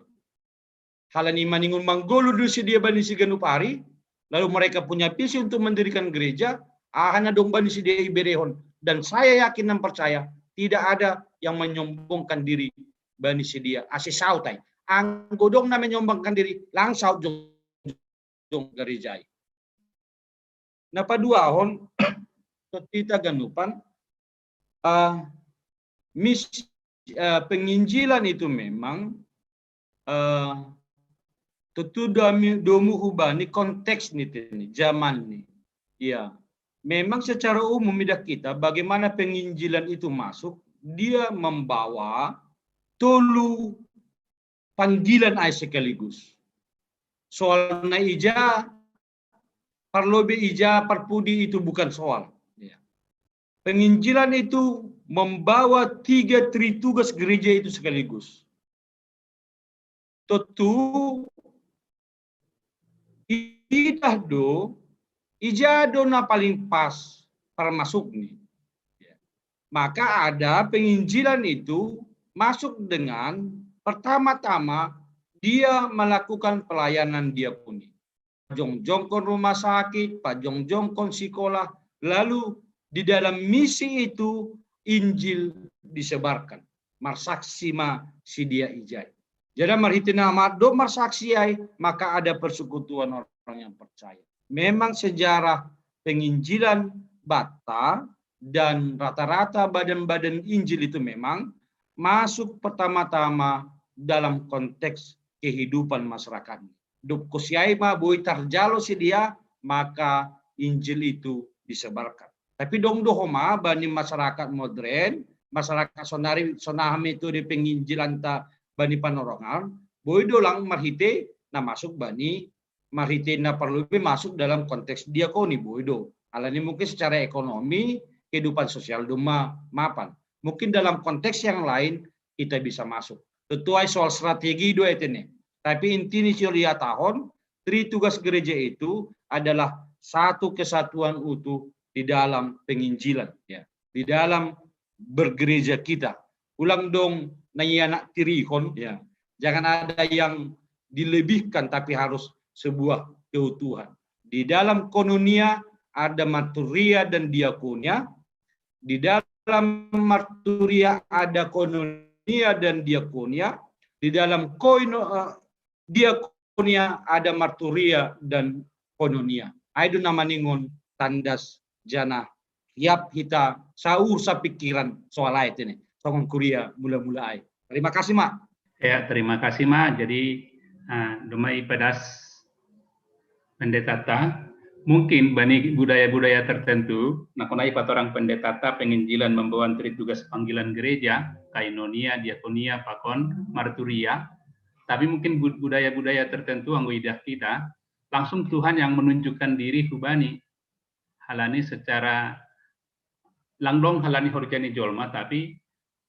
Halani maningun manggolu dulu si dia bani si Ganupari. Lalu mereka punya visi untuk mendirikan gereja. Hanya dong bani si dia Iberehon. Dan saya yakin dan percaya tidak ada yang menyombongkan diri bani si dia. Asis sautai. Anggodong na menyombongkan diri. Langsau gerejai. Nah pada ahon kita ganupan penginjilan itu memang tentu domu hubani konteks nih zaman nih. Ya, memang secara umum midak kita bagaimana penginjilan itu masuk, dia membawa tolu panggilan ay sekaligus. Soal na ija, parlobe ija, parpudi itu bukan soal. Ya. Penginjilan itu membawa 3 tritugas gereja itu sekaligus. Tentu, kita do, ija do na paling pas para masuk nih. Ya. Maka ada penginjilan itu masuk dengan pertama-tama dia melakukan pelayanan dia pun. Jongjongkon rumah sakit, pajong-jongkon sekolah, lalu di dalam misi itu Injil disebarkan. Marsaksima si dia ijai. Jadi marhitina do marsaksiai, maka ada persekutuan orang yang percaya. Memang sejarah penginjilan Bata dan rata-rata badan-badan Injil itu memang masuk pertama-tama dalam konteks kehidupan masyarakat. Duk kusiai ma boi tarjalo si dia, maka Injil itu disebarkan. Tapi dong dohoma bani masyarakat modern, masyarakat sonahami itu di penginjilan ta bani panorongan, boi dolang marhite na masuk bani marhite na perlu masuk dalam konteks diakoni boi do. Alani mungkin secara ekonomi kehidupan sosial doma mapan. Mungkin dalam konteks yang lain kita bisa masuk. Tetuai soal strategi dua itu nih. Tapi intinya lihat tahun, tugas gereja itu adalah satu kesatuan utuh di dalam penginjilan, ya, di dalam bergereja kita. Ulang dong nanya tirikon, ya. Jangan ada yang dilebihkan, tapi harus sebuah keutuhan. Di dalam koinonia ada marturia dan diakonia. Di dalam marturia ada koinonia dan diakonia. Di dalam diakonia ada marturia dan koinonia. Itu nama ningon tandas jana. Yap kita saur sapikiran soal ayat ini. Songong kuria mula-mula ay. Terima kasih, Mak. Ya, terima kasih, Mak. Jadi, domai pedas pendeta mungkin bani budaya-budaya tertentu, nakonai patorang pendetata penginjilan membawa tugas panggilan gereja, kainonia, diakonia, pakon, marturia, tapi mungkin budaya-budaya tertentu anggo idah kita, langsung Tuhan yang menunjukkan diri hubani, halani secara langdong halani horjani jolma, tapi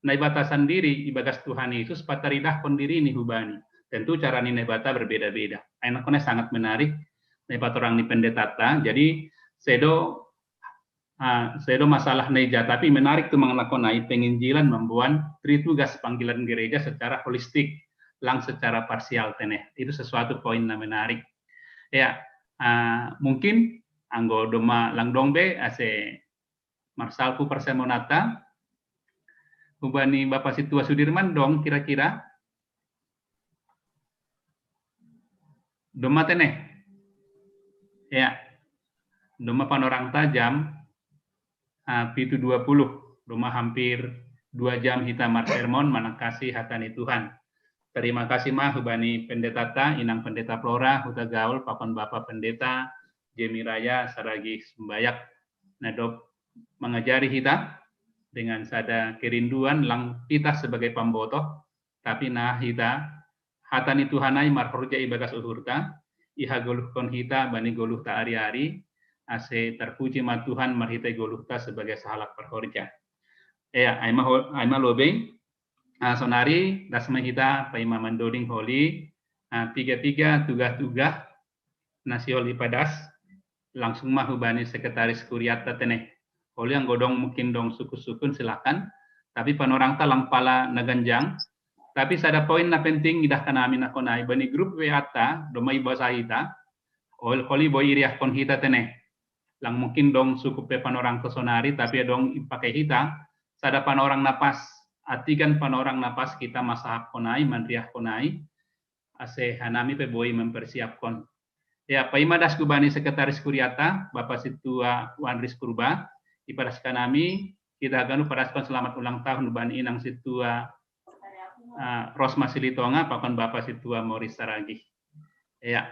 nai batasan diri ibagas Tuhan Yesus pataridah kondiri ini hubani. Tentu cara nai bata berbeda-beda. Ainakone sangat menarik. Orang ni pendetata, jadi sedo masalah neja, tapi menarik tuh mengelakonai penginjilan membuat tugas panggilan gereja secara holistik, lang secara parsial teneh. Itu sesuatu poin yang menarik. Ya, mungkin anggo doma lang dongbe ase Marsalku Persemonata, hubani Bapak Situa Sudirman dong kira-kira doma teneh. Ya, doma panorang tajam, pitu 20, doma hampir 2 jam hita sermon, manakasi hakani Tuhan. Terima kasih mah hubani pendetata, inang pendeta Flora, huta gaul, pakon bapak pendeta, Jemi Raya, saragi sembayak, nadop mengajari hita, dengan sada kerinduan, lang kita sebagai pambotoh, tapi nah hita, hatani Tuhanai marhorja ibagas uhurta, iha goluh kon hita bani goluh ta ari-ari ase terpuji ma Tuhan marhita goluh ta sebagai sahalak perhorja. Ya, aima lobe sonari dasma hita paima mandoding holi tiga tugas nasiol ipadas langsung mah hubani sekretaris kuriata teneh. Holi yang godong mungkin dong suku-sukun silakan, tapi panorang talang pala naganjang. Tapi ada poin na penting idah kanami na konai bani grup WA-ta domai bahasa hita holi boy iriah kon hita teneh lang mungkin dong suku pe panorang kesonari tapi dong pakai hita sada panorang napas atikan panorang napas kita masahap konai mandriah konai ase hanami pe boy mempersiapkan ya paimadas kubani sekretaris kuriata Bapak Situa Wanris Purba ipadas kanami kita ganu padaskan selamat ulang tahun bani inang Situa Rosma Silitonga, pakon Bapak Situa Moris Saragi. Ya,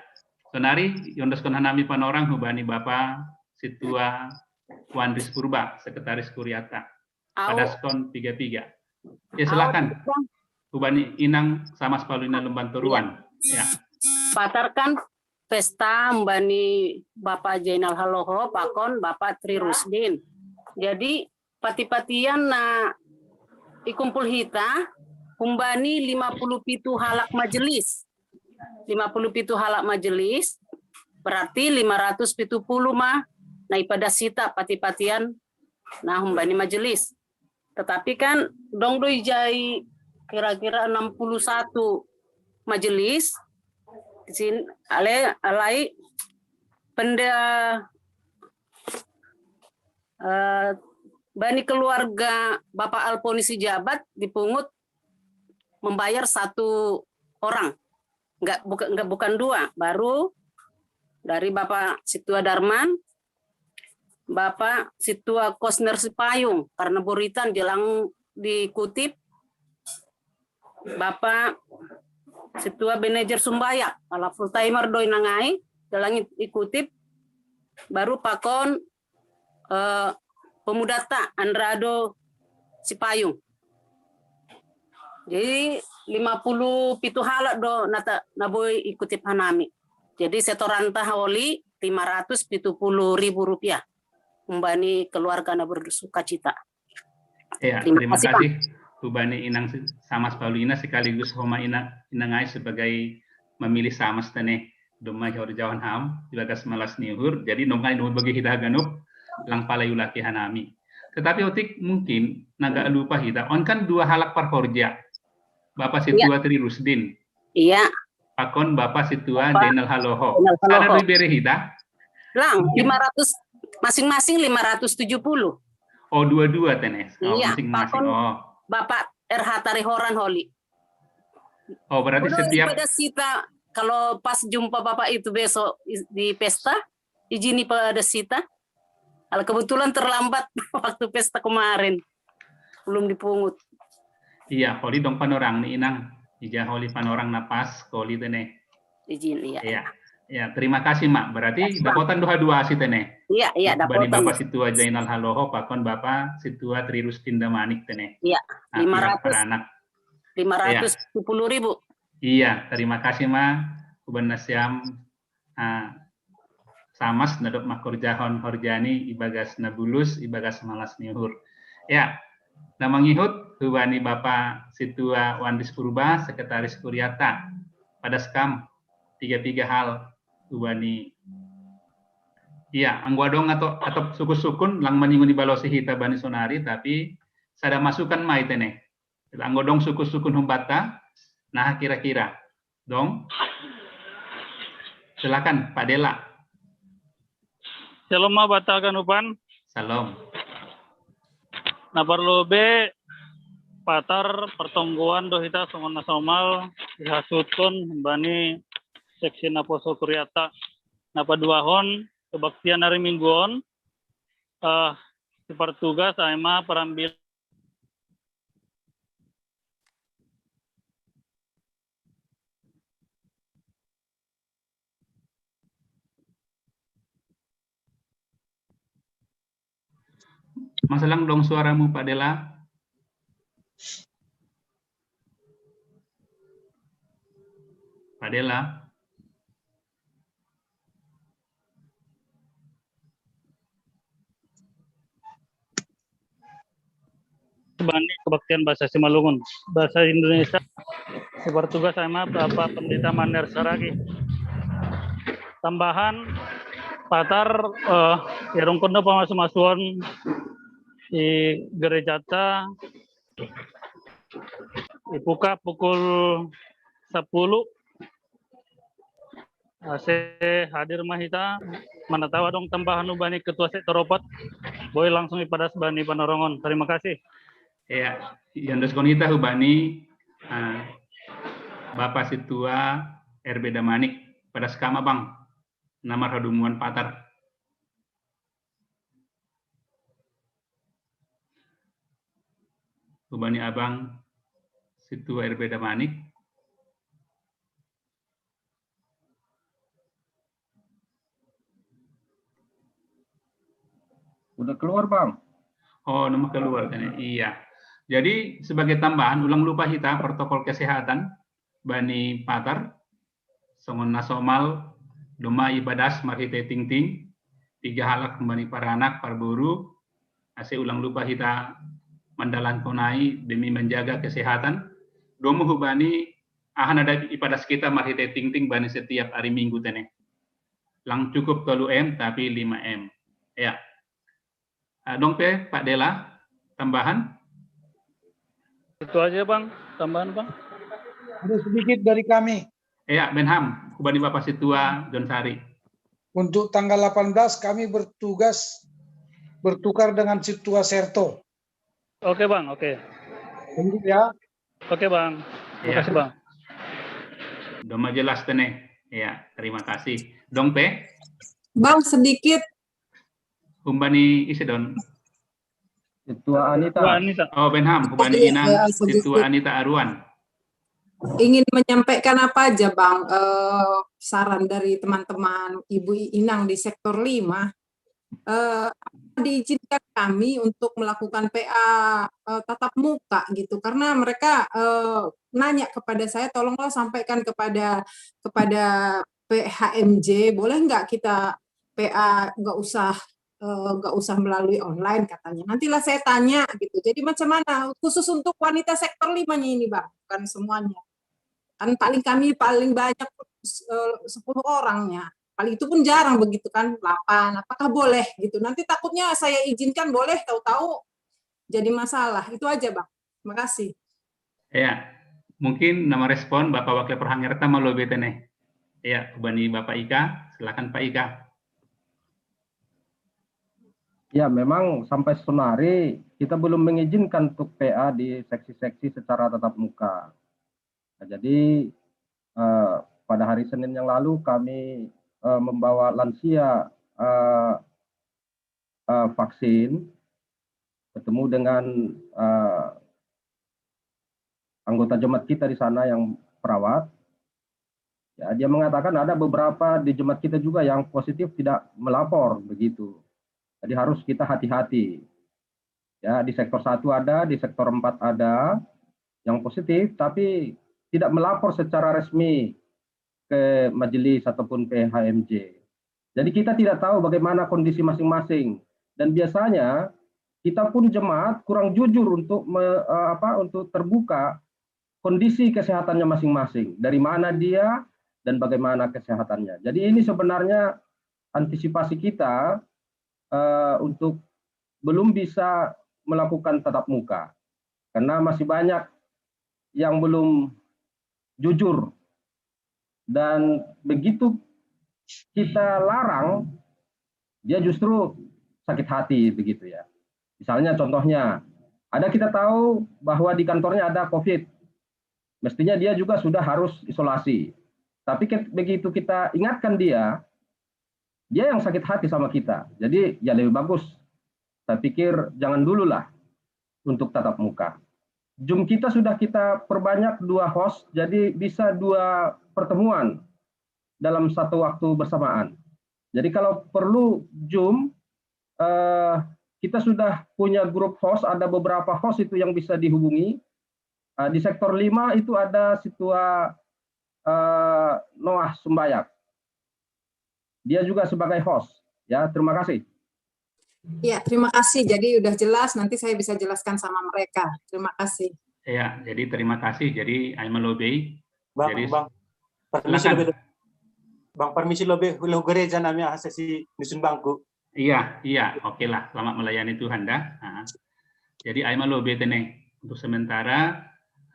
sonari yondos kon hanami panorang hubani Bapak Situa Wanris Purba, Sekretaris Kuriata. Padaskon 33. Ya silakan. Hubani Inang sama Spaluna Lemban Turuan. Ya. Patarkan pesta mbani Bapak Jainal Haloho, pakon Bapak Tri Rusdin. Jadi pati-patian na ikumpul hita Humbani 57 halak majelis. 57 halak majelis berarti 570 mah naik pada sita pati-patian nah humbani majelis. Tetapi kan dong doi jai kira-kira 61 majelis di sini alai bani keluarga Bapak Alponisi Jabat dipungut membayar 1 orang, bukan 2, baru dari Bapak Situa Darman Bapak Situa Kosner Sipayung, karena boritan jelang dikutip. Bapak Situa Manajer Sumbayak, kalau full timer doi nangai, jelang ikutip. Baru pakon pemudata Andrado Sipayung. Jadi 50 pitu halak do nata naboy ikutip hanami. Jadi setoranta holi 570.000 rupiah. Membani keluarga na bersuka cita. Ya, terima kasih Ubani Inang Samas Paulina sekaligus Homa Inangai sebagai memilih Samas tane domai hor jawan ham dibagas malas niuhur. Jadi nomai nomor bagi hidah ganup lang palayulaki hanami. Tetapi otik mungkin naga lupa hidah. On kan dua halak parkorja. Bapak Situa Tri Rusdin. Iya. Pakon Bapak Situa Denal Haloho. Haloho. Ada duit beri hidah? Lang 500 masing-masing 570. Oh, dua-dua tenes. Oh, Iya. masing-masing. Oh. Bapak RH Tarihoran Holi. Oh, berarti setiap pada Sita kalau pas jumpa Bapak itu besok di pesta, izini pada Sita. Kalau kebetulan terlambat waktu pesta kemarin. Belum dipungut. Iya, holi dong panorang nih Inang. Ija holi panorang napas, holi tene. Izin, iya. Iya. Ya, terima kasih Mak. Berarti dapotan dua-dua sih tene. Iya, iya, dapotan. dapotan. Bapak Situa Jainal Haloho, pakon Bapak Situa Tri Rusdin Damanik tene. Iya, 570.000. Iya, terima kasih Ma. Kuban Nasyam Samas nadop makor jahon horjani ibagas nabulus ibagas malas nihur. Ya, nama ngihut Hubani Bapak Situa Wandis Purba, Sekretaris Kuryata. Pada skam 3 hal Hubani. Iya, angguadong atau suku-sukun lang menyinggung di balosi hita bani sonari, tapi sada masukan mai tene. Anggodong suku-sukun humbata. Nah, kira-kira dong. Silakan Pak Dela. Shalom batakan upan. Salam. Nah perlu be patar pertongguan dohita songon nasional dihasutkan bani seksi naposo kuryata. Nah paduahon kebaktian hari mingguon sepertugas aima perambil Masalang dong suaramu Pak Dela. Pak Dela. Bani kebaktian bahasa Simalungun, bahasa Indonesia sepertugas sama Bapak Pendeta Mander Saragi. Tambahan patar yarung kondo pamasuk-masukan di gereja ta dibuka pukul 10. Saya hadir mahita mana tahu dong tambahan ubani ketua sektoropot boy langsung ipadas bani panorongon. Terima kasih. Ya, yang deskonita hubani Bapak Situa RB Damanik pada skama Bang. Nama radumuan patar. Hubani Abang Situa RB Damanik. Udah keluar Bang. Oh, nama keluar kan? Iya. Jadi sebagai tambahan, ulang lupa kita protokol kesehatan bani patar, songon nasomal, doma ibadas marhite ting-ting, 3 halak bani para anak, parburu, ase ulang lupa kita mandalan konai demi menjaga kesehatan. Domu hubani ahan ada ibadas kita marhite ting-ting bani setiap hari Minggu tene. Lang cukup 3 M tapi 5 M. Ya. Dong Pe, Pak Dela, tambahan? Itu aja Bang, tambahan Bang. Ada sedikit dari kami. Ya, Benham, Hubani Bapak Situa John Sari. Untuk tanggal 18 kami bertugas bertukar dengan Situa Serto. Oke Bang, oke. Tunggu ya. Oke Bang, terima kasih Bang. Doma jelas tene. Ya, terima kasih. Dong Pe? Bang, sedikit Humbani Isidon. Ketua Anita. Oh, Benham, Humbani Inang, Ketua Anita Aruan. Ingin menyampaikan apa aja Bang, saran dari teman-teman Ibu Inang di sektor 5, diizinkan kami untuk melakukan PA tatap muka gitu, karena mereka nanya kepada saya, tolonglah sampaikan kepada PHMJ, boleh nggak kita PA nggak usah melalui online katanya. Nantilah saya tanya gitu. Jadi macam mana khusus untuk wanita sektor 5-nya ini Bang, bukan semuanya. Kan kami paling banyak 10 orangnya. Paling itu pun jarang begitu kan, 8. Apakah boleh gitu? Nanti takutnya saya izinkan boleh, tahu-tahu jadi masalah. Itu aja Bang. Terima kasih. Ya, mungkin nama respon Bapak Wakil Perhangirta malu betene. Ya, Bani Bapak Ika, silakan Pak Ika. Ya, memang sampai Sonari kita belum mengizinkan untuk PA di seksi-seksi secara tatap muka. Nah, jadi pada hari Senin yang lalu kami membawa lansia vaksin, ketemu dengan anggota jemaat kita di sana yang perawat. Ya, dia mengatakan ada beberapa di jemaat kita juga yang positif tidak melapor begitu. Jadi harus kita hati-hati. Ya, di sektor 1 ada, di sektor 4 ada yang positif, tapi tidak melapor secara resmi ke majelis ataupun PHMJ. Jadi kita tidak tahu bagaimana kondisi masing-masing. Dan biasanya kita pun jemaat kurang jujur untuk untuk terbuka kondisi kesehatannya masing-masing. Dari mana dia dan bagaimana kesehatannya. Jadi ini sebenarnya antisipasi kita untuk belum bisa melakukan tatap muka. Karena masih banyak yang belum jujur, dan begitu kita larang, dia justru sakit hati begitu ya. Misalnya contohnya, ada kita tahu bahwa di kantornya ada COVID, mestinya dia juga sudah harus isolasi. Tapi begitu kita ingatkan dia yang sakit hati sama kita. Jadi ya lebih bagus, saya pikir jangan dulu lah untuk tatap muka. Zoom kita sudah kita perbanyak 2 host, jadi bisa 2 pertemuan dalam satu waktu bersamaan. Jadi kalau perlu Zoom, kita sudah punya grup host, ada beberapa host itu yang bisa dihubungi. Di sektor 5 itu ada Situa Noah Sumbayak. Dia juga sebagai host. Ya, terima kasih. Ya, terima kasih. Jadi udah jelas, nanti saya bisa jelaskan sama mereka. Terima kasih. Ya, jadi terima kasih. Jadi Aiman Lobei. Bang, Jadi, permisi lebih. Bang, permisi lebih. Lo gereja namanya asesi Dusun Bangku. Iya. Oke lah. Selamat melayani Tuhan dah. Nah, jadi Aiman Lobei teneng. Untuk sementara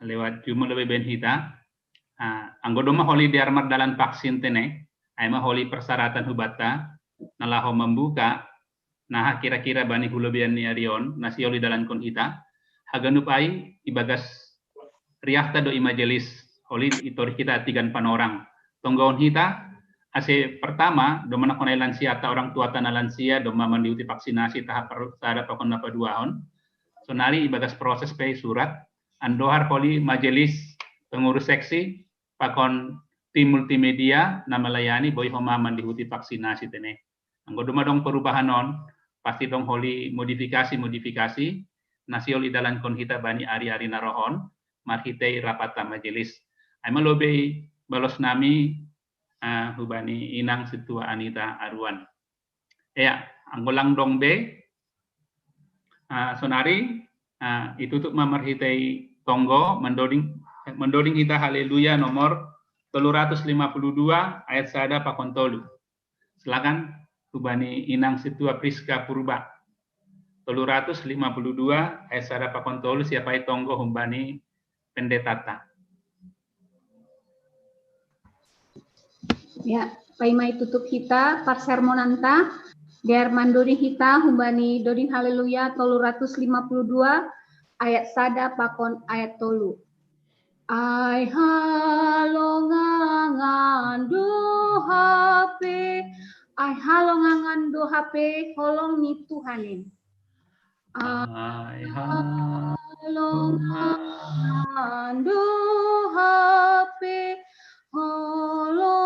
lewat Jumlah Lebih Benhita. Anggodoma holi di armar dalam vaksin teneng. Aiman holi persyaratan hubata. Nalaho membuka. Nah, kira-kira bani hulobian ni arion nasioli dalam konhita haganup ai ibagas riakta do imajelis holi itori kita 3 panorang tonggaon hita ase pertama do mana konai lansia ta orang tua tanah lansia do maman diuti vaksinasi tahap sada pakon napa 2 on sonari ibagas proses pay surat andohar holi majelis pengurus seksi pakon tim multimedia nama layani boy homaman diuti vaksinasi tene anggodoma dong perubahan on pasti dong holi modifikasi nasiol idalan konhita bani ari-ari narohon marhitei rapata majelis aima lobei balos nami hubani Inang Situa Anita Aruan ya anggolang dong be sonari itu tuh mamarhitei tonggo mendoding hita haleluya nomor 352 ayat sada pakontolu silakan Hubani Inang Situa Priska Purba 352 ayat sada pakontolu siapa tonggo Hubani pendetata. Ya, paimai tutup kita parsermonanta der mandori kita Hubani Doding Haleluya 352 ayat sada pakon ayat tolu. Ai halongangan du hape Ai halongangan do HP holong ni Tuhanin. Ai Halongangan do HP holong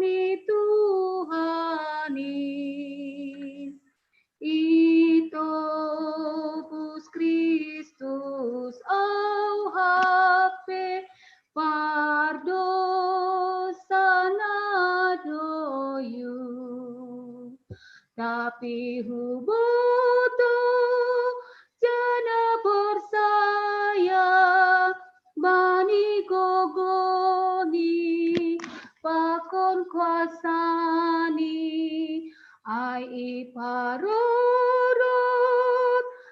ni Tuhanin. Itopus Christus au HP pardosana doyu. Tapi hubutu jana bersaya bani gogoni pakon kuasani ai iparorot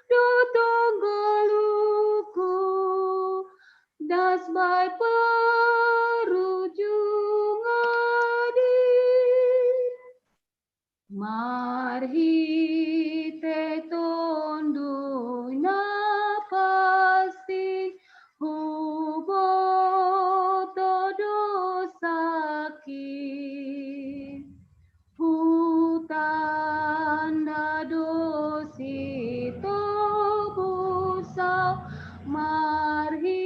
do tonggoluku das by perujung adi marhite tondui napasti huboto dosaki hutanda dosito busau marhite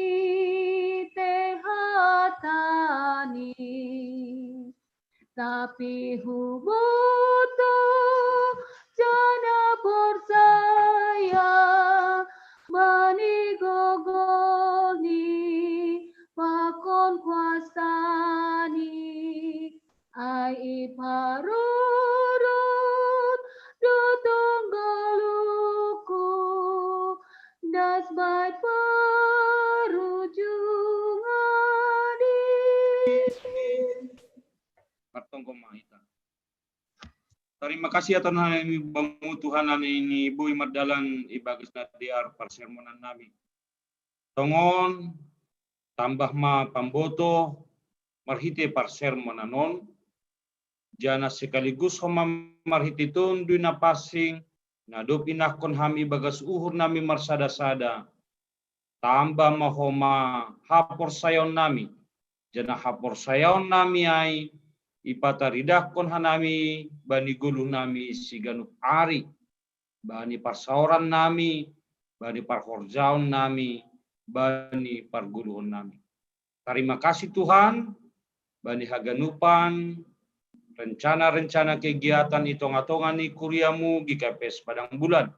hatani tapi huboto jana bersaya bani gogoni pakon kuasani ai iparorot do tonggoluku das by perujung adi. Martonggo Mahita. Terima kasih atas nami bangu Tuhan ini Ibu Mardalan Ibagas Nadiar persermonan nami. Tongon tambah ma pamboto marhite persermonanon jana sekaligus homa marhite tundu na passing nadop inakon ham Ibagas uhur nami marsada-sada tambah mahoma hapor sayon nami jana hapor sayon nami ai ipataridakon hanami bani guluh nami siganup ari bani parsauran nami bani parhorjaun nami bani parguluhon nami. Terima kasih Tuhan bani haganupan rencana-rencana kegiatan itonga-tonga ni kuriamu GKPS Padang Bulan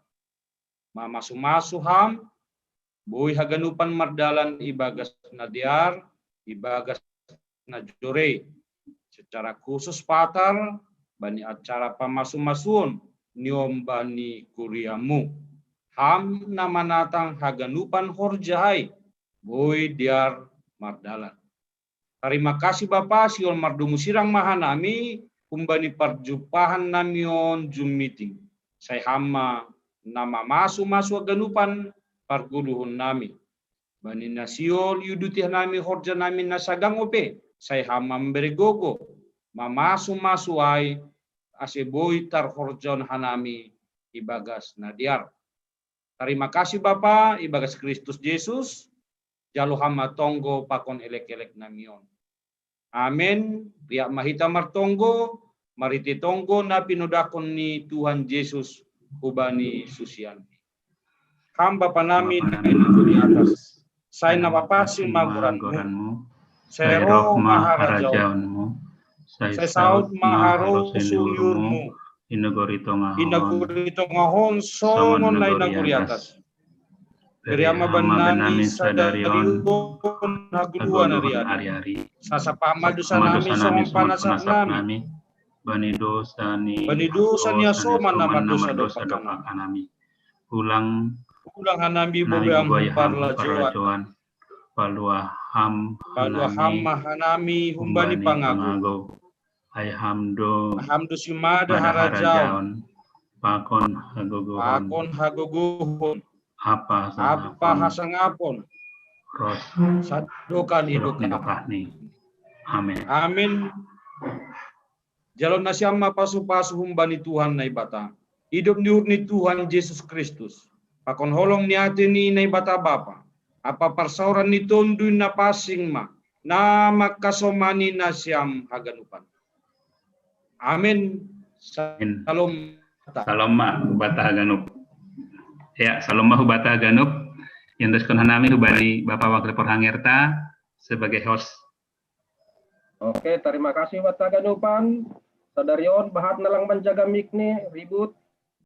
mamasu-masu ham boy haganupan mardalan Ibagas Nadiar Ibagas Najore secara khusus patar bani acara pamasu-masun niom bani kuriamu ham nama natang haganupan horjahai boy diar mardalan. Terima kasih Bapak siol mardungu sirang mahanami kumbani perjumpahan namion Zoom meeting. Saya hama nama masu-masu haganupan parguluhun nami. Bani nasiol yudutih nami horja nami nasagang ope. Saya hama memberigogo mamasu-masu ai aseboy tarhorjon hanami Ibagas Nadiar. Terima kasih Bapak Ibagas Kristus Yesus jalo hama tonggo pakon elek-elek namion. Amin. Pihak mahita martonggo mariti tonggo na pinodakon ni Tuhan Yesus ubani susianti. Hamba panami di atas. Saya napapasi maguranmu. Saya roh maharajaunmu, saya saud maharo suyurmu, inagori tongahon songon lain naguri atas. Beriama benami sadarion haguluan ari-ari. Sasapama dosa nami somong panasak nami. Bani dosa ni asoman nama dosa nami. Ulang hanami bobeam parlajoan. Palua ham hanami humbani pangago ai hamdo sumada harajaon pakon hagogohon apa hasangapon ros sadokan idokani. Amin. Jalon nasyama pasu-pasu humbani Tuhan na ibata hidup ni Tuhan Yesus Kristus pakon holong ni ati ni na ibata Bapa apa parsauran ni tondu na pasing ma na makasomani na siyam haganupan. Amin. Salam. Saloma hubata ganup. Ya, saloma hubata ganup. Yang terskon hanami hubani Bapak Wakil Porhangerta sebagai host. Oke, terima kasih Wata Ganupan. Sadarion bahat nalang menjaga mikni ribut.